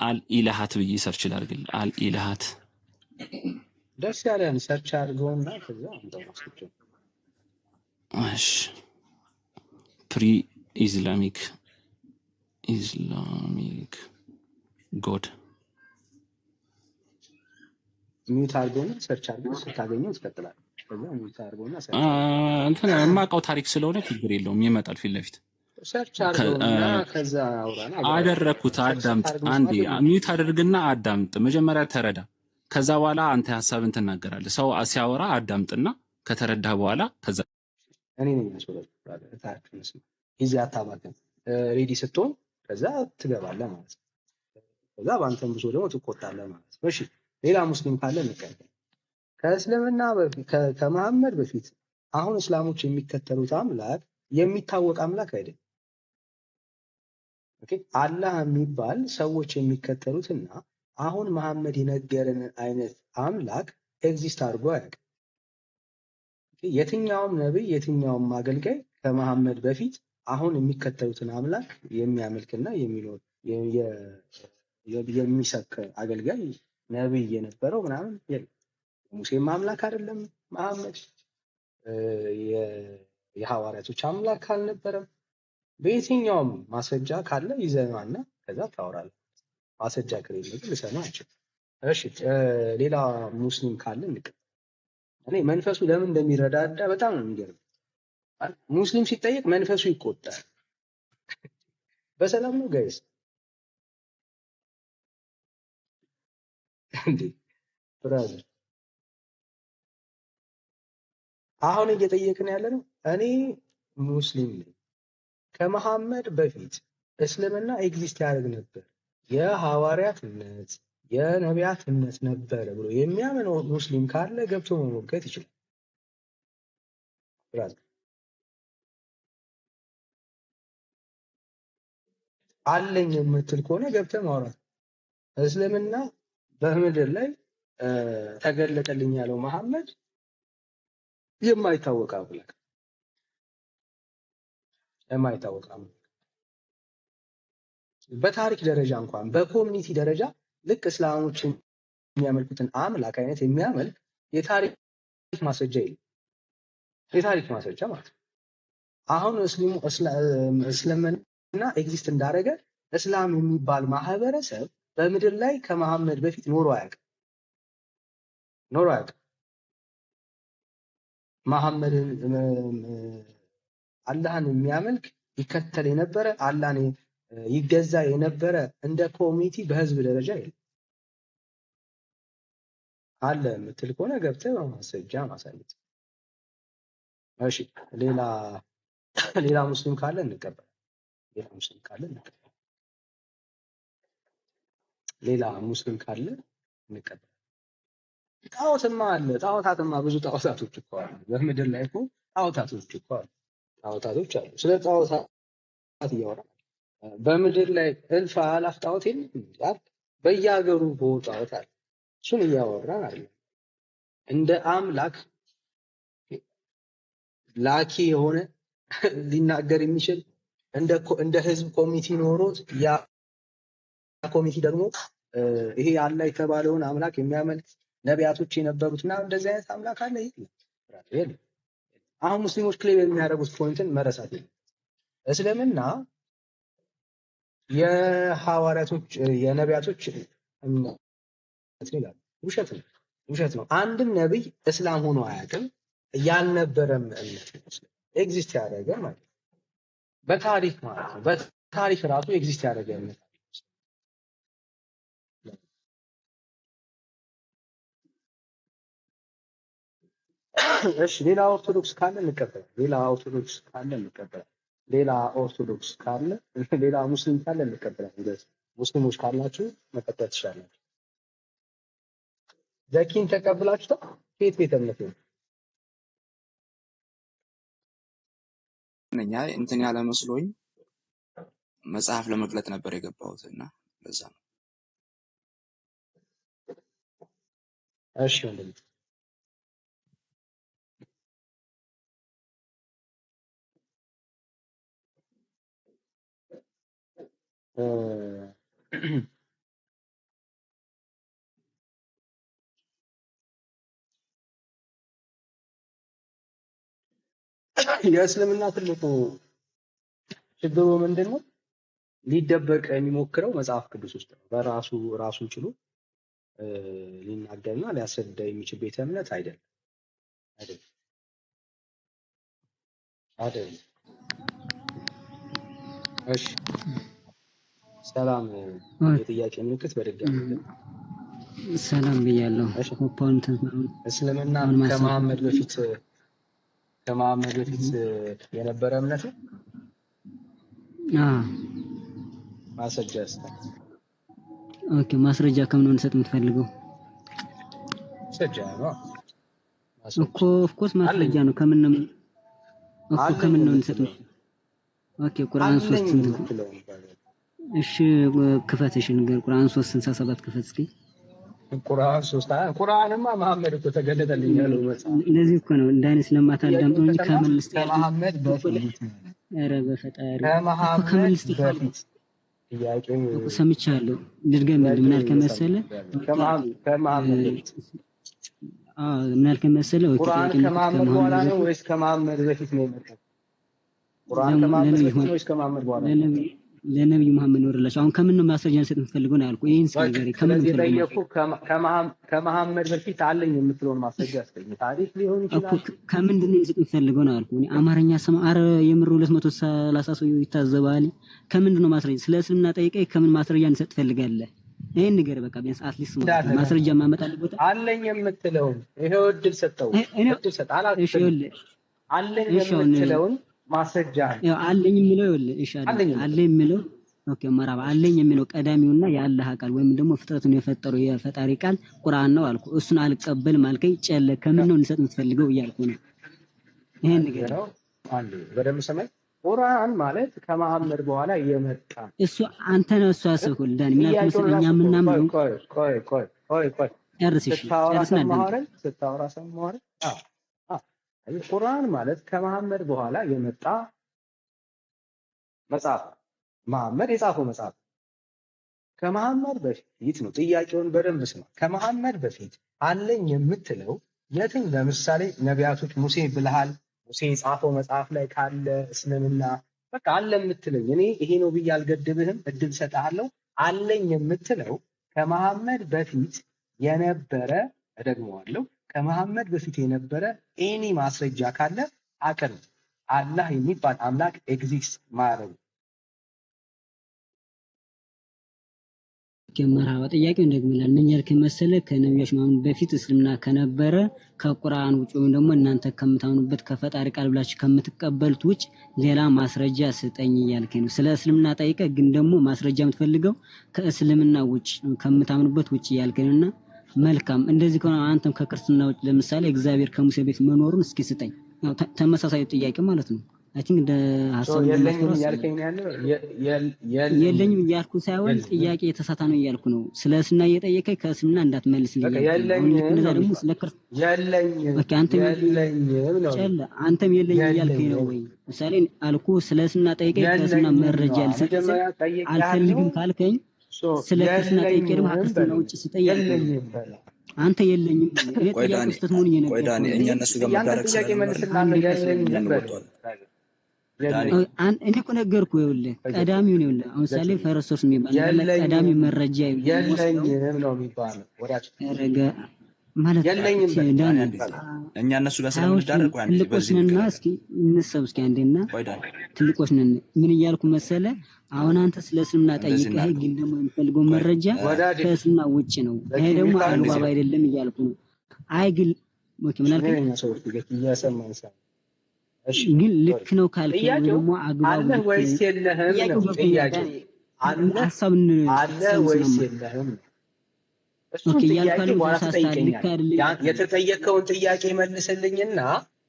አልኢላሃት ብዬ ሰርች ላድርግልህ። አልኢላሃት ደስ ያለን ሰርች አድርገውና ከዛ አንተው ማስረጃ። እሺ ፕሪ ኢስላሚክ ጎድ ሚውት አድርገውና ሰርች አድርገው ስታገኘው ትቀጥላለህ። ከዛ ሚውት አድርገውና ሰርች እንትን የማውቀው ታሪክ ስለሆነ ችግር የለውም ይመጣል ፊት ለፊት። ሰርች አድርገውና ከዛ አውራና አደረኩት። አዳምጥ አንዴ ሚውት አድርግና አዳምጥ፣ መጀመሪያ ተረዳ። ከዛ በኋላ አንተ ሐሳብን ትናገራለህ። ሰው ሲያወራ አዳምጥና ከተረዳህ በኋላ ከዛ እኔ ነኝ ያስወራው ታችሁንስ ጊዜ አታባክን። ሬዲ ስትሆን ከዛ ትገባለህ ማለት ነው። ከዛ በአንተም ብዙ ደግሞ ትቆጣለህ ማለት ነው። እሺ ሌላ ሙስሊም ካለ እንቀበል። ከእስልምና በፊት ከመሐመድ በፊት አሁን እስላሞች የሚከተሉት አምላክ የሚታወቅ አምላክ አይደለም። ኦኬ አላህ የሚባል ሰዎች የሚከተሉትና አሁን መሐመድ የነገረን አይነት አምላክ ኤግዚስት አድርጎ አያውቅም። የትኛውም ነብይ የትኛውም አገልጋይ ከመሐመድ በፊት አሁን የሚከተሉትን አምላክ የሚያመልክና የሚኖር የሚሰብክ አገልጋይ ነብይ የነበረው ምናምን የለም። ሙሴም አምላክ አይደለም መሐመድ፣ የሐዋርያቶች አምላክ አልነበረም። በየትኛውም ማስረጃ ካለ ይዘናና ከዛ ታወራለህ። ማስረጃ ከሌለ ግን ልሰማ አልችልም። እሺ ሌላ ሙስሊም ካለ እንቀጥል። እኔ መንፈሱ ለምን እንደሚረዳዳ በጣም ነው የሚገርም። ሙስሊም ሲጠየቅ መንፈሱ ይቆጣል። በሰላም ነው ጋይስ እንዴ ብራዘር? አሁን እየጠየቅን ያለ ነው። እኔ ሙስሊም ነኝ። ከመሐመድ በፊት እስልምና ኤግዚስት ያደርግ ነበር የሐዋርያት እምነት የነቢያት እምነት ነበረ ብሎ የሚያምን ሙስሊም ካለ ገብቶ መሞገት ይችላል። ብራዘር አለኝ የምትል ከሆነ ገብተህ ማውራት። እስልምና በምድር ላይ ተገለጠልኝ ያለው መሐመድ የማይታወቅ አምላክ የማይታወቅ አምላክ በታሪክ ደረጃ እንኳን በኮሚኒቲ ደረጃ ልክ እስላሞች የሚያመልኩትን አምላክ አይነት የሚያመልክ የታሪክ ማስረጃ የለም። የታሪክ ማስረጃ ማለት ነው። አሁን እስልምና ኤግዚስት እንዳደረገ እስላም የሚባል ማህበረሰብ በምድር ላይ ከመሐመድ በፊት ኖሮ አያውቅም። መሐመድን አላህን የሚያመልክ ይከተል የነበረ አላህን ይገዛ የነበረ እንደ ኮሚኒቲ በህዝብ ደረጃ የለም። አለ የምትል ከሆነ ገብተህ በማስረጃ ማሳየት። እሺ ሌላ ሙስሊም ካለ እንቀበል። ሌላ ሙስሊም ካለ እንቀበል። ጣዖትማ አለ። ጣዖታትማ ብዙ ጣዖታቶች እኮ አሉ። በምድር ላይ እኮ ጣዖታቶች እኮ አሉ። ጣዖታቶች አሉ። ስለ ጣዖታት እያወራን በምድር ላይ እልፍ አላፍ ጣዖት የለም። በየሀገሩ ጣዖት አለ። እሱን እያወራን አይደለም። እንደ አምላክ ላኪ የሆነ ሊናገር የሚችል እንደ ህዝብ ኮሚቴ ኖሮት ያ ኮሚቴ ደግሞ ይሄ አላህ የተባለውን አምላክ የሚያመልክ ነቢያቶች የነበሩትና እንደዚህ አይነት አምላክ አለ ይላል። አሁን ሙስሊሞች ክሌም የሚያደርጉት ፖይንትን መረሳት ነው። እስልምና የሐዋርያቶች የነቢያቶች እምነት ይላል። ውሸት ነው። አንድም ነብይ እስላም ሆኖ አያውቅም። ያልነበረም እምነት ነው። ኤግዚስት ያደረገ ማለት ነው። በታሪክ ማለት ነው። በታሪክ ራሱ ኤግዚስት ያደረገ እምነት። እሺ ሌላ ኦርቶዶክስ ካለ እንቀበል። ሌላ ሙስሊም ካለ እንቀበላለን። ሙስሊሞች ካላችሁ መቀጠል ትችላላችሁ። ዘኪን ተቀብላችሁታ ቤት እምነት ነው ነኛ እንትን ያለ መስሎኝ መጽሐፍ ለመግለጥ ነበር የገባሁት እና ለዛ ነው። እሺ ወንድም የእስልምና ትልቁ ችግሩ ምንድነው? ሊደበቅ የሚሞክረው መጽሐፍ ቅዱስ ውስጥ ነው። በራሱ ራሱን ችሎ ሊናገርና ሊያስረዳ የሚችል ቤተ እምነት አይደለም። እሺ ሰላም። የጥያቄ ምልክት በድጋሚ ሰላም ብያለሁ። እስልምና ከመሐመድ በፊት የነበረ እምነት ነው። ማስረጃ እስከ ኦኬ፣ ማስረጃ ከምን ነው እንሰጥ የምትፈልገው? ማስረጃ ነው እኮ ኦፍ ኮርስ ማስረጃ ነው። ከምን ነው እንሰጥ? ኦኬ ቁርአን 3 እሺ ክፈት። እሺ ንገር። ቁርአን 3:67 ክፈት እስኪ። ቁርአን 3 ቁርአንማ መሐመድ እኮ ተገለጠልኝ ያለው መጽሐፍ። ለዚህ እኮ ነው እንዳይነት ስለማታዳምጠው እንጂ ከመሐመድ በፊት ኧረ በፈጣሪ ከመሐመድ በፊት ጥያቄው ሰምቻለሁ። ልድገምልህ። ምን አልከ መሰለህ? ከመሐመድ በፊት ምን አልከ መሰለህ? ቁርአን ከመሐመድ በኋላ ነው ወይስ ከመሐመድ በፊት ነው የመጣው? ቁርአን ከመሐመድ በፊት ነው ወይስ ከመሐመድ በኋላ ነው? ለነብዩ መሐመድ ወረላችሁ። አሁን ከምን ነው ማስረጃ እንሰጥ የምትፈልገው ነው ያልኩህ። ይሄን ስለገሪ ከምን ነው የጠየቁህ? ከመሐመድ በፊት አለኝ የምትለውን ማስረጃ አስገኝ። ታሪክ ሊሆን ይችላል። ከምንድን ነው እንሰጥ የምትፈልገው ነው ያልኩህ። እኔ አማርኛ ሰማ አረ የምር 230 ሰው ይታዘባል። ከምንድን ነው ማስረጃ? ስለ እስልምና ጠይቀኝ። ከምን ማስረጃ እንሰጥ ትፈልጋለህ? ይሄን ንገር በቃ። ቢያንስ አትሊስት ማስረጃ ማመጣልህ ቦታ አለኝ የምትለውን ይሄው እድል ሰጠው። እድል ሰጥ አላልኩህ? እሺ ይኸውልህ አለኝ የምትለውን ማስረጃ ያው አለኝ የሚለው ይኸውልህ፣ እሺ አለኝ የሚለው ኦኬ መራባ አለኝ የሚለው ቀዳሚውና የአላህ ቃል ወይም ደግሞ ፍጥረቱን የፈጠረው የፈጣሪ ቃል ቁርአን ነው አልኩ። እሱን አልቀበልም አልከኝ። ጨለ ከምን ነው እንሰጥ የምትፈልገው እያልኩ ነው። ይሄን ነገር ነው አንዴ በደምብ ሰማይ። ቁርአን ማለት ከመሐመድ በኋላ የመጣ እሱ አንተ ነው እሱ አሰብኩል ዳን ምን ያልኩ መሰለኝ ምናምን ቆይ ጨርስሽ ጨርስና ስታወራ ሰማሁ። ቁርአን ማለት ከመሐመድ በኋላ የመጣ መጽሐፍ፣ መሐመድ የጻፈው መጽሐፍ። ከመሐመድ በፊት ነው። ጥያቄውን በደንብ ስማ። ከመሐመድ በፊት አለኝ የምትለው የትኝ? ለምሳሌ ነቢያቶች ሙሴ ብለሃል። ሙሴ የጻፈው መጽሐፍ ላይ ካለ እስልምና በቃ አለ የምትለኝ እኔ ይሄ ነው ብዬ አልገድብህም፣ እድል ሰጥሃለሁ። አለኝ የምትለው ከመሐመድ በፊት የነበረ እደግመዋለሁ፣ ከመሐመድ በፊት የነበረ ኤኒ ማስረጃ ካለ አቅርብ። አላህ የሚባል አምላክ ኤግዚስት ማረግ ከመራባ ጥያቄው እንደግመላል። ምን ያልክ መሰለ? ከነብዮች ማመን በፊት እስልምና ከነበረ ከቁርአን ውጭ ወይም ደግሞ እናንተ ከምታምኑበት ከፈጣሪ ቃል ብላችሁ ከምትቀበሉት ውጭ ሌላ ማስረጃ ስጠኝ እያልክ ነው። ስለ እስልምና ጠይቀ ግን ደግሞ ማስረጃ የምትፈልገው ከእስልምና ውጭ ከምታምኑበት ውጭ እያልክ ነውና መልካም። እንደዚህ ከሆነ አንተም ከክርስትና ውጭ ለምሳሌ እግዚአብሔር ከሙሴ በፊት መኖሩን እስኪ ስጠኝ። ተመሳሳይ ጥያቄ ማለት ነው። አይ ቲንክ እንደ ሐሳብ የለኝም ያልከኝ ያለው የለኝም እያልኩ ሳይሆን ጥያቄ የተሳታ ነው እያልኩ ነው። ስለ እስልምና እየጠየቀኝ ከእስልምና እንዳትመልስልኝ ደግሞ ስለ አንተም የለኝም እያልከኝ ነው ወይ? ምሳሌ አልኩ ስለ እስልምና ጠይቀኝ ከእስልምና መረጃ ልሰጥ አልፈልግም ካልከኝ ስለ ክርስትና ጠይቄ ደግሞ ከክርስትና ውጭ ስጠይቅ አንተ የለኝም እኔ ጥያቄ ውስጥ ሆኜ ነው። ቆይ ዳኒ እኛ እነሱ ጋር መዳረክ እኔ እኮ ነገርኩህ። ይኸውልህ ቀዳሚው ነው። ይኸውልህ አሁን ምሳሌ ፈረሶስ የሚባል ቀዳሚ መረጃ የለኝም ነው የሚባለው ረጋ ማለት ዳኒ እኛ እነሱ ጋር ስለምንዳረቅ ወይ አንዴ ትልቆችንና እስኪ እንሰብ እስኪ አንዴና ትልቆችንን ምን እያልኩ መሰለ? አሁን አንተ ስለ እስልምና ጠይቀህ ግን ደግሞ የምፈልገው መረጃ ከእስልምና ውጭ ነው። ይሄ ደግሞ አግባብ አይደለም እያልኩ ነው። አይ ግን ምን አልከኝ? ግን ልክ ነው ካልከኝ ደግሞ አግባብ አለ ወይስ የለህም ነው ጥያቄ። ሐሳብ አለ ወይስ የለህም? እሱ የተጠየቀውን ጥያቄ መልስልኝና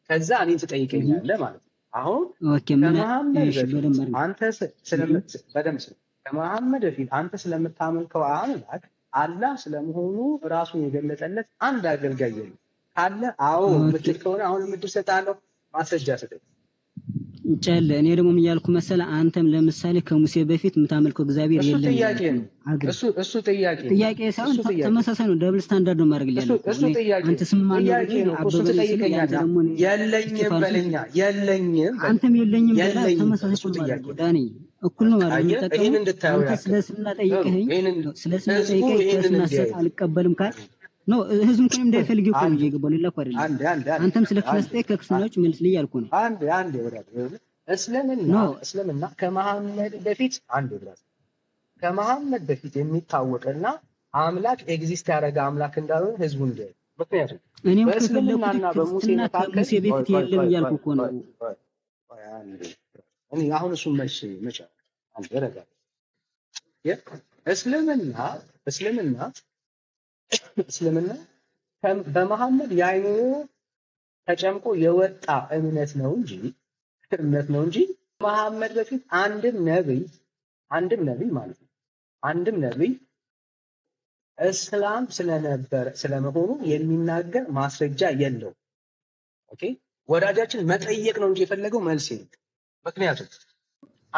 ከዛ እኔ ትጠይቀኛለህ ማለት ነው። አሁን ከመሐመድ በፊት አንተ ስለምታመልከው አምላክ አላህ ስለመሆኑ ራሱን የገለጸለት አንድ አገልጋይ የለም ካለ አዎ ምትል ከሆነ አሁን ምድር ሰጣለሁ፣ ማስረጃ ሰጠኝ። ጨለ እኔ ደግሞ ምን ያልኩ መሰለ? አንተም ለምሳሌ ከሙሴ በፊት የምታመልከው እግዚአብሔር የለም። እሱ ጥያቄ ሳይሆን ተመሳሳይ ነው። ደብል ስታንዳርድ ነው ማድረግ ያለው። አንተ ስም ማለት ነው የለኝም በለኛ የለኝም አንተም የለኝም በላ ተመሳሳይ ነው ማለት ነው። ዳኒ እኩል ነው ማለት ነው። አንተ ስለስና ጠይቀኸኝ ስለስና ጠይቀኸኝ ስለስና ሰጥ አልቀበልም ካል ነው ህዝብ እንኳን እንዳይፈልግ እኮ ነው እየገባው ሌላ እኮ አይደለም። አንተም ስለ ክርስቶስ ከክርስቲያኖች መልስልኝ ያልኩ ነው። አንድ ወራድ እስልምና ከመሐመድ በፊት ከመሐመድ በፊት የሚታወቅና አምላክ ኤግዚስት ያደረገ አምላክ እንዳልሆነ ህዝቡ እንዲያይ። ምክንያቱም እኔም በእስልምናና በሙሴ መካከል በፊት የለም እያልኩ እኮ ነው። እኔ አሁን እሱን መቼ አንድ ረጋ እስልምና በመሐመድ የአይኑ ተጨምቆ የወጣ እምነት ነው እንጂ መሐመድ በፊት አንድም ነብይ ማለት ነው አንድም ነብይ እስላም ስለመሆኑ የሚናገር ማስረጃ የለው። ኦኬ ወዳጃችን መጠየቅ ነው እንጂ የፈለገው መልስ ነው። ምክንያቱም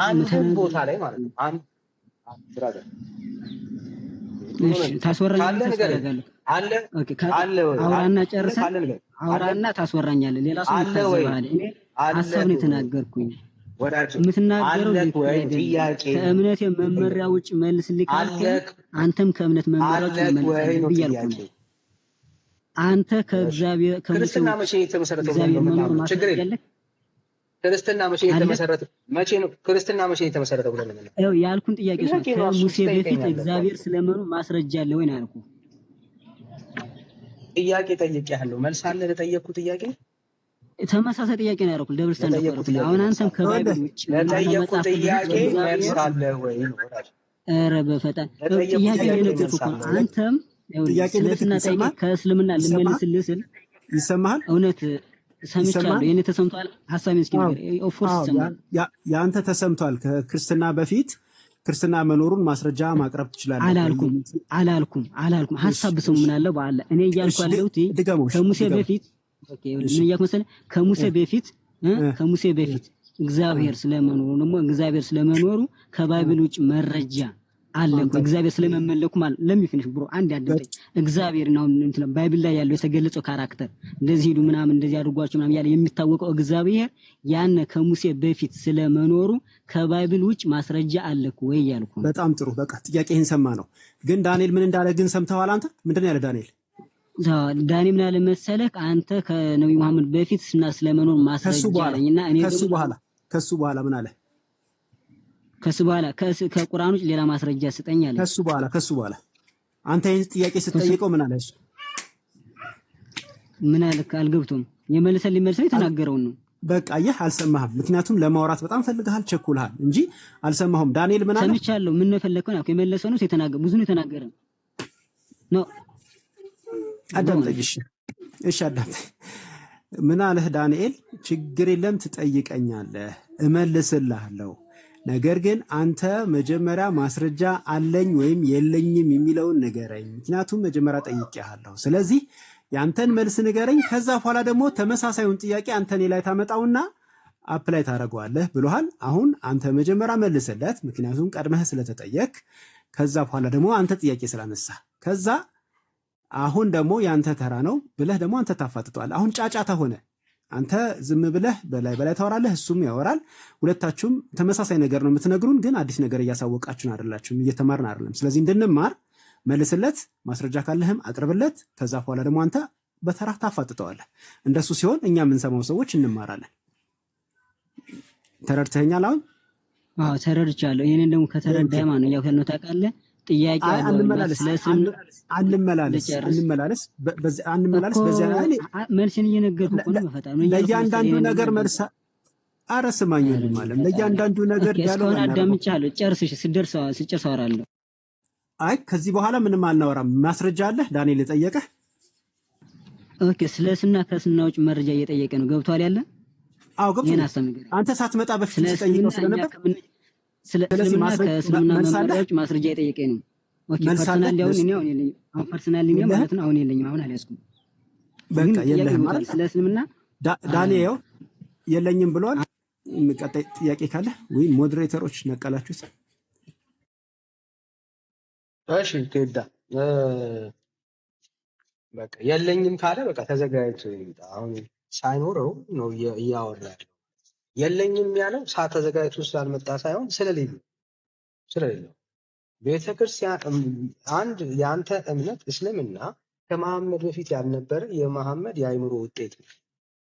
አንድም ቦታ ላይ ማለት ነው ብራዘር ታስወራኛለህ አውራና ጨርሰህ አውራና ታስወራኛለህ። ሌላ ሰው ይታዘባል። እኔ ሐሳብ ነው የተናገርኩኝ። የምትናገረው ከእምነት መመሪያ ውጭ መልስልኝ ካልከኝ አንተም ከእምነት መመሪያ ውጭ መልስልኝ ብያለሁ። አንተ ከእግዚአብሔር ክርስትና መቼ የተመሰረተው? ክርስትና መቼ የተመሰረተው ብለን ነው ያልኩን ጥያቄ ነው። ከሙሴ በፊት እግዚአብሔር ስለመኑ ማስረጃ አለ ወይ ነው ያልኩህ። ጥያቄ ጠይቄሃለሁ። መልስ አለ ለጠየቅኩት ጥያቄ? ተመሳሳይ ጥያቄ ነው ያደረኩት። ደብል ስታንድ እኮ ለጠየቁት ያደረኩት። ጥያቄ አሁን መልስ አንተም አለ። ከባይብል ውጭ ወይም ለጠየቁት ከመጽሐፍ ቅዱስ ውጭ ጥያቄ መልስ እግዚአብሔር አለ ወይ ነው ወዳጅ? ኧረ በፈጣን ለጠየቁት ጥያቄ ጥያቄ እየነገርኩህ መልስ እኮ አለ ወይ? አንተም ጥያቄ ስለ ምልክት ስና ጠይቄ ይሰማሃል? ከእስልምና ይሰማሃል? ልመልስልህ ስል ይሰማሃል? እውነት ሰምቻለሁ። ይሰማሃል? የኔ ተሰምቷል። ሐሳቤን እስኪ አዎ ንገር። ኦፍ ኮርስ አዎ፣ ይሰማል። የአንተ ተሰምቷል። ከክርስትና በፊት ክርስትና መኖሩን ማስረጃ ማቅረብ ትችላለህ ወይ? አላልኩም። እሺ ሐሳብ ብሰሙ እሺ ምን አለ በአለ እኔ እያልኩ እሺ፣ ያለሁት ድገመው። እሺ ከሙሴ ድገመው። በፊት ኦኬ፣ እሺ ምን እያልኩ መሰለህ? ከሙሴ እ በፊት እ ከሙሴ በፊት እግዚአብሔር ስለመኖሩ ደግሞ እግዚአብሔር ስለመኖሩ ከባይብል ውጭ መረጃ አለ እኮ። አንተ እግዚአብሔር ስለመመለኩ ማለት ለሚፊኒሽ ብሮ አንድ ያድምጠኝ። እግዚአብሔር ነው እንትን ባይብል ላይ ያለው የተገለጸው ካራክተር እንደዚህ ሂዱ ምናምን እንደዚህ አድርጓቸው ምናምን ያለ የሚታወቀው እግዚአብሔር ያን ከሙሴ በፊት ስለመኖሩ ከባይብል ውጭ ማስረጃ አለ እኮ ወይ ያልኩ ነው። በጣም ጥሩ። በቃ ጥያቄህን ሰማ ነው። ግን ዳንኤል ምን እንዳለ ግን ሰምተዋል? አንተ ምንድን ነው ያለ ዳንኤል? ዳኒ ምን አለ መሰለህ? አንተ ከነብዩ መሐመድ በፊት እና ስለመኖር ከሱ ማስረጃ በኋላ አለኝና እኔ ከሱ ደግሞ በኋላ ከሱ በኋላ ምን አለ? ከሱ በኋላ ከቁርአን ውጭ ሌላ ማስረጃ ስጠኝ አለኝ። ከሱ በኋላ አንተ ይህን ጥያቄ ስትጠይቀው ምን አለ? እሱ ምን አለ? አልገብቶም። የመለሰልኝ መልስ የተናገረውን ነው። በቃ ይህ አልሰማህም። ምክንያቱም ለማውራት በጣም ፈልገሃል፣ ቸኩልሃል እንጂ አልሰማሁም። ዳንኤል ምን አለ? ሰምቻለሁ። ምን ነው የፈለከው? ነው የመለሰው ነው የተናገረ ብዙ ነው የተናገረ ነው። አዳምጠኝ። እሺ አዳምጠኝ። ምን አለህ ዳንኤል? ችግር የለም ትጠይቀኛለህ፣ እመልስልሃለሁ። ነገር ግን አንተ መጀመሪያ ማስረጃ አለኝ ወይም የለኝም የሚለውን ንገረኝ። ምክንያቱም መጀመሪያ ጠይቄሃለሁ። ስለዚህ ያንተን መልስ ንገረኝ። ከዛ በኋላ ደግሞ ተመሳሳዩን ጥያቄ አንተ እኔ ላይ ታመጣውና አፕላይ ታደርገዋለህ ብሎሃል። አሁን አንተ መጀመሪያ መልስለት፣ ምክንያቱም ቀድመህ ስለተጠየቅ። ከዛ በኋላ ደግሞ አንተ ጥያቄ ስላነሳ ከዛ አሁን ደግሞ ያንተ ተራ ነው ብለህ ደግሞ አንተ ታፋጥጠዋለህ። አሁን ጫጫታ ሆነ። አንተ ዝም ብለህ በላይ ታወራለህ፣ እሱም ያወራል። ሁለታችሁም ተመሳሳይ ነገር ነው የምትነግሩን፣ ግን አዲስ ነገር እያሳወቃችሁን አይደላችሁም፣ እየተማርን አይደለም። ስለዚህ እንድንማር መልስለት፣ ማስረጃ ካለህም አቅርብለት። ከዛ በኋላ ደግሞ አንተ በተራ ታፋጥጠዋለህ። እንደሱ ሲሆን እኛ የምንሰማው ሰዎች እንማራለን። ተረድተኸኛል? አሁን አዎ ተረድቻለሁ። ይሄንን ደግሞ ከተረዳህ ማን ነው ያው ከነው ታውቃለህ። ጥያቄ አለው አንመላለስ። በዚያ ላይ መልስን እየነገርኩህ እኮ ነው። መፈታ ነው ለእያንዳንዱ ነገር መልስ። ኧረ ስማኝ ማለት ለእያንዳንዱ ነገር እስካሁን አዳምጫለሁ። ጨርስሽ ስጨርስ አወራለሁ። አይ ከዚህ በኋላ ምንም አልናወራም። ማስረጃ አለህ ዳንኤል የጠየቀህ? ኦኬ ስለ ስና ከስና ውጭ መረጃ እየጠየቀ ነው። ገብቷል ያለ? አዎ ገብቷል። አንተ ሳትመጣ በፊት ስጠይቀው ስለነበር ስለዚህ ከእስልምና መመሪያዎች ማስረጃ የጠየቀኝ ነው። ኦኬ ፐርሰናል ያውን እኔ አሁን የለኝም። አሁን ፐርሰናል እኔ ማለት ነው አሁን የለኝም። አሁን አልያዝኩም። በቃ የለህም ማለት ስለ እስልምና ዳንኤል የለኝም ብሏል። ቀጣይ ጥያቄ ካለ ወይ ሞዴሬተሮች ነቀላችሁት? እሺ ቴዳ በቃ የለኝም ካለ በቃ ተዘጋጅቶ ይምጣ። አሁን ሳይኖረው ነው እያወራ ያለው። የለኝም ያለው ሳተዘጋጅቶ ስላልመጣ ሳይሆን ስለሌለው ቤተክርስቲያን አንድ የአንተ እምነት እስልምና ከመሐመድ በፊት ያልነበረ የመሐመድ የአይምሮ ውጤት ነው።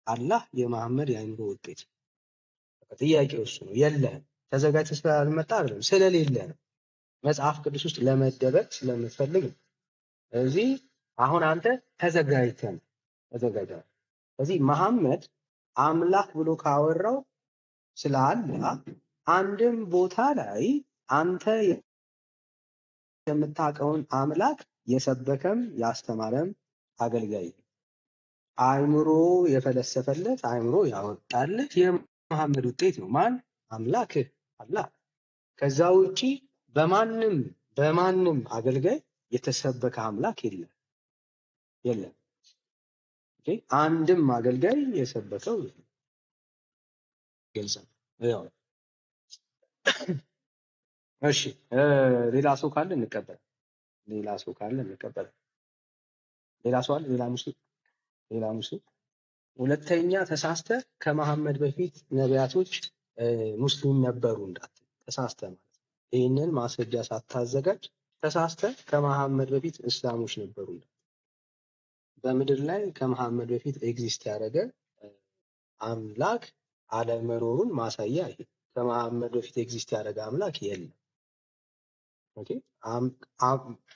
አላህ የመሐመድ የአይምሮ ውጤት ነው። ጥያቄው እሱ ነው። የለህም ተዘጋጅቶ ስላልመጣ አይደለም፣ ስለሌለ ነው። መጽሐፍ ቅዱስ ውስጥ ለመደበቅ ስለምትፈልግ ነው። ስለዚህ አሁን አንተ ተዘጋጅተህ። ስለዚህ መሐመድ አምላክ ብሎ ካወራው ስለ አላህ አንድም ቦታ ላይ አንተ የምታውቀውን አምላክ የሰበከም ያስተማረም አገልጋይ አይምሮ የፈለሰፈለት አይምሮ ያወጣለት የመሐመድ ውጤት ነው። ማን? አምላክህ አላህ። ከዛ ውጪ በማንም አገልጋይ የተሰበከ አምላክ የለም። አንድም አገልጋይ የሰበከው ግልጽ ነው። ያው እሺ ሌላ ሰው ካለ እንቀበል። ሌላ ሰው አለ? ሌላ ሙስሊም ሁለተኛ ተሳስተ ከመሐመድ በፊት ነቢያቶች ሙስሊም ነበሩ እንዳትል ተሳስተ ማለት ነው። ይህንን ማስረጃ ሳታዘጋጅ ተሳስተ ከመሐመድ በፊት እስላሞች ነበሩ እንዳትል። በምድር ላይ ከመሐመድ በፊት ኤግዚስት ያደረገ አምላክ አለመኖሩን ማሳያ ይሄ። ከመሐመድ በፊት ኤግዚስት ያደረገ አምላክ የለም። ኦኬ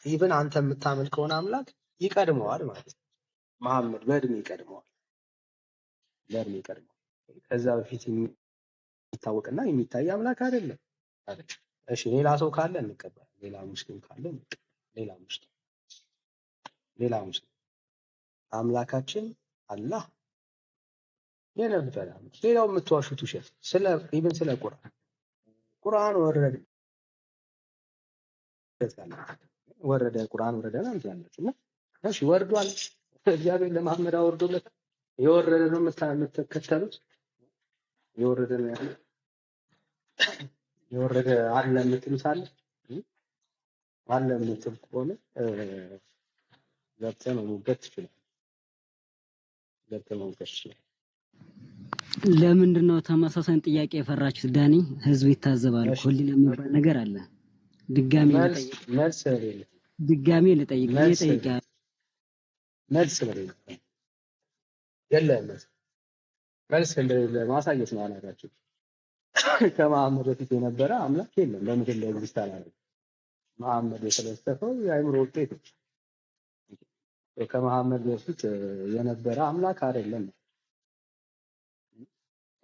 ኢቭን አንተ የምታመልከውን አምላክ ይቀድመዋል ማለት ነው። መሐመድ በእድሜ ይቀድመዋል። ለምን ይቀርብ? ከዛ በፊት የሚታወቅና የሚታይ አምላክ አይደለም አይደል? እሺ ሌላ ሰው ካለ እንቀበል። ሌላ ሙስሊም ካለ ሌላ ሙስሊም አምላካችን አላህ የነበረ ሌላው የምትዋሹት ውሸት ስለ ቁርአን ወረደ ቁርአን ወረደ ነው ያላችሁ እና እሺ ወርዷል። እግዚአብሔር ለመሐመድ አወርዶለት የወረደ ነው የምትከተሉት? የወረደ ነው ያለው የወረደ አለ የምትሉት አለ የምትል ከሆነ ገብተህ መሞገት ትችላለህ። ለምንድን ነው ተመሳሳይ ጥያቄ የፈራችሁት? ዳኒ ህዝብ ይታዘባል። ኮሊና የሚባል ነገር አለ። ድጋሜ ልጠይቅ መልስ የለም። መልስ እንደሌለ ማሳየት ነው አላችሁ። ከመሐመድ በፊት የነበረ አምላክ የለም። በምድር ላይ ኤግዚስት አላደረገም። መሐመድ የተለሰፈው የአእምሮ ውጤት ነው። ከመሐመድ በፊት የነበረ አምላክ አይደለም።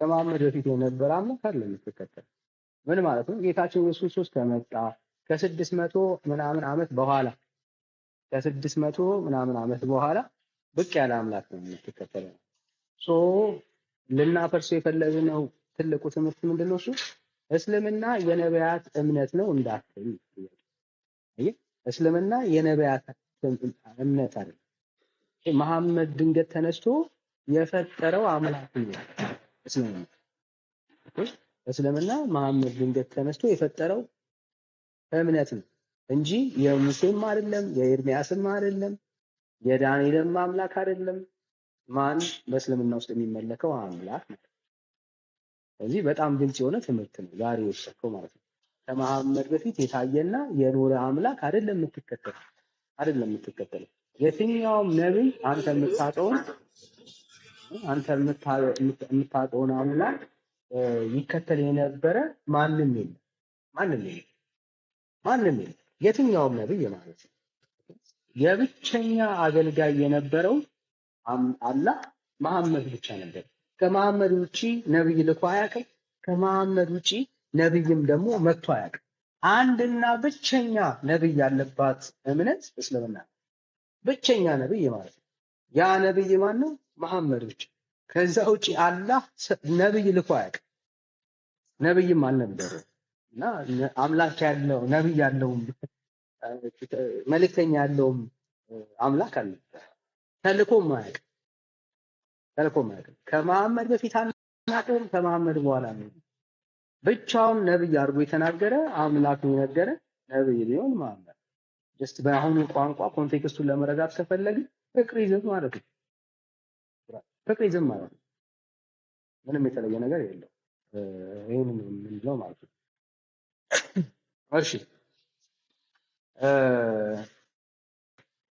ከመሐመድ በፊት የነበረ አምላክ አይደለም የምትከተል። ምን ማለት ነው? ጌታችን ኢየሱስ ክርስቶስ ከመጣ ከ600 ምናምን ዓመት በኋላ ብቅ ያለ አምላክ ነው የምትከተለው። ልናፈርሰው የፈለግነው ትልቁ ትምህርት ምንድነው? እሱ እስልምና የነቢያት እምነት ነው እንዳትል። እስልምና የነቢያት እምነት አይደለም። መሐመድ ድንገት ተነስቶ የፈጠረው አምላክ ነው። እስልምና መሐመድ ድንገት ተነስቶ የፈጠረው እምነት ነው እንጂ የሙሴም አይደለም፣ የኤርሚያስም አይደለም፣ የዳንኤልም አምላክ አይደለም። ማን በእስልምና ውስጥ የሚመለከው አምላክ ነው። ስለዚህ በጣም ግልጽ የሆነ ትምህርት ነው ዛሬ የወሰድከው ማለት ነው። ከመሐመድ በፊት የታየና የኖረ አምላክ አይደለም የምትከተለው። የትኛውም ነብይ አንተ የምታውቀውን አምላክ ይከተል የነበረ ማንም የለም። የትኛውም ነብይ ማለት ነው። የብቸኛ አገልጋይ የነበረው አላህ መሐመድ ብቻ ነበር። ከመሐመድ ውጪ ነብይ ልኮ አያውቅም። ከመሐመድ ውጪ ነብይም ደግሞ መጥቶ አያውቅም። አንድና ብቸኛ ነብይ ያለባት እምነት እስልምና ብቸኛ ነብይ ማለት ነው። ያ ነብይ ማን ነው? መሐመድ ብቻ። ከዛ ውጪ አላህ ነብይ ልኮ አያውቅም። ነብይም አልነበረም እና አምላክ ያለው ነብይ ያለው መልእክተኛ ያለው አምላክ አልነበረ። ተልኮም አያውቅም። ከመሐመድ በፊት አናውቅም፣ ከመሐመድ በኋላ ነው። ብቻውን ነብይ አድርጎ የተናገረ አምላክ የነገረ ነብይ ቢሆን መሐመድ። ጀስት በአሁኑ ቋንቋ ኮንቴክስቱን ለመረዳት ከፈለግን ፍቅሪዝም ማለት ነው። ምንም የተለየ ነገር የለው። ይሄንን ምንድነው ማለት ነው? እሺ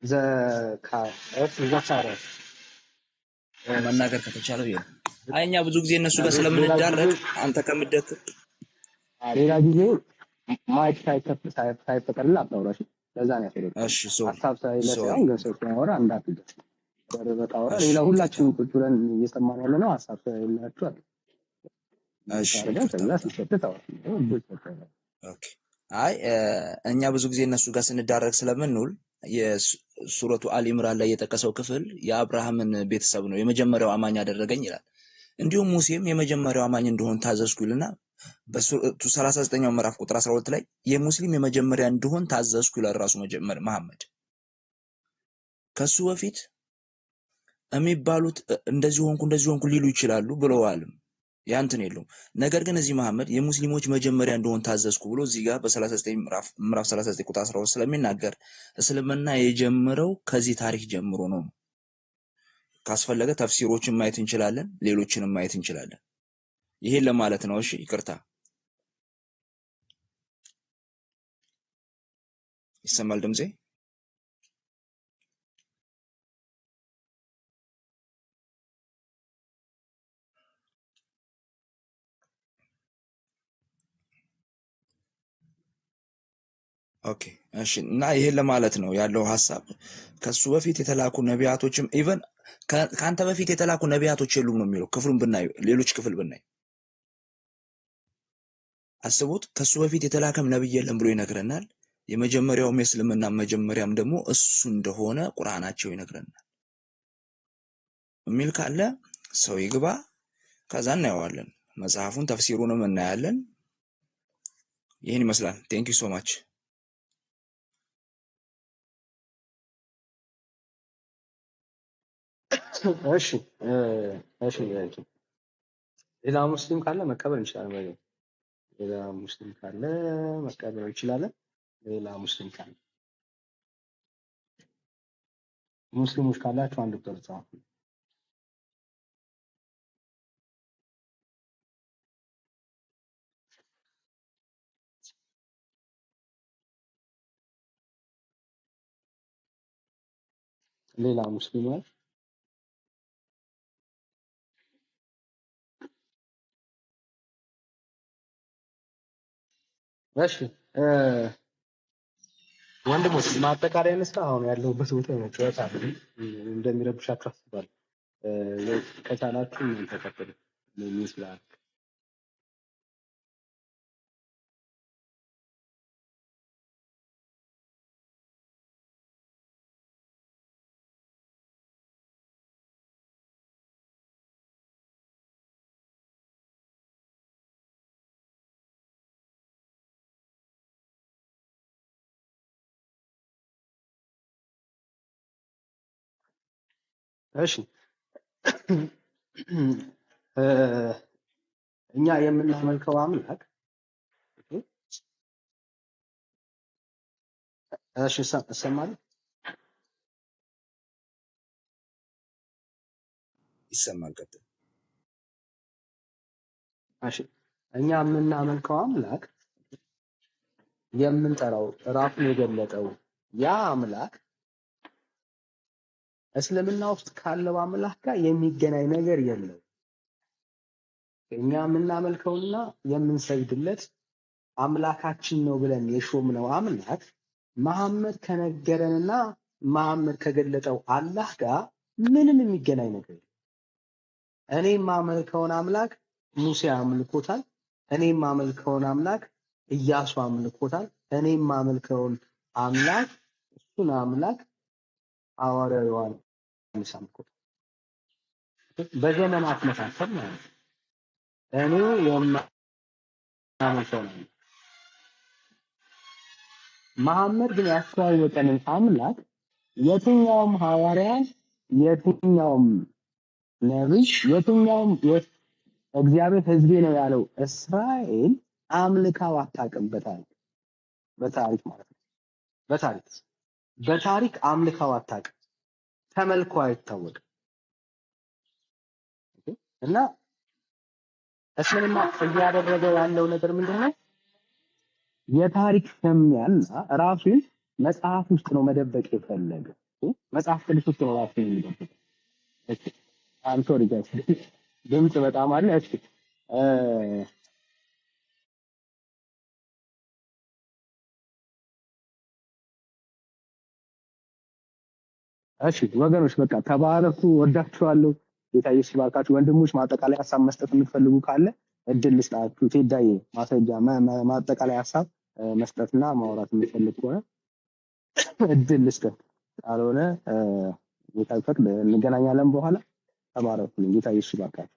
ዘካርያስ መናገር ከተቻለው ይሄ እኛ ብዙ ጊዜ እነሱ ጋር ስለምንዳረግ አንተ ከምደክ ሌላ ጊዜ ማይክ ሳይፈቀድልህ አታውራሽ። ለዛ ነው ያፈረው። እሺ ሀሳብ ሳይለሰው ገሰው ያወራ እንዳትደስ በቃውራ ሌላ ሁላችንም ቁጭ ብለን እየሰማን ያለ ነው። ሀሳብ ሳይላችሁ አይደል? እሺ ኦኬ። አይ እኛ ብዙ ጊዜ እነሱ ጋር ስንዳረግ ስለምንውል የሱረቱ አሊ ኢምራን ላይ የጠቀሰው ክፍል የአብርሃምን ቤተሰብ ነው የመጀመሪያው አማኝ ያደረገኝ ይላል። እንዲሁም ሙሴም የመጀመሪያው አማኝ እንደሆን ታዘዝኩ ይልና በሱረቱ 39ኛው ምዕራፍ ቁጥር 12 ላይ የሙስሊም የመጀመሪያ እንደሆን ታዘዝኩ ይላል ራሱ መሐመድ። ከሱ በፊት የሚባሉት እንደዚህ ሆንኩ ሊሉ ይችላሉ ብለዋልም ያንተን የለውም። ነገር ግን እዚህ መሐመድ የሙስሊሞች መጀመሪያ እንደሆን ታዘዝኩ ብሎ እዚህ ጋር በ39 ምዕራፍ 39 ቁጥር 12 ስለሚናገር እስልምና የጀመረው ከዚህ ታሪክ ጀምሮ ነው። ካስፈለገ ተፍሲሮችን ማየት እንችላለን፣ ሌሎችንም ማየት እንችላለን። ይሄን ለማለት ነው። እሺ ይቅርታ። ይሰማል ድምጼ? ኦኬ እሺ። እና ይሄን ለማለት ነው ያለው ሐሳብ። ከሱ በፊት የተላኩ ነቢያቶችም ኢቨን ከአንተ በፊት የተላኩ ነቢያቶች የሉም ነው የሚለው። ክፍሉን ብናይ ሌሎች ክፍል ብናይ አስቡት። ከሱ በፊት የተላከም ነብይ የለም ብሎ ይነግረናል። የመጀመሪያውም የእስልምና መጀመሪያም ደግሞ እሱ እንደሆነ ቁርአናቸው ይነግረናል። የሚል ካለ ሰው ይግባ፣ ከዛ እናየዋለን። መጽሐፉን ተፍሲሩንም እናያለን። ይህን ይመስላል። ቴንክ ዩ ሶ ማች። እሺ እሺ ሌላ ሙስሊም ካለ መቀበል እንችላለን። ሌላ ሙስሊም ካለ መቀበል እንችላለን። ሌላ ሙስሊም ካለ ሙስሊሞች ካላችሁ አንድ ቁጥር ጻፉ። ሌላ ሙስሊሞች እሺ ወንድሞች ማጠቃለያ እንስራ። አሁን ያለሁበት ቦታ ነው ጨዋታ እንደሚረብሻችሁ አስባለሁ። ከቻላችሁ ምን ተከተሉ ምን ይመስላል? እሺ እኛ የምናመልከው አምላክ እሺ እሰማለሁ ይሰማል። ቀጥል። እሺ እኛ የምናመልከው አምላክ የምንጠራው ራሱን የገለጠው ያ አምላክ እስልምና ውስጥ ካለው አምላክ ጋር የሚገናኝ ነገር የለው። እኛ የምናመልከውና የምንሰግድለት አምላካችን ነው ብለን የሾምነው አምላክ መሐመድ ከነገረንና መሐመድ ከገለጠው አላህ ጋር ምንም የሚገናኝ ነገር የለም። እኔ የማመልከውን አምላክ ሙሴ አምልኮታል። እኔ የማመልከውን አምላክ ኢያሱ አምልኮታል። እኔ የማመልከውን አምላክ እሱን አምላክ ሐዋርያው ዮሐንስ አምልኮታል። በዘመናት መካከል ማለት ነው። እኔ የማመልከው ነው። መሐመድ ግን ያስተዋወቀንን አምላክ የትኛውም ሐዋርያ፣ የትኛውም ነብይ፣ የትኛውም እግዚአብሔር ሕዝቤ ነው ያለው እስራኤል አምልካው አታውቅበታል። በታሪክ ማለት ነው። በታሪክ አምልካው አታውቅም፣ ተመልኮ አይታወቅም። እና እስልምና እያደረገ ያለው ነገር ምንድነው? የታሪክ ሰሚያና ራሱን መጽሐፍ ውስጥ ነው መደበቅ የፈለገ። መጽሐፍ ቅዱስ ውስጥ ነው ራሱን የሚደብቅ። እሺ አም ሶሪ ጋይስ ድምጽ በጣም አለ። እሺ ወገኖች በቃ ተባረኩ፣ ወዳችኋለሁ። ጌታ ኢየሱስ ይባርካችሁ። ወንድሞች ማጠቃለያ ሀሳብ መስጠት የምትፈልጉ ካለ እድል ልስጣችሁ። ቴዳዬ ማስረጃ ማጠቃለያ ሀሳብ መስጠትና ማውራት የምትፈልግ ከሆነ እድል ልስጥ። ካልሆነ ጌታ ይፈቅድ እንገናኛለን በኋላ። ተባረኩ። ጌታ ኢየሱስ ይባርካችሁ።